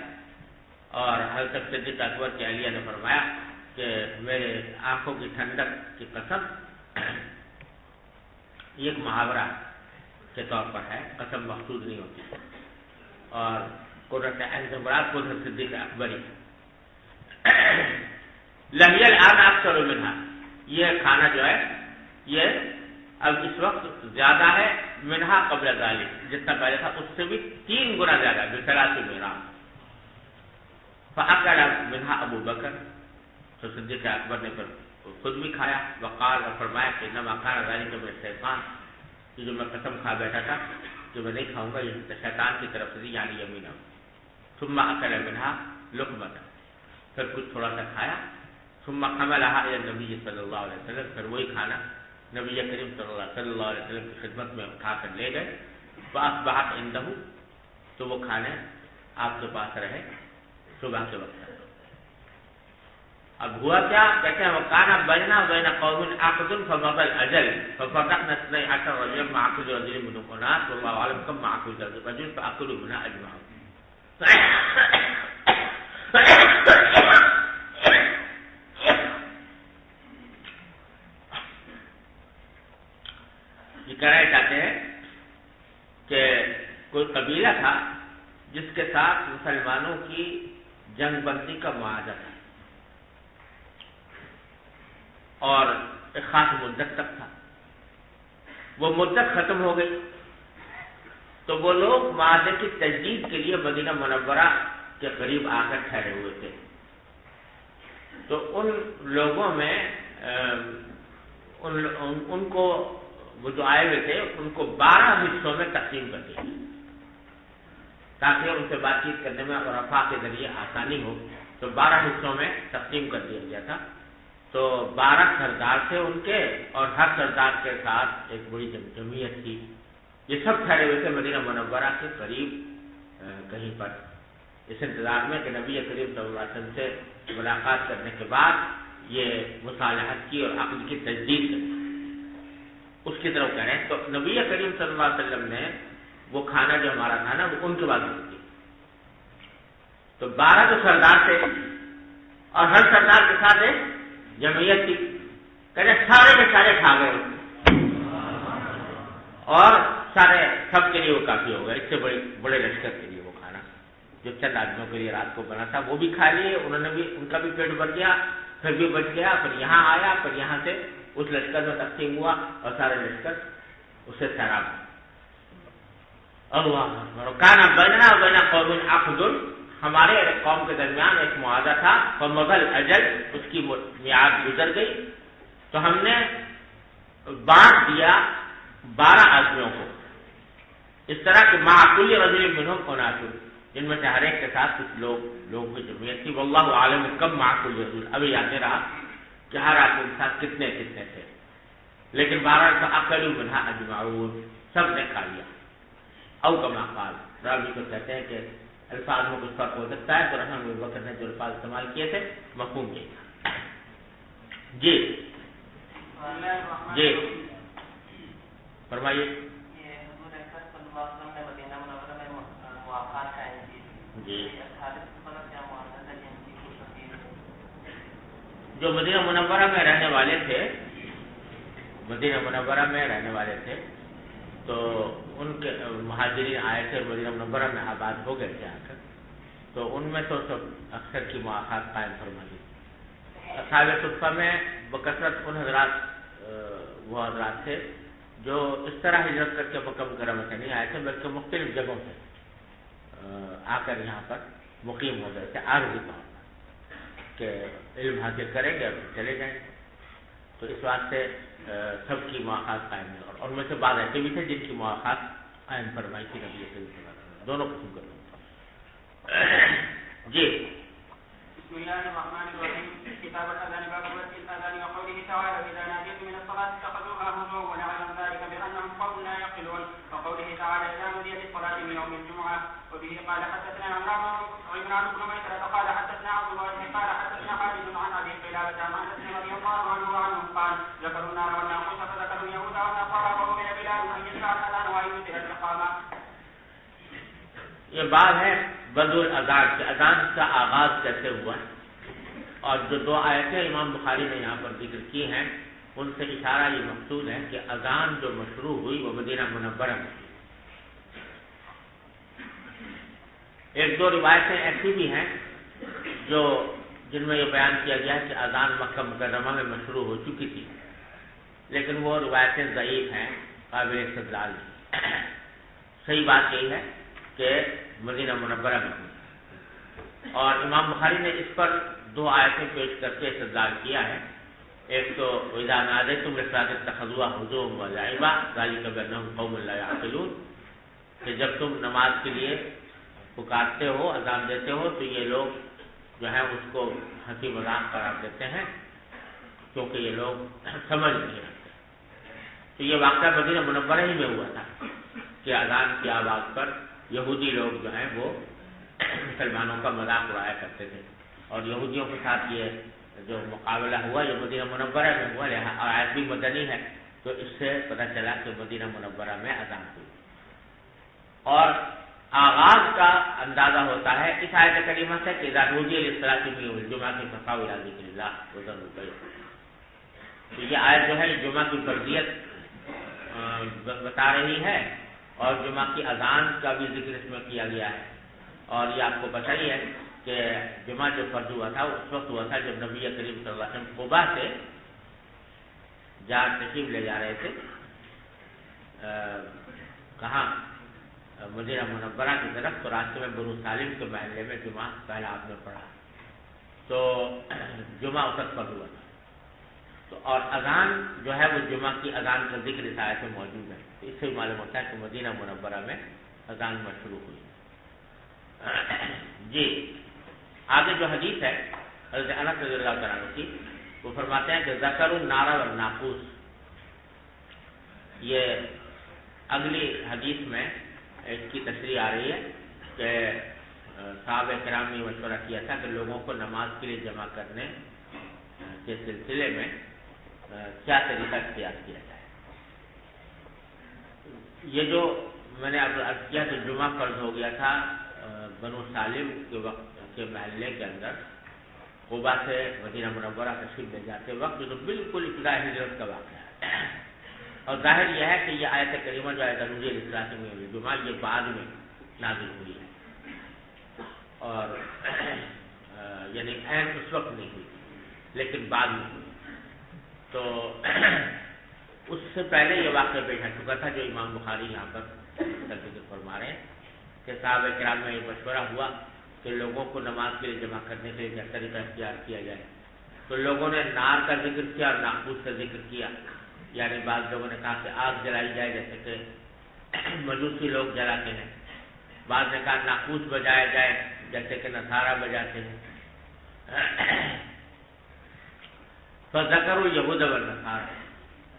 S1: اور حضرت صدیق اکبر کی اہلیہ نے فرمایا کہ میرے آنکھوں کی ٹھنڈک کی قسم، یہ ایک محاورہ کے طور پر ہے، قسم مقصود نہیں ہوتی. اور قرۃ عین سے مراد خود صدیق اکبری. لہی الآن اکثر منها، یہ کھانا جو ہے یہ اب اس وقت زیادہ ہے منہا قبل ذالک، جتنا پہلے تھا اس سے بھی 3 گنا زیادہ ہے. بثلاث میرام. فاکل منہا ابو بکر، تو صدیق اکبر نے پھر خود بھی کھایا. وقال، اور فرمایا کہ انما کان ذلک من الشیطان، کہ جو میں قسم کھا بیٹھا تھا کہ میں نہیں کھاؤں گا، یہ شیطان کی طرف سے یعنی یمینہ. ثم اکل منہا لقمۃ، پھر کچھ تھوڑا سا کھایا. ثم حملها الى النبی صلی اللہ علیہ وسلم، پھر وہی کھانا نبی کریم صلی اللہ علیہ وسلم کی خدمت میں اٹھا کر لے گئے. فاصبحت عنده، تو وہ کھانے آپ کے پاس رہے صبح کے وقت. اب ہوا کیا، کہتے ہیں وکانا بینا بین قوم عقد فمضى الاجل ففتحنا 12 رجلا مع كل رجل منهم اناس والله اعلم كم مع كل رجل فاكلوا منها اجمعون. کوئی قبیلہ تھا جس کے ساتھ مسلمانوں کی جنگ بندی کا معاہدہ تھا اور ایک خاص مدت تک تھا. وہ مدت ختم ہو گئی تو وہ لوگ معاہدے کی تجدید کے لیے مدینہ منورہ کے قریب آ کر ٹھہرے ہوئے تھے. تو ان لوگوں میں ان کو وہ جو آئے ہوئے تھے ان کو 12 حصوں میں تقسیم کر دیا تاکہ ان سے بات چیت کرنے میں اور رفع کے ذریعے آسانی ہو. تو 12 حصوں میں تقسیم کر دیا گیا تھا. تو 12 سردار تھے ان کے اور ہر سردار کے ساتھ ایک بڑی جمعیت تھی. یہ سب ٹھہرے ہوئے تھے مدینہ منورہ کے قریب کہیں پر اس انتظار میں کہ نبی کریم صلی اللہ علیہ وسلم سے ملاقات کرنے کے بعد یہ مصالحت کی اور عقد کی تجدید کی. اس کی طرف کہہ رہے ہیں. تو نبی کریم صلی اللہ علیہ وسلم نے وہ کھانا جو ہمارا تھا نا وہ ان کے بعد دیا. تو 12 جو سردار تھے اور ہر سردار کے ساتھ ایک جمعیت تھی. کہتے سارے کے سارے کھا گئے اور سارے سب کے لیے وہ کافی ہو گئے. اس سے بڑے لشکر کے لیے وہ کھانا جو چند آدمیوں کے لیے رات کو بنا تھا وہ بھی کھا لیے. انہوں نے بھی ان کا بھی پیٹ بھر گیا پھر بھی بچ گیا. پھر یہاں آیا پھر یہاں سے اس لشکر میں تقسیم ہوا اور سارے لشکر اسے سیراب. اللہ کانا بیننا و بین قوم عقد, ہمارے قوم کے درمیان ایک معاہدہ تھا. فمضل اجل, اس کی میعاد گزر گئی تو ہم نے بانٹ دیا 12 آدمیوں کو اس طرح کہ مع کل رجل منهم اناس, جن میں سے ہر ایک کے ساتھ کچھ لوگ کی جمعیت تھی. واللہ عالم کم مع کل رجل, ابھی یاد نہیں رہا کہ ہر آدمی کے ساتھ کتنے تھے, لیکن 12 کا اکلوا منها اجمعون, سب نے کھا لیا. او کما قال, راوی کو کہتے ہیں کہ الفاظ میں کچھ فرق ہو سکتا ہے. تو رحمۃ اللہ بکر نے جو الفاظ استعمال کیے تھے مفہوم یہی تھا. جی جی فرمائیے. جی جو مدینہ منورہ میں رہنے والے تھے تو ان کے مہاجرین آئے تھے مدینہ منورہ میں آباد ہو گئے تھے آ کر. تو ان میں تو سب اکثر کی مواقعات قائم فرما دی. اصحاب صفہ میں بکثرت ان حضرات وہ حضرات تھے جو اس طرح ہجرت کر کے مکہ مکرمہ سے نہیں آئے تھے بلکہ مختلف جگہوں سے آ کر یہاں پر مقیم ہو گئے تھے عارضی طور پر کہ علم حاصل کریں گے اور چلے جائیں گے. تو اس واسطے سب کی مواقعات قائم ہوئی اور ان میں سے بعض ایسے بھی تھے جن کی مواقعات قائم فرمائی تھی نبی صلی اللہ علیہ وسلم. دونوں قسم کے لوگ. جی
S3: بسم الله الرحمن الرحيم. كتاب الأذان باب وقت الأذان وقوله تعالى إذا ناديتم من الصلاة اتخذوها هزوا ولعبا ذلك بأنهم قوم لا يعقلون. وقوله تعالى إذا نودي للصلاة من يوم الجمعة. وبه قال حدثنا عمران بن ميسرة قال حدثنا عبد الله قال حدثنا خالد عن أبي قلابة عن أنس رضي الله عنه وعنهم قال ذكروا النار والناقوس فذكروا اليهود والنصارى وأمر بلال أن يشرع الأذان وأن يوتر الإقامة.
S1: یہ بات ہے بدء الاذان کہ اذان کا آغاز کیسے ہوا اور جو 2 آیتیں امام بخاری نے یہاں پر ذکر کی ہیں ان سے اشارہ یہ مقصود ہے کہ اذان جو مشروع ہوئی وہ مدینہ منورہ میں. 1-2 روایتیں ایسی بھی ہیں جن میں یہ بیان کیا گیا ہے کہ اذان مکہ مکرمہ میں مشروع ہو چکی تھی, لیکن وہ روایتیں ضعیف ہیں, قابل استدلال نہیں. صحیح بات یہی ہے کہ مدینہ منورہ میں ہوئی اور امام بخاری نے اس پر 2 آیتیں پیش کر کے استدلال کیا ہے. ایک تو اذا نادیتم للصلاۃ اتخذوها ہزوا ولعبا ذلک بانهم قوم لا يعقلون, کہ جب تم نماز کے لیے پکارتے ہو اذان دیتے ہو تو یہ لوگ جو ہیں اس کو ہنسی مذاق قرار دیتے ہیں کیونکہ یہ لوگ سمجھ نہیں رکھتے. تو یہ واقعہ مدینہ منورہ ہی میں ہوا تھا کہ اذان کی آواز پر یہودی لوگ جو ہیں وہ مسلمانوں کا مذاق اڑایا کرتے تھے اور یہودیوں کے ساتھ یہ جو مقابلہ ہوا یہ مدینہ منورہ میں ہوا. اور آیت بھی مدنی ہے تو اس سے پتہ چلا کہ مدینہ منورہ میں اذان ہوئی. اور آغاز کا اندازہ ہوتا ہے اس آیت کریمہ سے کہ اذا نودی للصلاۃ من یوم الجمعہ فاسعوا الی ذکر اللہ وذروا البیع. تو یہ آیت جو ہے جمعہ کی فرضیت بتا رہی ہے اور جمعہ کی اذان کا بھی ذکر اس میں کیا گیا ہے۔ اور یہ آپ کو پتہ ہی ہے کہ جمعہ جو فرض ہوا تھا اس وقت ہوا تھا جب نبی کریم صلی اللہ علیہ وسلم قباء سے جہاں تشریف لے جا رہے تھے، کہاں مدینہ منورہ کی طرف، تو راستے میں بنو سالم کے محلے میں جمعہ پہلا آپ نے پڑھا، تو جمعہ اس وقت فرض ہوا تھا۔ تو اور اذان جو ہے وہ جمعہ کی اذان کا ذکر اس آیت میں موجود ہے، اس سے معلوم ہوتا ہے کہ مدینہ منورہ میں اذان مشروع ہوئی۔ جی آگے جو حدیث ہے حضرت انس رضی اللہ تعالیٰ عنہ کی، وہ فرماتے ہیں کہ ذکر النار والناقوس، یہ اگلی حدیث میں اس کی تشریح آ رہی ہے کہ صحابہ کرام نے مشورہ کیا تھا کہ لوگوں کو نماز کے لیے جمع کرنے کے سلسلے میں کیا طریقہ اختیار کیا جائے۔ یہ جو میں نے اب عرض کیا کہ جمعہ فرض ہو گیا تھا بنو سالم کے وقت کے محلے کے اندر، قباء سے مدینہ منورہ تشریف لے جاتے وقت، جو بالکل ابتدا ہجرت کا واقعہ ہے، اور ظاہر یہ ہے کہ یہ آیت کریمہ جو آیت نزول الاصلاح میں ہوئی جمعہ، یہ بعد میں نازل ہوئی ہے، اور یعنی عین اس وقت نہیں ہوئی لیکن بعد میں ہوئی۔ تو اس سے پہلے یہ واقعہ پیش آ چکا تھا جو امام بخاری یہاں پر ذکر فرما رہے ہیں کہ صحابہ کرام میں یہ مشورہ ہوا کہ لوگوں کو نماز کے لیے جمع کرنے کے لیے کیا طریقہ اختیار کیا جائے، تو لوگوں نے نار کا ذکر کیا اور ناقوس کا ذکر کیا، یعنی بعض لوگوں نے کہا کہ آگ جلائی جائے جیسے کہ مجوسی لوگ جلاتے ہیں، بعض نے کہا ناقوس بجایا جائے جیسے کہ نصارہ بجاتے ہیں۔ فذکروا یہود والنصارى،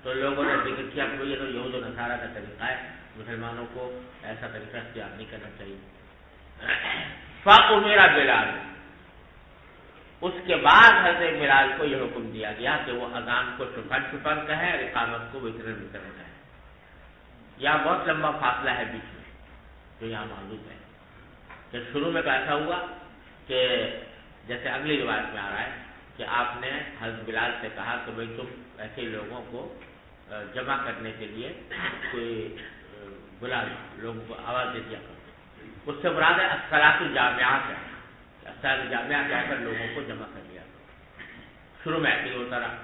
S1: تو لوگوں نے ذکر کیا کہ یہ تو یہود و نصارہ کا طریقہ ہے، مسلمانوں کو ایسا طریقہ اختیار نہیں کرنا چاہیے۔ فأمر بلال، اس کے بعد حضرت بلال کو یہ حکم دیا گیا کہ وہ اذان کو چھپن چھپن کہیں اور اقامت کو وترن وترن کہیں۔ یہاں بہت لمبا فاصلہ ہے بیچ میں جو یہاں موجود ہے، کہ شروع میں تو ایسا ہوا کہ جیسے اگلی روایت میں آ رہا ہے کہ آپ نے حضرت بلال سے کہا کہ بھائی تم ایسے لوگوں کو جمع کرنے کے لیے کوئی بلا لوگوں کو آواز دے دیا کرو، اس سے مراد ہے الصلاۃ الجامعہ ہے، الصلاۃ الجامعہ کہہ کر لوگوں کو جمع کر لیا کرو۔ شروع میں ایسے ہوتا رہا،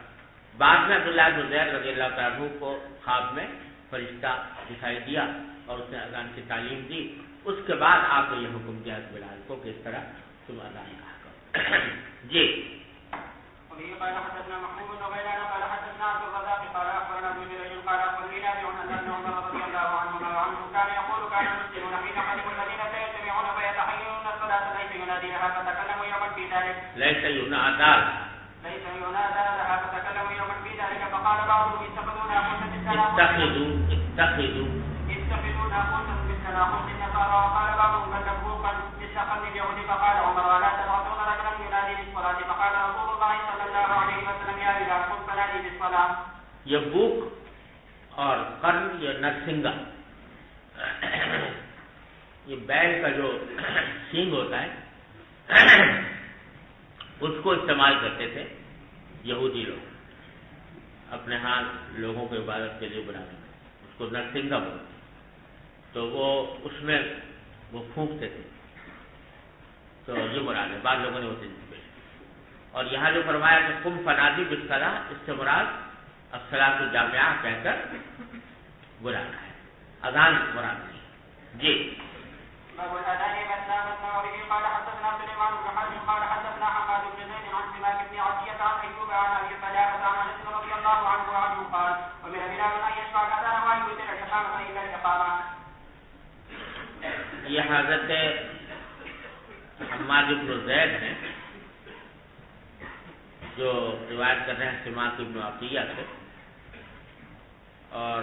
S1: بعد میں عبداللہ بن زید رضی اللہ تعالیٰ عنہ کو خواب میں فرشتہ دکھائی دیا اور اس نے اذان کی تعلیم دی، اس کے بعد آپ نے یہ حکم دیا بلال کو کہ اس طرح تم اذان کہا کرو۔ جی
S3: وبه قال حدثنا محمود بن غيلان قال حدثنا عبد الرزاق قال اخبرنا ابن جريج قال اخبرني نافع ان ابن عمر رضي الله عنهما كان يقول كان المسلمون حين قدموا المدينه يجتمعون فيتحيون الصلاه ليس يناديها فتكلموا يوما في ذلك لها فتكلموا يوما في ذلك فقال بعضهم اتخذوا ناقوسا بالتناقض النصارى وقال بعضهم بل نبوقا بالتقلد اليهود فقال عمر ولا تبعثون رجلا ينادي بالصلاه فقال رسول الله صلى الله عليه وسلم يا بلال قم فنادي بالصلاه۔
S1: یہ بوک اور قرن یا نرسنگا، یہ بیل کا جو سینگ ہوتا ہے اس کو استعمال کرتے تھے یہودی لوگ اپنے ہاں لوگوں کو عبادت کے لیے بلانے میں، اس کو نرسنگا بولتے، تو وہ اس میں وہ پھونکتے تھے، تو یہ مراد ہے، بعض لوگوں نے وہ تجزیہ پیش کی۔ اور یہاں جو فرمایا کہ قم فنادی بالصلاۃ، اس سے مراد الصلاۃ الجامعہ کہہ کر بلانا ہے، اذان مراد نہیں۔ جی
S3: باب الاذان مثنى مثنى وبه قال حدثنا سليمان بن حرب قال حدثنا حماد بن زيد عن سماك بن عطية عن ايوب عن ابي قلابة عن انس رضي الله عنه قال امر بلال ان يشفع الاذان وان يؤذن الاقامة الا الاقامة۔
S1: یہ حضرت حماد بن زید ہیں جو روایت کر رہے ہیں سماک بن عطیہ سے، اور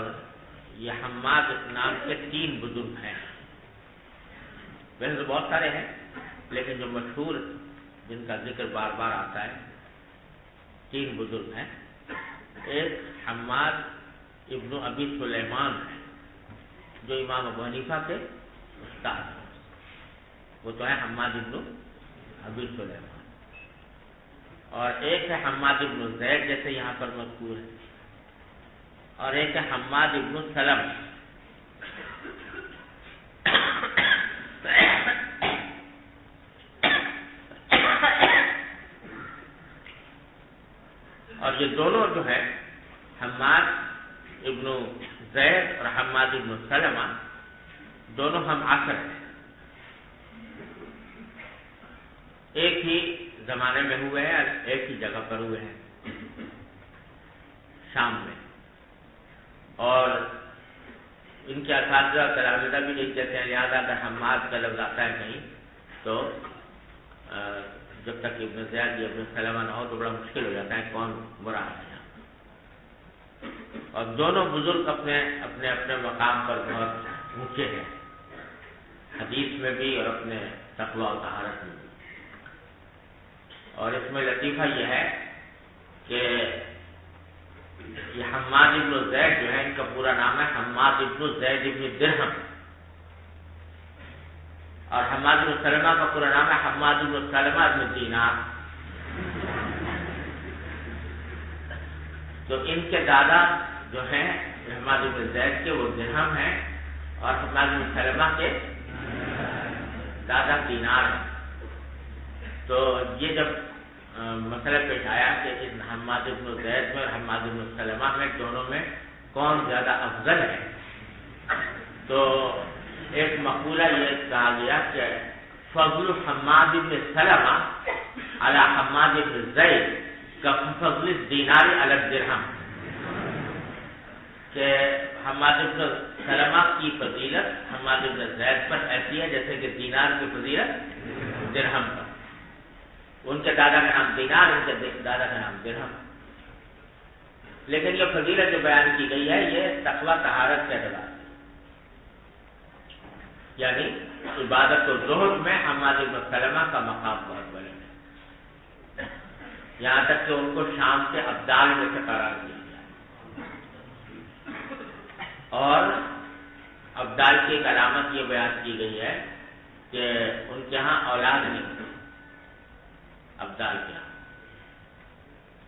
S1: یہ حماد نام کے 3 بزرگ ہیں، ویسے تو بہت سارے ہیں لیکن جو مشہور جن کا ذکر بار بار آتا ہے 3 بزرگ ہیں۔ ایک حماد ابن ابی سلیمان ہے جو امام ابو حنیفہ کے استاد ہیں، وہ تو ہے حماد ابن ابی سلیمان، اور ایک ہے حماد ابن زید جیسے یہاں پر مذکور ہے، اور ایک ہے حماد ابن سلم، یہ دونوں جو ہیں حماد ابن زید اور حماد ابن سلمہ دونوں ہم عصر ہیں، ایک ہی زمانے میں ہوئے ہیں اور ایک ہی جگہ پر ہوئے ہیں شام میں، اور ان کے اساتذہ تلامذہ بھی نہیں کہتے ہیں، لہٰذا اگر حماد کا لفظ آتا ہے کہیں تو جب تک ابن زید یا ابن سلمہ نہ ہو تو بڑا مشکل ہو جاتا ہے کون مراد ہے یہاں۔ اور دونوں بزرگ اپنے اپنے اپنے مقام پر بہت اونچے ہیں، حدیث میں بھی اور اپنے تقویٰ و طہارت میں بھی۔ اور اس میں لطیفہ یہ ہے کہ یہ حماد ابن زید جو ہے ان کا پورا نام ہے حماد ابن زید ابن درہم، اور حماد ابن سلمہ کا پورا نام ہے حماد ابن سلمہ ابن دینار۔ تو ان کے دادا جو ہیں حماد ابن زید کے وہ درہم ہیں، اور حماد ابن سلمہ کے دادا دینار ہیں۔ تو یہ جب مسئلہ پیش آیا کہ ان حماد ابن زید میں اور حماد ابن سلمہ میں دونوں میں کون زیادہ افضل ہے، تو ایک مقولہ یہ کہا گیا کہ فضل حماد ابن سلمہ علی حماد ابن زید کا فضل الدینار علی الدرہم، کہ حماد ابن سلمہ کی فضیلت حماد ابن زید پر ایسی ہے جیسے کہ دینار کی فضیلت درہم پر۔ ان کے دادا کا نام دینار، ان کے دادا کا نام درہم، لیکن یہ فضیلت جو بیان کی گئی ہے یہ تقویٰ طہارت کے اعتبار سے، یعنی عبادت و زہد میں حماد بن سلمہ کا مقام بہت بلند ہے، یہاں تک کہ ان کو شام کے ابدال میں سے قرار دیا گیا۔ اور ابدال کی ایک علامت یہ بیان کی گئی ہے کہ ان کے ہاں اولاد نہیں ہوتی، ابدال کے ہاں۔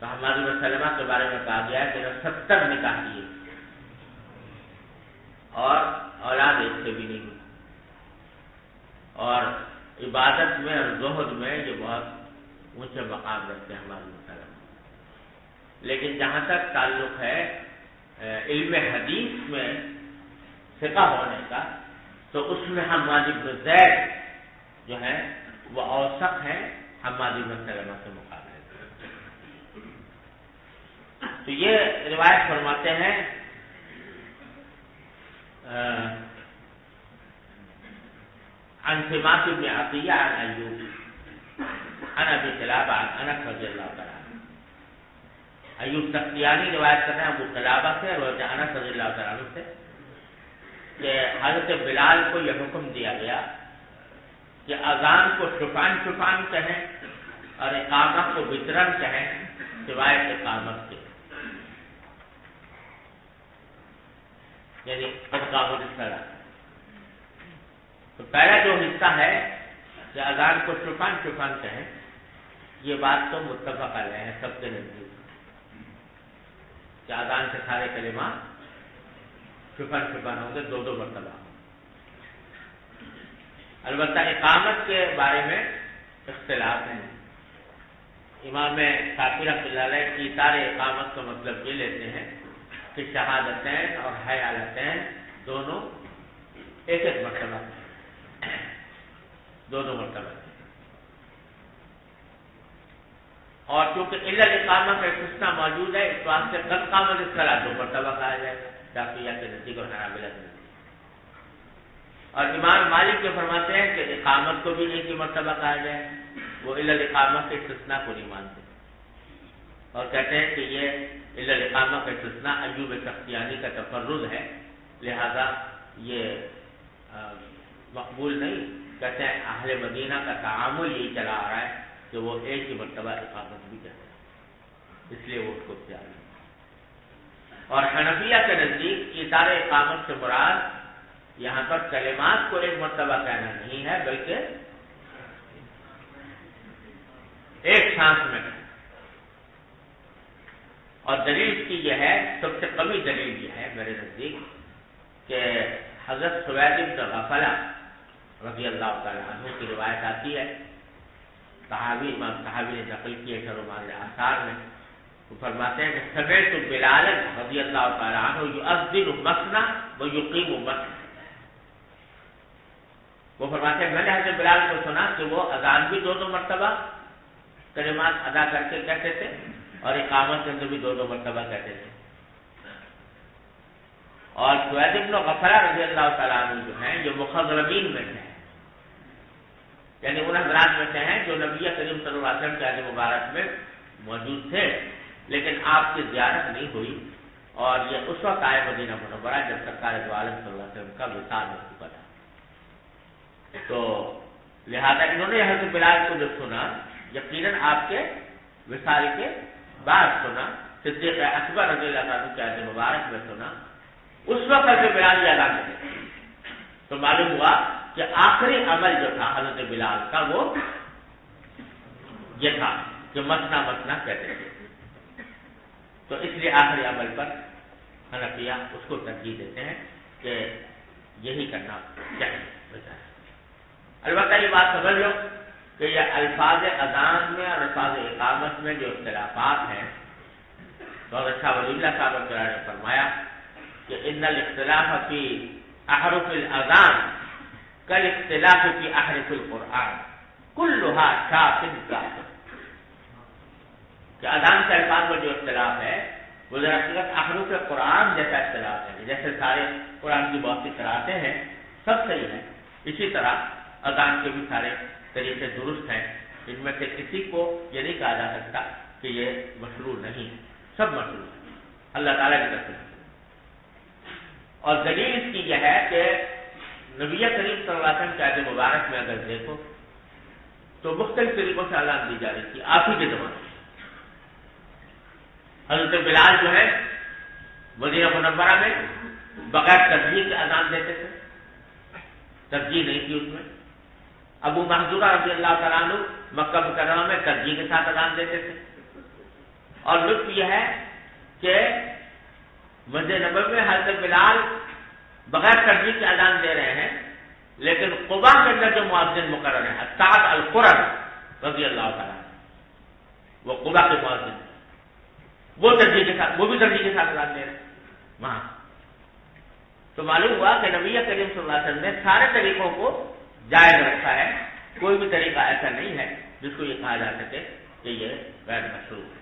S1: تو حماد بن سلمہ کے بارے میں کہا گیا ہے کہ 70 نکاح کیے اور اولاد ایک سے بھی نہیں ہوئی، اور عبادت میں اور زہد میں یہ بہت اونچے مقام رکھتے ہیں حماد بن سلمہ۔ لیکن جہاں تک تعلق ہے علم حدیث میں فقہ ہونے کا، تو اس میں حماد بن زید جو ہے وہ اوثق ہیں حماد بن سلمہ کے مقابلے۔ تو یہ روایت فرماتے ہیں عن سماک بن عطیہ عن ایوب عن ابی قلابہ عن انس رضی اللہ تعالیٰ عنہ۔ ایوب سختیانی روایت کرتے ہیں ابو قلابہ سے، روایت انس رضی اللہ تعالیٰ عنہ سے، کہ حضرت بلال کو یہ حکم دیا گیا کہ اذان کو شفعان شفعان کہیں اور اقامت کو وترن کہیں سوائے اقامت کے، یعنی قد قامت الصلاۃ۔ تو پہلا جو حصہ ہے کہ اذان کو شفعان شفعان کہیں، یہ بات تو متفق علیہ ہے سب کے نزدیک کہ اذان سے سارے کلمات شفعان شفعان ہوں گے، دو دو مرتبہ۔ البتہ اقامت کے بارے میں اختلاف ہے۔ امام شافعی رحمۃ اللہ علیہ کی ایثار اقامت کا مطلب یہ لیتے ہیں کہ شہادتین اور حیالتین دونوں ایک ایک مرتبہ، دونوں مرتبہ، اور چونکہ الا الاقامہ کا استثناء موجود ہے اس واسطے قد قامت الصلاۃ 2 مرتبہ کہا جائے گا شافعیہ کے نزدیک اور حنابلہ کے نزدیک۔ اور امام مالک کے فرماتے ہیں کہ اقامت کو بھی ایک ہی مرتبہ کہا جائے، وہ الا الاقامہ کے استثناء کو نہیں مانتے، اور کہتے ہیں کہ یہ الا الاقامہ کا استثناء ایوب سختیانی کا تفرد ہے، لہذا یہ مقبول نہیں۔ کہتے ہیں اہل مدینہ کا تعامل یہی چلا آ رہا ہے کہ وہ ایک ہی مرتبہ اقامت بھی کہتے ہیں، اس لیے وہ اس کو اختیار ہے۔ اور حنفیہ کے نزدیک ایثار اقامت سے مراد یہاں پر کلمات کو ایک مرتبہ کہنا نہیں ہے، بلکہ ایک سانس میں۔ اور دلیل کی یہ ہے، سب سے قوی دلیل یہ ہے میرے نزدیک، کہ حضرت سوید بن غفلہ رضی اللہ تعالیٰ عنہ کی روایت آتی ہے، صحابی امام صحابی نے نقل کی ہے شرح آثار میں، تو فرماتے ہیں کہ سمعت بلال رضی اللہ تعالیٰ عنہ یؤذن مثنى ویقیم مثنى. وہ فرماتے ہیں میں نے حضرت بلال کو سنا کہ وہ اذان بھی 2 مرتبہ کلمات ادا کر کے کہتے تھے اور اقامت کے اندر بھی 2 مرتبہ کہتے تھے. اور سوید بن غفرہ رضی اللہ تعالیٰ عنہ جو ہیں جو مخضرمین میں ہیں، یعنی ان حضرات میں سے ہیں جو نبی کریم صلی اللہ علیہ وسلم کے عہد مبارک میں موجود تھے لیکن آپ کی زیارت نہیں ہوئی، اور یہ اس وقت آئے مدینہ منورہ جب سرکار دو عالم صلی اللہ علیہ وسلم کا وصال ہو چکا تھا. تو لہذا انہوں نے حضرت بلال کو جب سنا، یقیناً آپ کے وصال کے بعد سنا، صدیق اکبر رضی اللہ عنہ کے عہد مبارک میں سنا، اس وقت حضرت بلال یہ ادا کرتے تھے. تو معلوم ہوا کہ آخری عمل جو تھا حضرت بلال کا وہ یہ تھا کہ مسنا مسنا کہتے تھے. تو اس لیے آخری عمل پر حنفیہ اس کو ترجیح دیتے ہیں کہ یہی کرنا چاہیے. البتہ یہ بات سمجھ لو کہ یہ الفاظ اذان میں اور الفاظ اقامت میں جو اختلافات ہیں، بہت اچھا ولی اللہ صاحب نے فرمایا کہ ان الاختلاف فی احرف الاذان کالاختلاف فی احرف القرآن کلها شاذ. کہ اذان کے الفاظ میں جو اختلاف ہے وہ درحقیقت احرف قرآن جیسا اختلاف ہے. جیسے سارے قرآن کی بہت سی قرأتیں ہیں سب صحیح ہیں، اسی طرح اذان کے بھی سارے طریقے درست ہیں. ان میں سے کسی کو یہ نہیں کہا جا سکتا کہ یہ مشروع نہیں، سب مشروع ہیں اللہ تعالیٰ کی طرف سے. اور دلیل اس کی یہ ہے کہ نبی کریم صلی اللہ علیہ وسلم کے عہد مبارک میں اگر دیکھو تو مختلف طریقوں سے اذان دی جا رہی تھی آپ ہی کے زمانے میں. حضرت بلال جو ہے مدینہ منورہ میں بغیر ترجیح کے اذان دیتے تھے، ترجیح نہیں تھی اس میں. ابو محذورہ رضی اللہ تعالیٰ عنہ مکہ مکرمہ میں ترجیح کے ساتھ اذان دیتے تھے. اور لطف یہ ہے کہ مسجد نبوی میں حضرت بلال بغیر ترجیح کے اذان دے رہے ہیں، لیکن قباء کے اندر جو مؤذن مقرر ہے سعد القرن رضی اللہ تعالیٰ عنہ، وہ قباء کے مؤذن وہ بھی ترجیح کے ساتھ اذان دے رہے ہیں وہاں. تو معلوم ہوا کہ نبی کریم صلی اللہ علیہ وسلم نے سارے طریقوں کو جائز رکھا ہے. کوئی بھی طریقہ ایسا نہیں ہے جس کو یہ کہا جا سکے کہ یہ غیر مشروع ہے.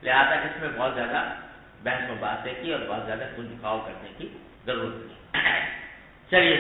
S1: لہذا اس میں بہت زیادہ بحث و باتیں کی اور بہت زیادہ کچھ دکھاؤ کرنے کی ضرورت نہیں. چلیے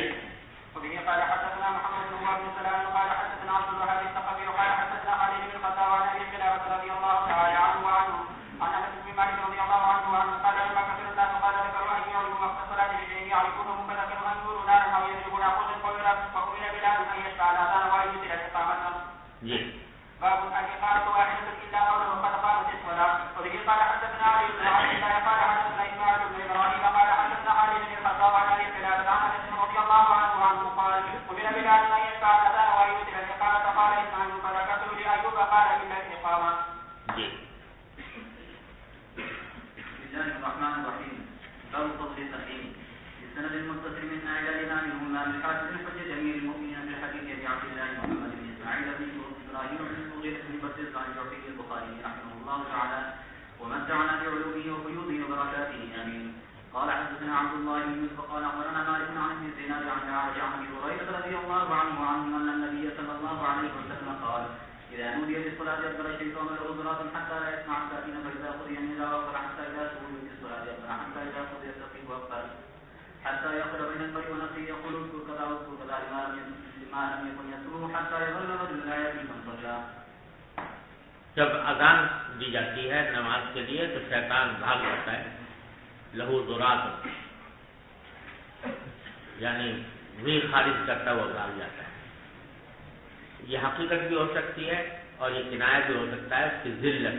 S1: جب اذان دی جاتی ہے نماز کے لیے تو شیطان بھاگ جاتا ہے، لہو ذرات یعنی بھی خارج کرتا ہوا بھاگ جاتا ہے. یہ حقیقت بھی ہو سکتی ہے اور یہ کنایہ بھی ہو سکتا ہے اس کی ذلت،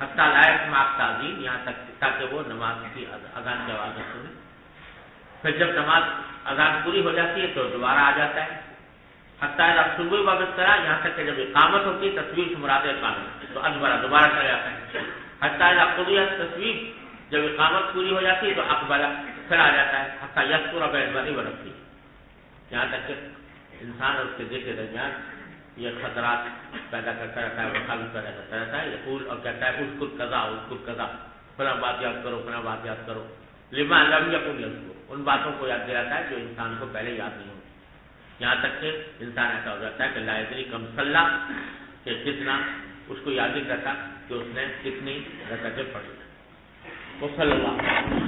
S1: حتیٰ لا يسمع تعظیم، یہاں تک تاکہ وہ نماز کی اذان کی آواز سنے. پھر جب نماز اذان پوری ہو جاتی ہے تو دوبارہ آ جاتا ہے. حتیٰ صبح وقت طرح یہاں تک کہ جب اقامت ہوتی ہے تصویر سے مراد اقامت تو ادبرا دوبارہ چلا جاتا ہے. حتیٰ قضیت تصویر جب اقامت پوری ہو جاتی ہے تو اقبلا پھر آ جاتا ہے. حتیٰ یس پورا بیٹبانی برفتی، یہاں تک کہ انسان اور اس کے دل کے درمیان یہ خطرات پیدا کرتا رہتا ہے، وساوس پیدا کرتا رہتا ہے، یقول اور کہتا ہے اذکر قضا، فلاں بات یاد کرو، فلاں بات یاد کرو، لما لم یکن یذکر، ان باتوں کو یاد دلاتا ہے جو انسان کو پہلے یاد نہیں ہوتی، یہاں تک کہ انسان ایسا ہو جاتا ہے کہ لا یدری کم صلی، کہ کتنا اس کو یاد نہیں کرتا کہ اس نے کتنی رکعتیں پڑھی. وصلی اللہ